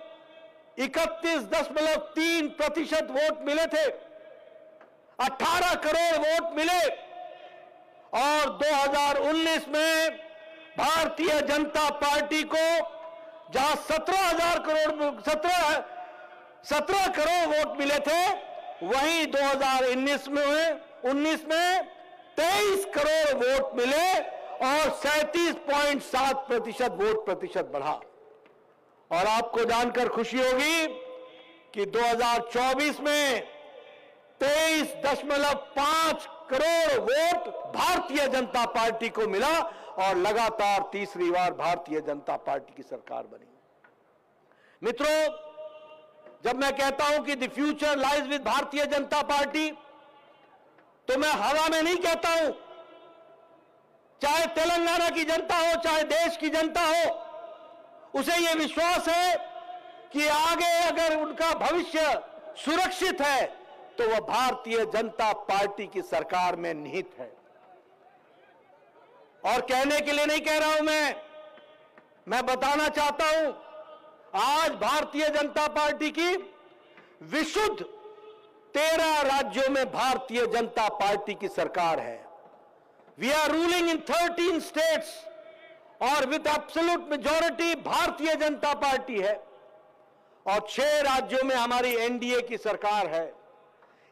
31.3% वोट मिले थे, 18 करोड़ वोट मिले। और 2019 में भारतीय जनता पार्टी को जहां 17 करोड़ वोट मिले थे, वहीं 2019 में 23 करोड़ वोट मिले और 37.7% वोट प्रतिशत बढ़ा। और आपको जानकर खुशी होगी कि 2024 में 23.5 करोड़ वोट भारतीय जनता पार्टी को मिला और लगातार तीसरी बार भारतीय जनता पार्टी की सरकार बनी। मित्रों, जब मैं कहता हूं कि द फ्यूचर लाइज विद भारतीय जनता पार्टी, तो मैं हवा में नहीं कहता हूं, चाहे तेलंगाना की जनता हो, चाहे देश की जनता हो, उसे यह विश्वास है कि आगे अगर उनका भविष्य सुरक्षित है तो वह भारतीय जनता पार्टी की सरकार में निहित है। और कहने के लिए नहीं कह रहा हूं मैं बताना चाहता हूं, आज भारतीय जनता पार्टी की विशुद्ध 13 राज्यों में भारतीय जनता पार्टी की सरकार है। We are ruling in 13 states और with absolute majority Bharatiya Janata party है, और 6 राज्यों में हमारी एनडीए की सरकार है,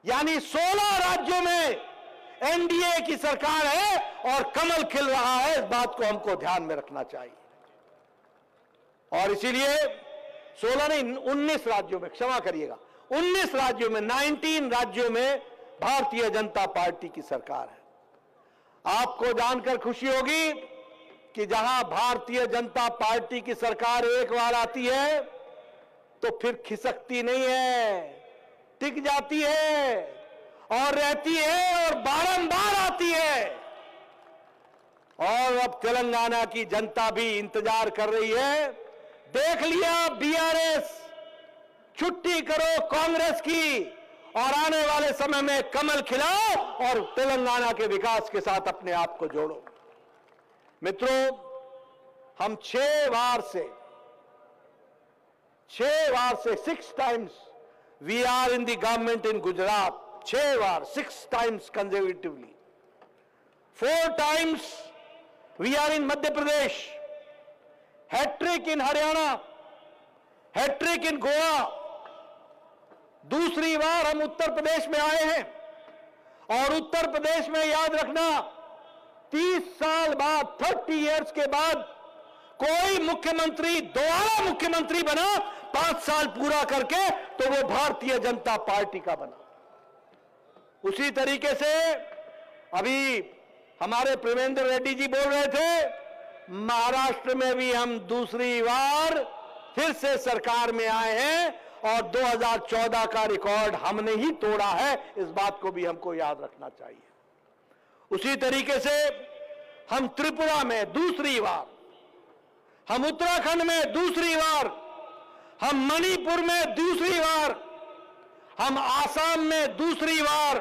यानी 16 राज्यों में एनडीए की सरकार है और कमल खिल रहा है। इस बात को हमको ध्यान में रखना चाहिए। और इसीलिए 16 नहीं 19 राज्यों में, क्षमा करिएगा, 19 राज्यों में, 19 राज्यों में भारतीय जनता पार्टी की सरकार है। आपको जानकर खुशी होगी कि जहां भारतीय जनता पार्टी की सरकार एक बार आती है तो फिर खिसकती नहीं है, टिक जाती है और रहती है और बारंबार आती है। और अब तेलंगाना की जनता भी इंतजार कर रही है। देख लिया बीआरएस, छुट्टी करो कांग्रेस की और आने वाले समय में कमल खिलाओ और तेलंगाना के विकास के साथ अपने आप को जोड़ो। मित्रों, हम 6 बार से 6 times we are in the government in Gujarat, 6 बार, 6 times consecutively, 4 times we are in Madhya Pradesh, hat trick in Haryana, hat trick in Goa, दूसरी बार हम उत्तर प्रदेश में आए हैं। और उत्तर प्रदेश में याद रखना, 30 साल बाद, 30 इयर्स के बाद कोई मुख्यमंत्री दोबारा मुख्यमंत्री बना 5 साल पूरा करके तो वो भारतीय जनता पार्टी का बना। उसी तरीके से अभी हमारे प्रेमेंद्र रेड्डी जी बोल रहे थे, महाराष्ट्र में भी हम दूसरी बार फिर से सरकार में आए हैं और 2014 का रिकॉर्ड हमने ही तोड़ा है। इस बात को भी हमको याद रखना चाहिए। उसी तरीके से हम त्रिपुरा में दूसरी बार, हम उत्तराखंड में दूसरी बार, हम मणिपुर में दूसरी बार, हम आसाम में दूसरी बार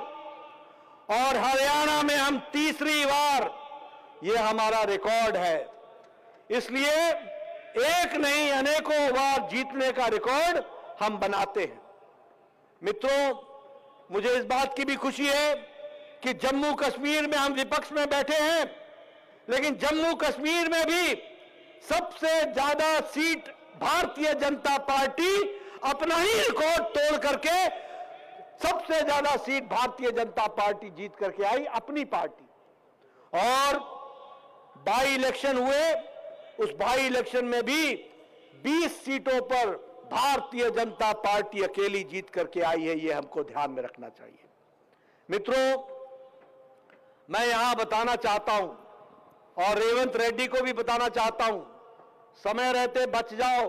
और हरियाणा में हम तीसरी बार। यह हमारा रिकॉर्ड है। इसलिए एक नहीं अनेकों बार जीतने का रिकॉर्ड हम बनाते हैं। मित्रों, मुझे इस बात की भी खुशी है कि जम्मू कश्मीर में हम विपक्ष में बैठे हैं, लेकिन जम्मू कश्मीर में भी सबसे ज्यादा सीट भारतीय जनता पार्टी अपना ही रिकॉर्ड तोड़ करके सबसे ज्यादा सीट भारतीय जनता पार्टी जीत करके आई, अपनी पार्टी। और बाई इलेक्शन हुए, उस बाई इलेक्शन में भी 20 सीटों पर भारतीय जनता पार्टी अकेली जीत करके आई है। यह हमको ध्यान में रखना चाहिए। मित्रों, मैं यहां बताना चाहता हूं और रेवंत रेड्डी को भी बताना चाहता हूं, समय रहते बच जाओ।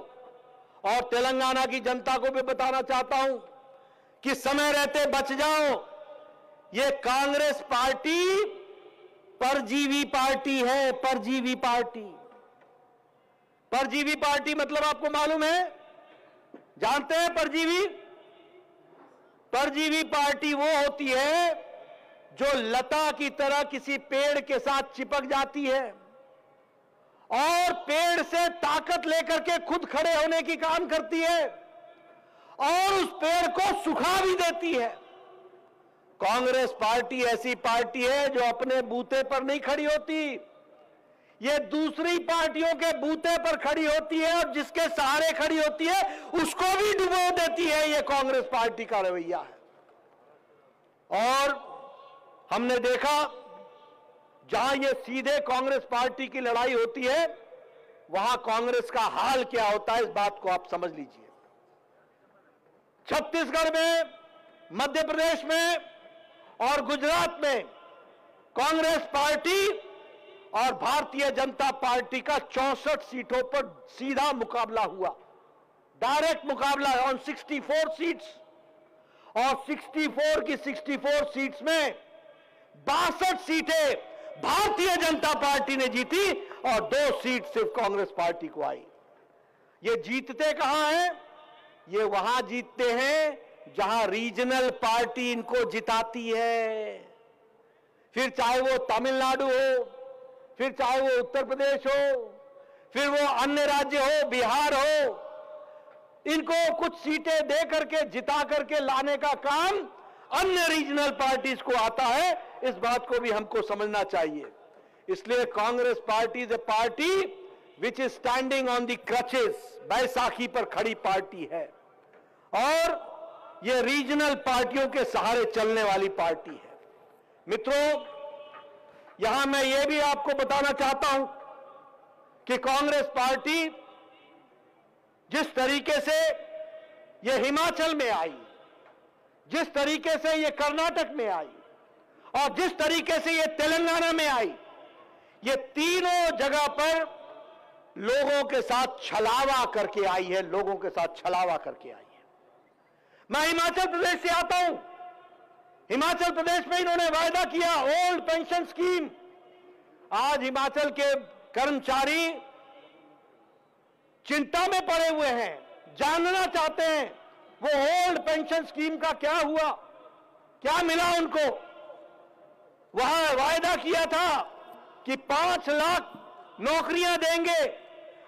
और तेलंगाना की जनता को भी बताना चाहता हूं कि समय रहते बच जाओ। यह कांग्रेस पार्टी परजीवी पार्टी है, परजीवी पार्टी। परजीवी पार्टी मतलब आपको मालूम है, जानते हैं परजीवी? परजीवी पार्टी वो होती है जो लता की तरह किसी पेड़ के साथ चिपक जाती है और पेड़ से ताकत लेकर के खुद खड़े होने की काम करती है और उस पेड़ को सुखा भी देती है। कांग्रेस पार्टी ऐसी पार्टी है जो अपने बूते पर नहीं खड़ी होती, ये दूसरी पार्टियों के बूते पर खड़ी होती है और जिसके सहारे खड़ी होती है उसको भी डुबो देती है। ये कांग्रेस पार्टी का रवैया है। और हमने देखा जहां ये सीधे कांग्रेस पार्टी की लड़ाई होती है वहां कांग्रेस का हाल क्या होता है, इस बात को आप समझ लीजिए। छत्तीसगढ़ में, मध्य प्रदेश में और गुजरात में कांग्रेस पार्टी और भारतीय जनता पार्टी का 64 सीटों पर सीधा मुकाबला हुआ, डायरेक्ट मुकाबला ऑन 64 सीट्स। और 64 की 64 सीट्स में 62 सीटें भारतीय जनता पार्टी ने जीती और 2 सीट सिर्फ कांग्रेस पार्टी को आई। ये जीतते कहां हैं? ये वहां जीतते हैं जहां रीजनल पार्टी इनको जिताती है। फिर चाहे वो तमिलनाडु हो, फिर चाहे वो उत्तर प्रदेश हो, फिर वो अन्य राज्य हो, बिहार हो, इनको कुछ सीटें दे करके जिता करके लाने का काम अन्य रीजनल पार्टीज को आता है। इस बात को भी हमको समझना चाहिए। इसलिए Congress party is a party which is standing on the crutches, Baisakhi पर खड़ी पार्टी है और यह रीजनल पार्टियों के सहारे चलने वाली पार्टी है। मित्रों, यहां मैं यह भी आपको बताना चाहता हूं कि कांग्रेस पार्टी जिस तरीके से यह हिमाचल में आई, जिस तरीके से यह कर्नाटक में आई और जिस तरीके से यह तेलंगाना में आई, ये तीनों जगह पर लोगों के साथ छलावा करके आई है, लोगों के साथ छलावा करके आई है। मैं हिमाचल प्रदेश से आता हूं। हिमाचल प्रदेश में इन्होंने वायदा किया ओल्ड पेंशन स्कीम। आज हिमाचल के कर्मचारी चिंता में पड़े हुए हैं, जानना चाहते हैं वो ओल्ड पेंशन स्कीम का क्या हुआ, क्या मिला उनको। वहां वायदा किया था कि 5 लाख नौकरियां देंगे।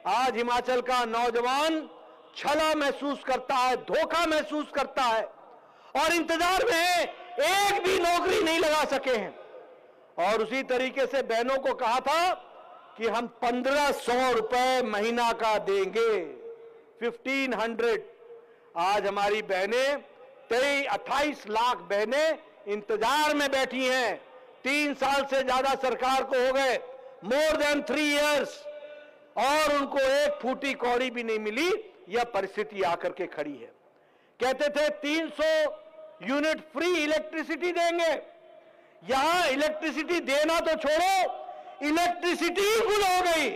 आज हिमाचल का नौजवान छला महसूस करता है, धोखा महसूस करता है और इंतजार में है, एक भी नौकरी नहीं लगा सके हैं। और उसी तरीके से बहनों को कहा था कि हम 1500 रुपए महीना का देंगे, 1500। आज हमारी बहनें 28 लाख बहनें इंतजार में बैठी हैं। 3 साल से ज्यादा सरकार को हो गए, मोर देन 3 इयर्स, और उनको एक फूटी कौड़ी भी नहीं मिली। यह परिस्थिति आकर के खड़ी है। कहते थे 300 यूनिट फ्री इलेक्ट्रिसिटी देंगे। यहां इलेक्ट्रिसिटी देना तो छोड़ो, इलेक्ट्रिसिटी ही गुल हो गई,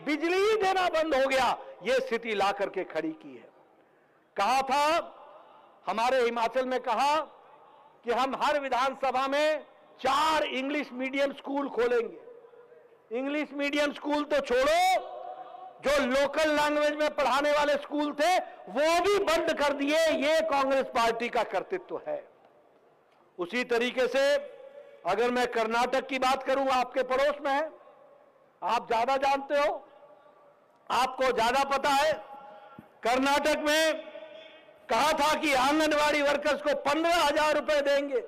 बिजली ही देना बंद हो गया। यह स्थिति ला करके खड़ी की है। कहा था हमारे हिमाचल में, कहा कि हम हर विधानसभा में 4 इंग्लिश मीडियम स्कूल खोलेंगे। इंग्लिश मीडियम स्कूल तो छोड़ो, जो लोकल लैंग्वेज में पढ़ाने वाले स्कूल थे वो भी बंद कर दिए। ये कांग्रेस पार्टी का कर्तृत्व है। उसी तरीके से अगर मैं कर्नाटक की बात करूं, आपके पड़ोस में है, आप ज्यादा जानते हो, आपको ज्यादा पता है। कर्नाटक में कहा था कि आंगनवाड़ी वर्कर्स को 15,000 रुपए देंगे।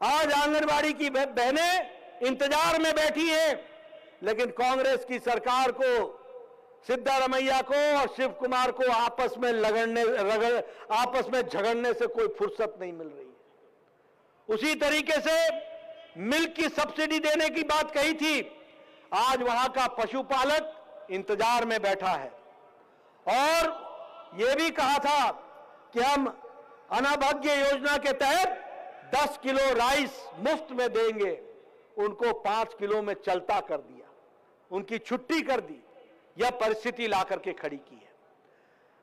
आज आंगनवाड़ी की बहनें इंतजार में बैठी हैं, लेकिन कांग्रेस की सरकार को, सिद्धारमैया को और शिव कुमार को आपस में झगड़ने से कोई फुर्सत नहीं मिल रही है। उसी तरीके से मिल्क की सब्सिडी देने की बात कही थी। आज वहां का पशुपालक इंतजार में बैठा है। और यह भी कहा था कि हम अन्नभाग्य योजना के तहत 10 किलो राइस मुफ्त में देंगे। उनको 5 किलो में चलता कर दिया, उनकी छुट्टी कर दी। यह परिस्थिति ला करके खड़ी की है।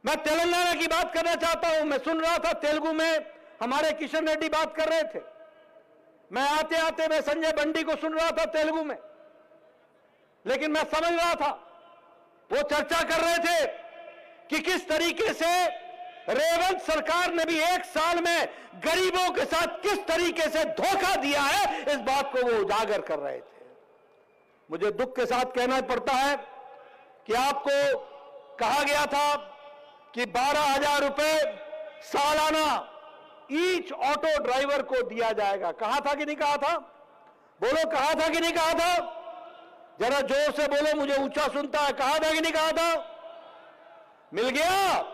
मैं तेलंगाना की बात करना चाहता हूं। मैं सुन रहा था तेलुगु में हमारे किशन रेड्डी बात कर रहे थे। मैं आते आते मैं संजय बंडी को सुन रहा था तेलुगु में, लेकिन मैं समझ रहा था वो चर्चा कर रहे थे कि किस तरीके से रेवंत सरकार ने भी 1 साल में गरीबों के साथ किस तरीके से धोखा दिया है, इस बात को वो उजागर कर रहे थे। मुझे दुख के साथ कहना पड़ता है कि आपको कहा गया था कि 12,000 रुपए सालाना ईच ऑटो ड्राइवर को दिया जाएगा। कहा था कि नहीं कहा था? बोलो, कहा था कि नहीं कहा था? जरा जोर से बोलो, मुझे ऊंचा सुनता है। कहा था कि नहीं कहा था? मिल गया?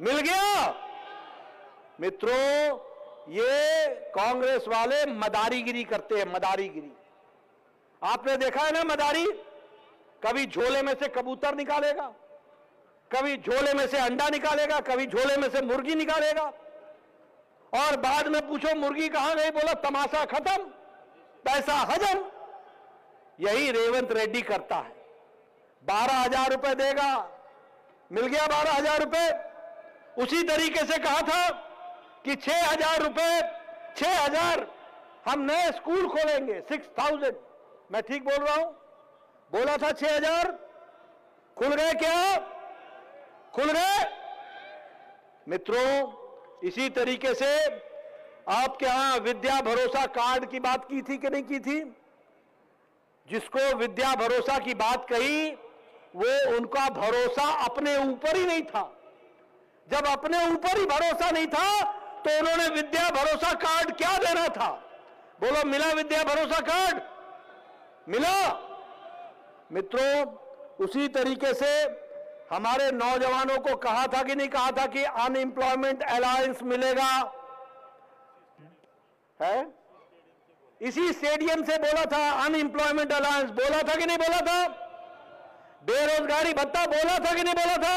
मिल गया? मित्रों, ये कांग्रेस वाले मदारीगिरी करते हैं, मदारीगिरी। आपने देखा है ना मदारी? कभी झोले में से कबूतर निकालेगा, कभी झोले में से अंडा निकालेगा, कभी झोले में से मुर्गी निकालेगा, और बाद में पूछो मुर्गी कहां गई, बोला तमाशा खत्म, पैसा हजम। यही रेवंत रेड्डी करता है। 12,000 रुपए देगा, मिल गया 12,000 रुपए। उसी तरीके से कहा था कि 6,000 रुपए, 6,000 हम नए स्कूल खोलेंगे 6000। मैं ठीक बोल रहा हूं? बोला था 6000, खुल गए क्या? खुल गए? मित्रों, इसी तरीके से आपके यहां विद्या भरोसा कार्ड की बात की थी कि नहीं की थी? जिसको विद्या भरोसा की बात कही, वो उनका भरोसा अपने ऊपर ही नहीं था। जब अपने ऊपर ही भरोसा नहीं था तो उन्होंने विद्या भरोसा कार्ड क्या देना था? बोलो, मिला विद्या भरोसा कार्ड? मिला? मित्रों, उसी तरीके से हमारे नौजवानों को कहा था कि नहीं कहा था कि अनएम्प्लॉयमेंट अलायंस मिलेगा? है? इसी स्टेडियम से बोला था अनएम्प्लॉयमेंट अलायंस, बोला था कि नहीं बोला था? बेरोजगारी भत्ता बोला था कि नहीं बोला था?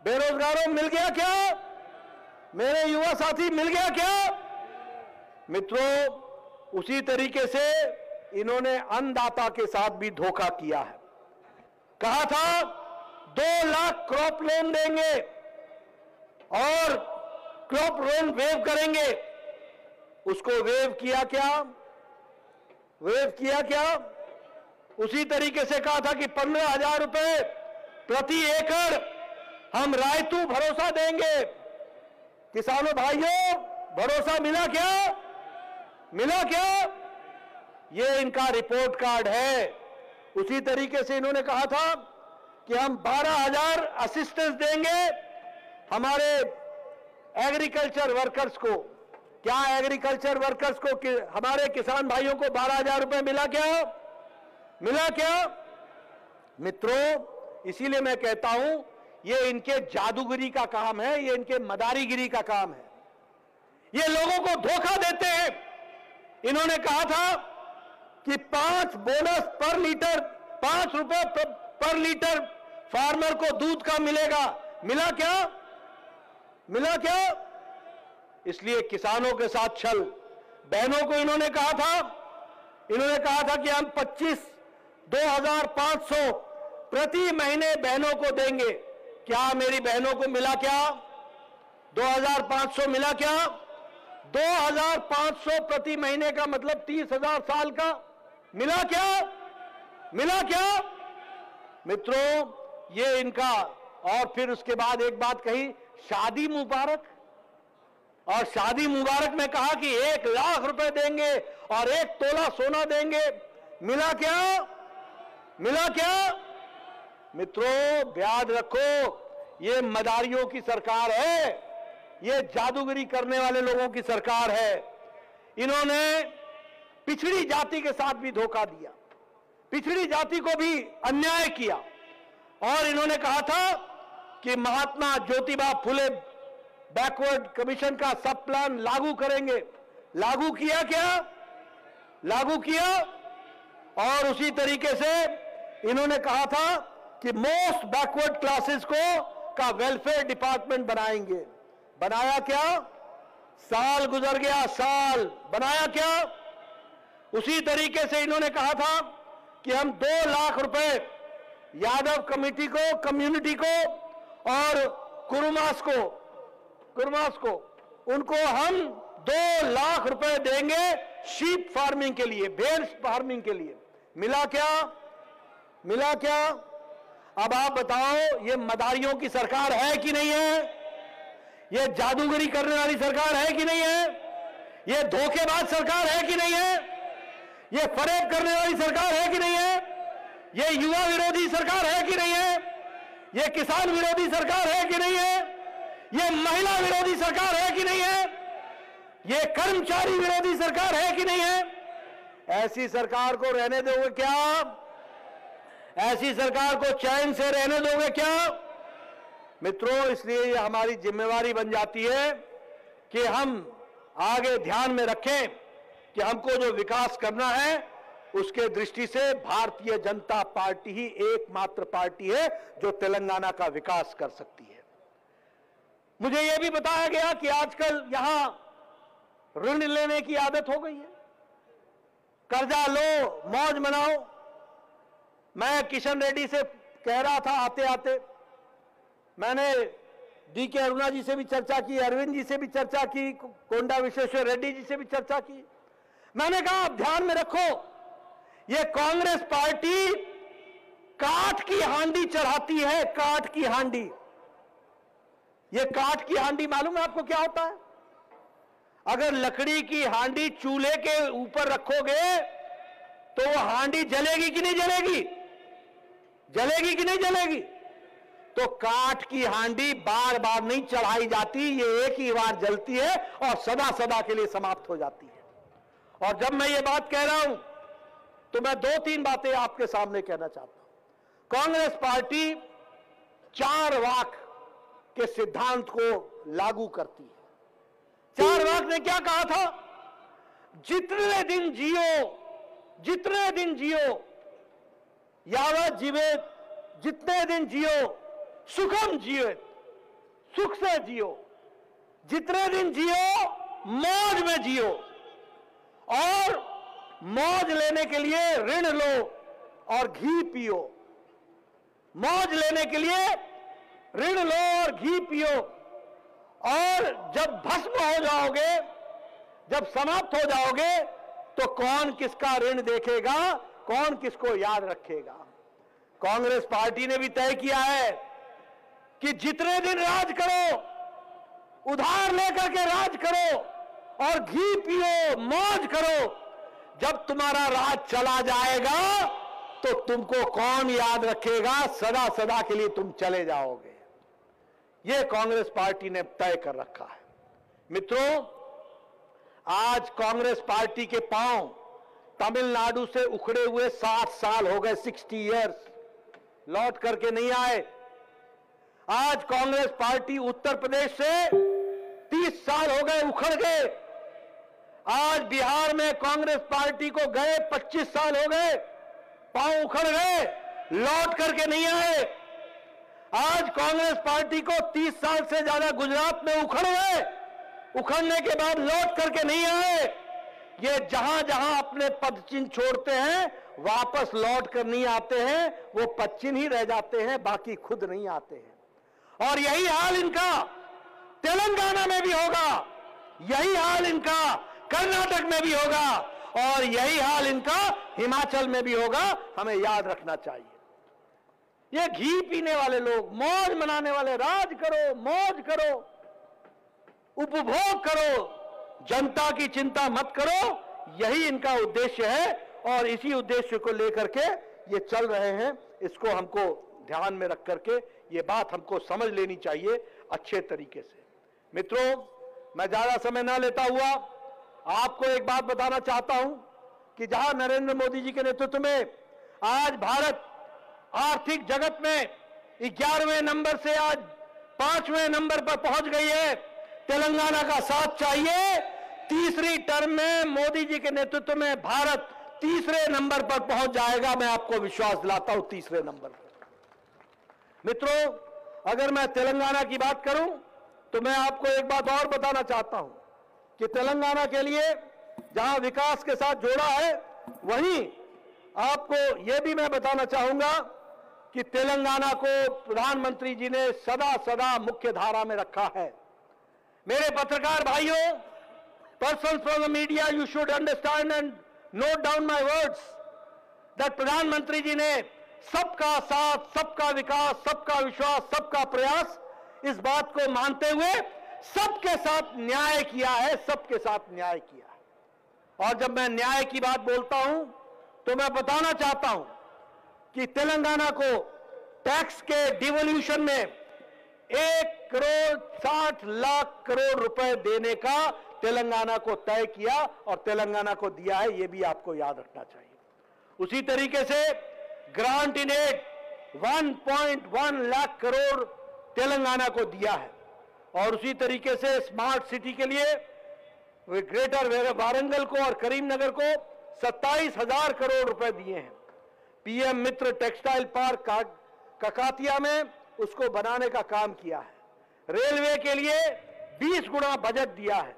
बेरोजगारों मिल गया क्या? मेरे युवा साथी मिल गया क्या? मित्रों, उसी तरीके से इन्होंने अन्नदाता के साथ भी धोखा किया है। कहा था 2 लाख क्रॉप लोन देंगे और क्रॉप लोन वेव करेंगे। उसको वेव किया क्या? वेव किया क्या? उसी तरीके से कहा था कि 15,000 रुपए प्रति एकड़ हम रायतू भरोसा देंगे। किसानों भाइयों, भरोसा मिला क्या? मिला क्या? ये इनका रिपोर्ट कार्ड है। उसी तरीके से इन्होंने कहा था कि हम 12,000 असिस्टेंस देंगे हमारे एग्रीकल्चर वर्कर्स को। क्या एग्रीकल्चर वर्कर्स को, हमारे किसान भाइयों को 12,000 रुपए मिला क्या? मिला क्या? मित्रों, इसीलिए मैं कहता हूं, ये इनके जादूगरी का काम है, ये इनके मदारीगिरी का काम है। ये लोगों को धोखा देते हैं। इन्होंने कहा था कि 5 बोनस पर लीटर, 5 रुपए पर लीटर फार्मर को दूध का मिलेगा। मिला क्या? मिला क्या? इसलिए किसानों के साथ छल। बहनों को इन्होंने कहा था कि हम 2,500 प्रति महीने बहनों को देंगे। क्या मेरी बहनों को मिला क्या? 2,500 मिला क्या? 2,500 प्रति महीने का मतलब 30,000 साल का। मिला क्या? मिला क्या? मित्रों, ये इनका। और फिर उसके बाद एक बात कही, शादी मुबारक। और शादी मुबारक में कहा कि 1 लाख रुपए देंगे और 1 तोला सोना देंगे। मिला क्या? मिला क्या? मित्रों, याद रखो, ये मदारियों की सरकार है, ये जादूगरी करने वाले लोगों की सरकार है। इन्होंने पिछड़ी जाति के साथ भी धोखा दिया, पिछड़ी जाति को भी अन्याय किया। और इन्होंने कहा था कि महात्मा ज्योतिबा फुले बैकवर्ड कमीशन का सब प्लान लागू करेंगे। लागू किया क्या? लागू किया। और उसी तरीके से इन्होंने कहा था कि मोस्ट बैकवर्ड क्लासेस का वेलफेयर डिपार्टमेंट बनाएंगे। बनाया क्या? साल गुजर गया, साल। बनाया क्या? उसी तरीके से इन्होंने कहा था कि हम 2 लाख रुपए यादव कम्युनिटी को और कुरुमास को उनको हम 2 लाख रुपए देंगे शीप फार्मिंग के लिए, भेड़ फार्मिंग के लिए। मिला क्या? मिला क्या? अब आप बताओ, ये मदारियों की सरकार है कि नहीं है? ये जादूगरी करने वाली सरकार है कि नहीं है? ये धोखेबाज सरकार है कि नहीं है? ये फरेब करने वाली सरकार है कि नहीं है? ये युवा विरोधी सरकार है कि नहीं है? ये किसान विरोधी सरकार है कि नहीं है? ये महिला विरोधी सरकार है कि नहीं है? ये कर्मचारी विरोधी सरकार है कि नहीं है? ऐसी सरकार को रहने दोगे क्या? ऐसी सरकार को चैन से रहने दोगे क्या? मित्रों, इसलिए ये हमारी जिम्मेवारी बन जाती है कि हम आगे ध्यान में रखें कि हमको जो विकास करना है उसके दृष्टि से भारतीय जनता पार्टी ही एकमात्र पार्टी है जो तेलंगाना का विकास कर सकती है। मुझे यह भी बताया गया कि आजकल यहां ऋण लेने की आदत हो गई है। कर्जा लो, मौज मनाओ। मैं किशन रेड्डी से कह रहा था आते आते, मैंने DK अरुणा जी से भी चर्चा की, अरविंद जी से भी चर्चा की, कोंडा विश्वेश्वर रेड्डी जी से भी चर्चा की। मैंने कहा आप ध्यान में रखो, ये कांग्रेस पार्टी काठ की हांडी चढ़ाती है, काठ की हांडी। ये काठ की हांडी मालूम है आपको क्या होता है? अगर लकड़ी की हांडी चूल्हे के ऊपर रखोगे तो वो हांडी जलेगी कि नहीं जलेगी? जलेगी कि नहीं जलेगी? तो काठ की हांडी बार बार नहीं चढ़ाई जाती, ये एक ही बार जलती है और सदा सदा के लिए समाप्त हो जाती है। और जब मैं ये बात कह रहा हूं तो मैं 2-3 बातें आपके सामने कहना चाहता हूं। कांग्रेस पार्टी 4 वाक के सिद्धांत को लागू करती है। 4 वाक ने क्या कहा था? जितने दिन जियो, जितने दिन जियो, यावत जीवित, जितने दिन जियो सुखम जियो, सुख से जियो, जितने दिन जियो मौज में जियो, और मौज लेने के लिए ऋण लो और घी पियो। मौज लेने के लिए ऋण लो और घी पियो, और जब भस्म हो जाओगे, जब समाप्त हो जाओगे, तो कौन किसका ऋण देखेगा, कौन किसको याद रखेगा? कांग्रेस पार्टी ने भी तय किया है कि जितने दिन राज करो, उधार लेकर के राज करो और घी पियो, मौज करो, जब तुम्हारा राज चला जाएगा तो तुमको कौन याद रखेगा? सदा सदा के लिए तुम चले जाओगे। यह कांग्रेस पार्टी ने तय कर रखा है। मित्रों, आज कांग्रेस पार्टी के पांव तमिलनाडु से उखड़े हुए 60 साल हो गए, 60 इयर्स, लौट करके नहीं आए। आज कांग्रेस पार्टी उत्तर प्रदेश से 30 साल हो गए, उखड़ गए। आज बिहार में कांग्रेस पार्टी को गए 25 साल हो गए, पांव उखड़ गए, लौट करके नहीं आए। आज कांग्रेस पार्टी को 30 साल से ज्यादा गुजरात में उखड़ गए, उखड़ने के बाद लौट करके नहीं आए। ये जहां जहां अपने पद चिन्ह छोड़ते हैं, वापस लौट कर नहीं आते हैं, वो पद चिन्ह ही रह जाते हैं, बाकी खुद नहीं आते हैं। और यही हाल इनका तेलंगाना में भी होगा, यही हाल इनका कर्नाटक में भी होगा, और यही हाल इनका हिमाचल में भी होगा। हमें याद रखना चाहिए। ये घी पीने वाले लोग, मौज मनाने वाले, राज करो, मौज करो, उपभोग करो, जनता की चिंता मत करो, यही इनका उद्देश्य है। और इसी उद्देश्य को लेकर के ये चल रहे हैं। इसको हमको ध्यान में रख करके ये बात हमको समझ लेनी चाहिए अच्छे तरीके से। मित्रों, मैं ज्यादा समय ना लेता हुआ आपको एक बात बताना चाहता हूं कि जहां नरेंद्र मोदी जी के नेतृत्व में आज भारत आर्थिक जगत में 11वें नंबर से आज 5वें नंबर पर पहुंच गई है, तेलंगाना का साथ चाहिए। तीसरी टर्म में मोदी जी के नेतृत्व में भारत 3रे नंबर पर पहुंच जाएगा। मैं आपको विश्वास दिलाता हूं, 3रे नंबर पर। मित्रों, अगर मैं तेलंगाना की बात करूं तो मैं आपको एक बात और बताना चाहता हूं कि तेलंगाना के लिए जहां विकास के साथ जोड़ा है, वहीं आपको यह भी मैं बताना चाहूंगा कि तेलंगाना को प्रधानमंत्री जी ने सदा सदा मुख्य धारा में रखा है। मेरे पत्रकार भाइयों, persons from the media, you should understand and note down my words that प्रधानमंत्री जी ने सबका साथ, सबका विकास, सबका विश्वास, सबका प्रयास, इस बात को मानते हुए सबके साथ न्याय किया है, सबके साथ न्याय किया है। और जब मैं न्याय की बात बोलता हूं तो मैं बताना चाहता हूं कि तेलंगाना को टैक्स के डिवोल्यूशन में 1,60,00,000 करोड़ रुपए देने का तेलंगाना को तय किया और तेलंगाना को दिया है, यह भी आपको याद रखना चाहिए। उसी तरीके से grant in aid 1.1 lakh crore Telangana को दिया है। और उसी तरीके से स्मार्ट सिटी के लिए ग्रेटर वारंगल को और करीमनगर को 27,000 करोड़ रुपए दिए हैं। पीएम मित्र टेक्सटाइल पार्क ककातिया में उसको बनाने का काम किया है। रेलवे के लिए 20 गुना बजट दिया है।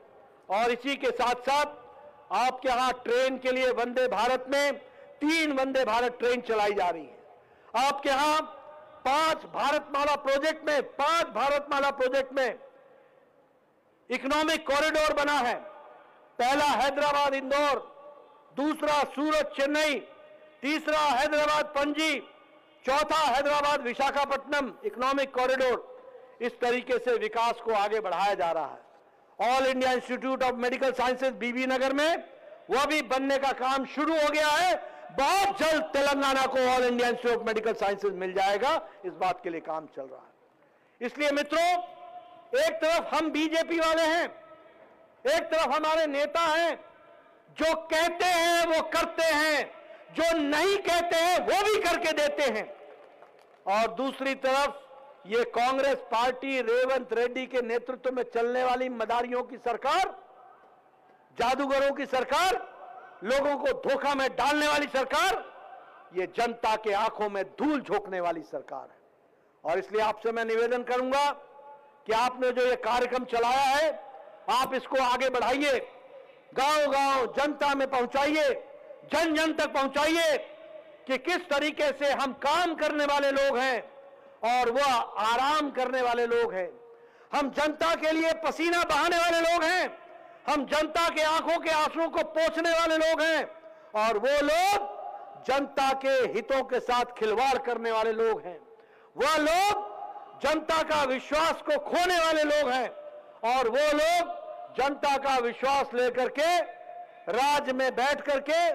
और इसी के साथ साथ आपके यहां ट्रेन के लिए वंदे भारत में 3 वंदे भारत ट्रेन चलाई जा रही है। आपके यहां 5 भारतमाला प्रोजेक्ट में इकोनॉमिक कॉरिडोर बना है। पहला हैदराबाद इंदौर दूसरा सूरत चेन्नई, तीसरा हैदराबाद पणजी, चौथा हैदराबाद विशाखापट्टनम इकोनॉमिक कॉरिडोर। इस तरीके से विकास को आगे बढ़ाया जा रहा है। All India institute of medical sciences Bibinagar में वह भी बनने का काम शुरू हो गया है। बहुत जल्द तेलंगाना को all India institute of medical sciences मिल जाएगा, इस बात के लिए काम चल रहा है। इसलिए मित्रों, एक तरफ हम बीजेपी वाले हैं, एक तरफ हमारे नेता हैं जो कहते हैं वो करते हैं, जो नहीं कहते हैं वो भी करके देते हैं, और दूसरी तरफ ये कांग्रेस पार्टी रेवंत रेड्डी के नेतृत्व में चलने वाली मदारियों की सरकार, जादूगरों की सरकार, लोगों को धोखा में डालने वाली सरकार, ये जनता के आंखों में धूल झोंकने वाली सरकार है। और इसलिए आपसे मैं निवेदन करूंगा कि आपने जो ये कार्यक्रम चलाया है, आप इसको आगे बढ़ाइए, गांव-गांव जनता में पहुंचाइए, जन जन तक पहुंचाइए कि किस तरीके से हम काम करने वाले लोग हैं और वह आराम करने वाले लोग हैं। हम जनता के लिए पसीना बहाने वाले लोग हैं, हम जनता के आंखों के आंसुओं को पोंछने वाले लोग हैं, और वो लोग जनता के हितों के साथ खिलवाड़ करने वाले लोग हैं। वह लोग जनता का विश्वास को खोने वाले लोग हैं, और वो लोग जनता का विश्वास लेकर के राज्य में बैठ करके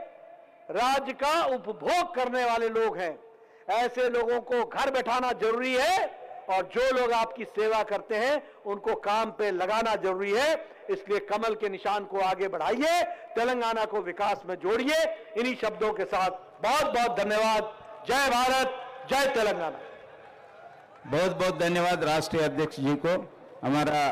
राज्य का उपभोग करने वाले लोग हैं। ऐसे लोगों को घर बैठाना जरूरी है, और जो लोग आपकी सेवा करते हैं उनको काम पे लगाना जरूरी है। इसलिए कमल के निशान को आगे बढ़ाइए, तेलंगाना को विकास में जोड़िए। इन्हीं शब्दों के साथ बहुत बहुत धन्यवाद। जय भारत, जय तेलंगाना। बहुत बहुत धन्यवाद राष्ट्रीय अध्यक्ष जी को। हमारा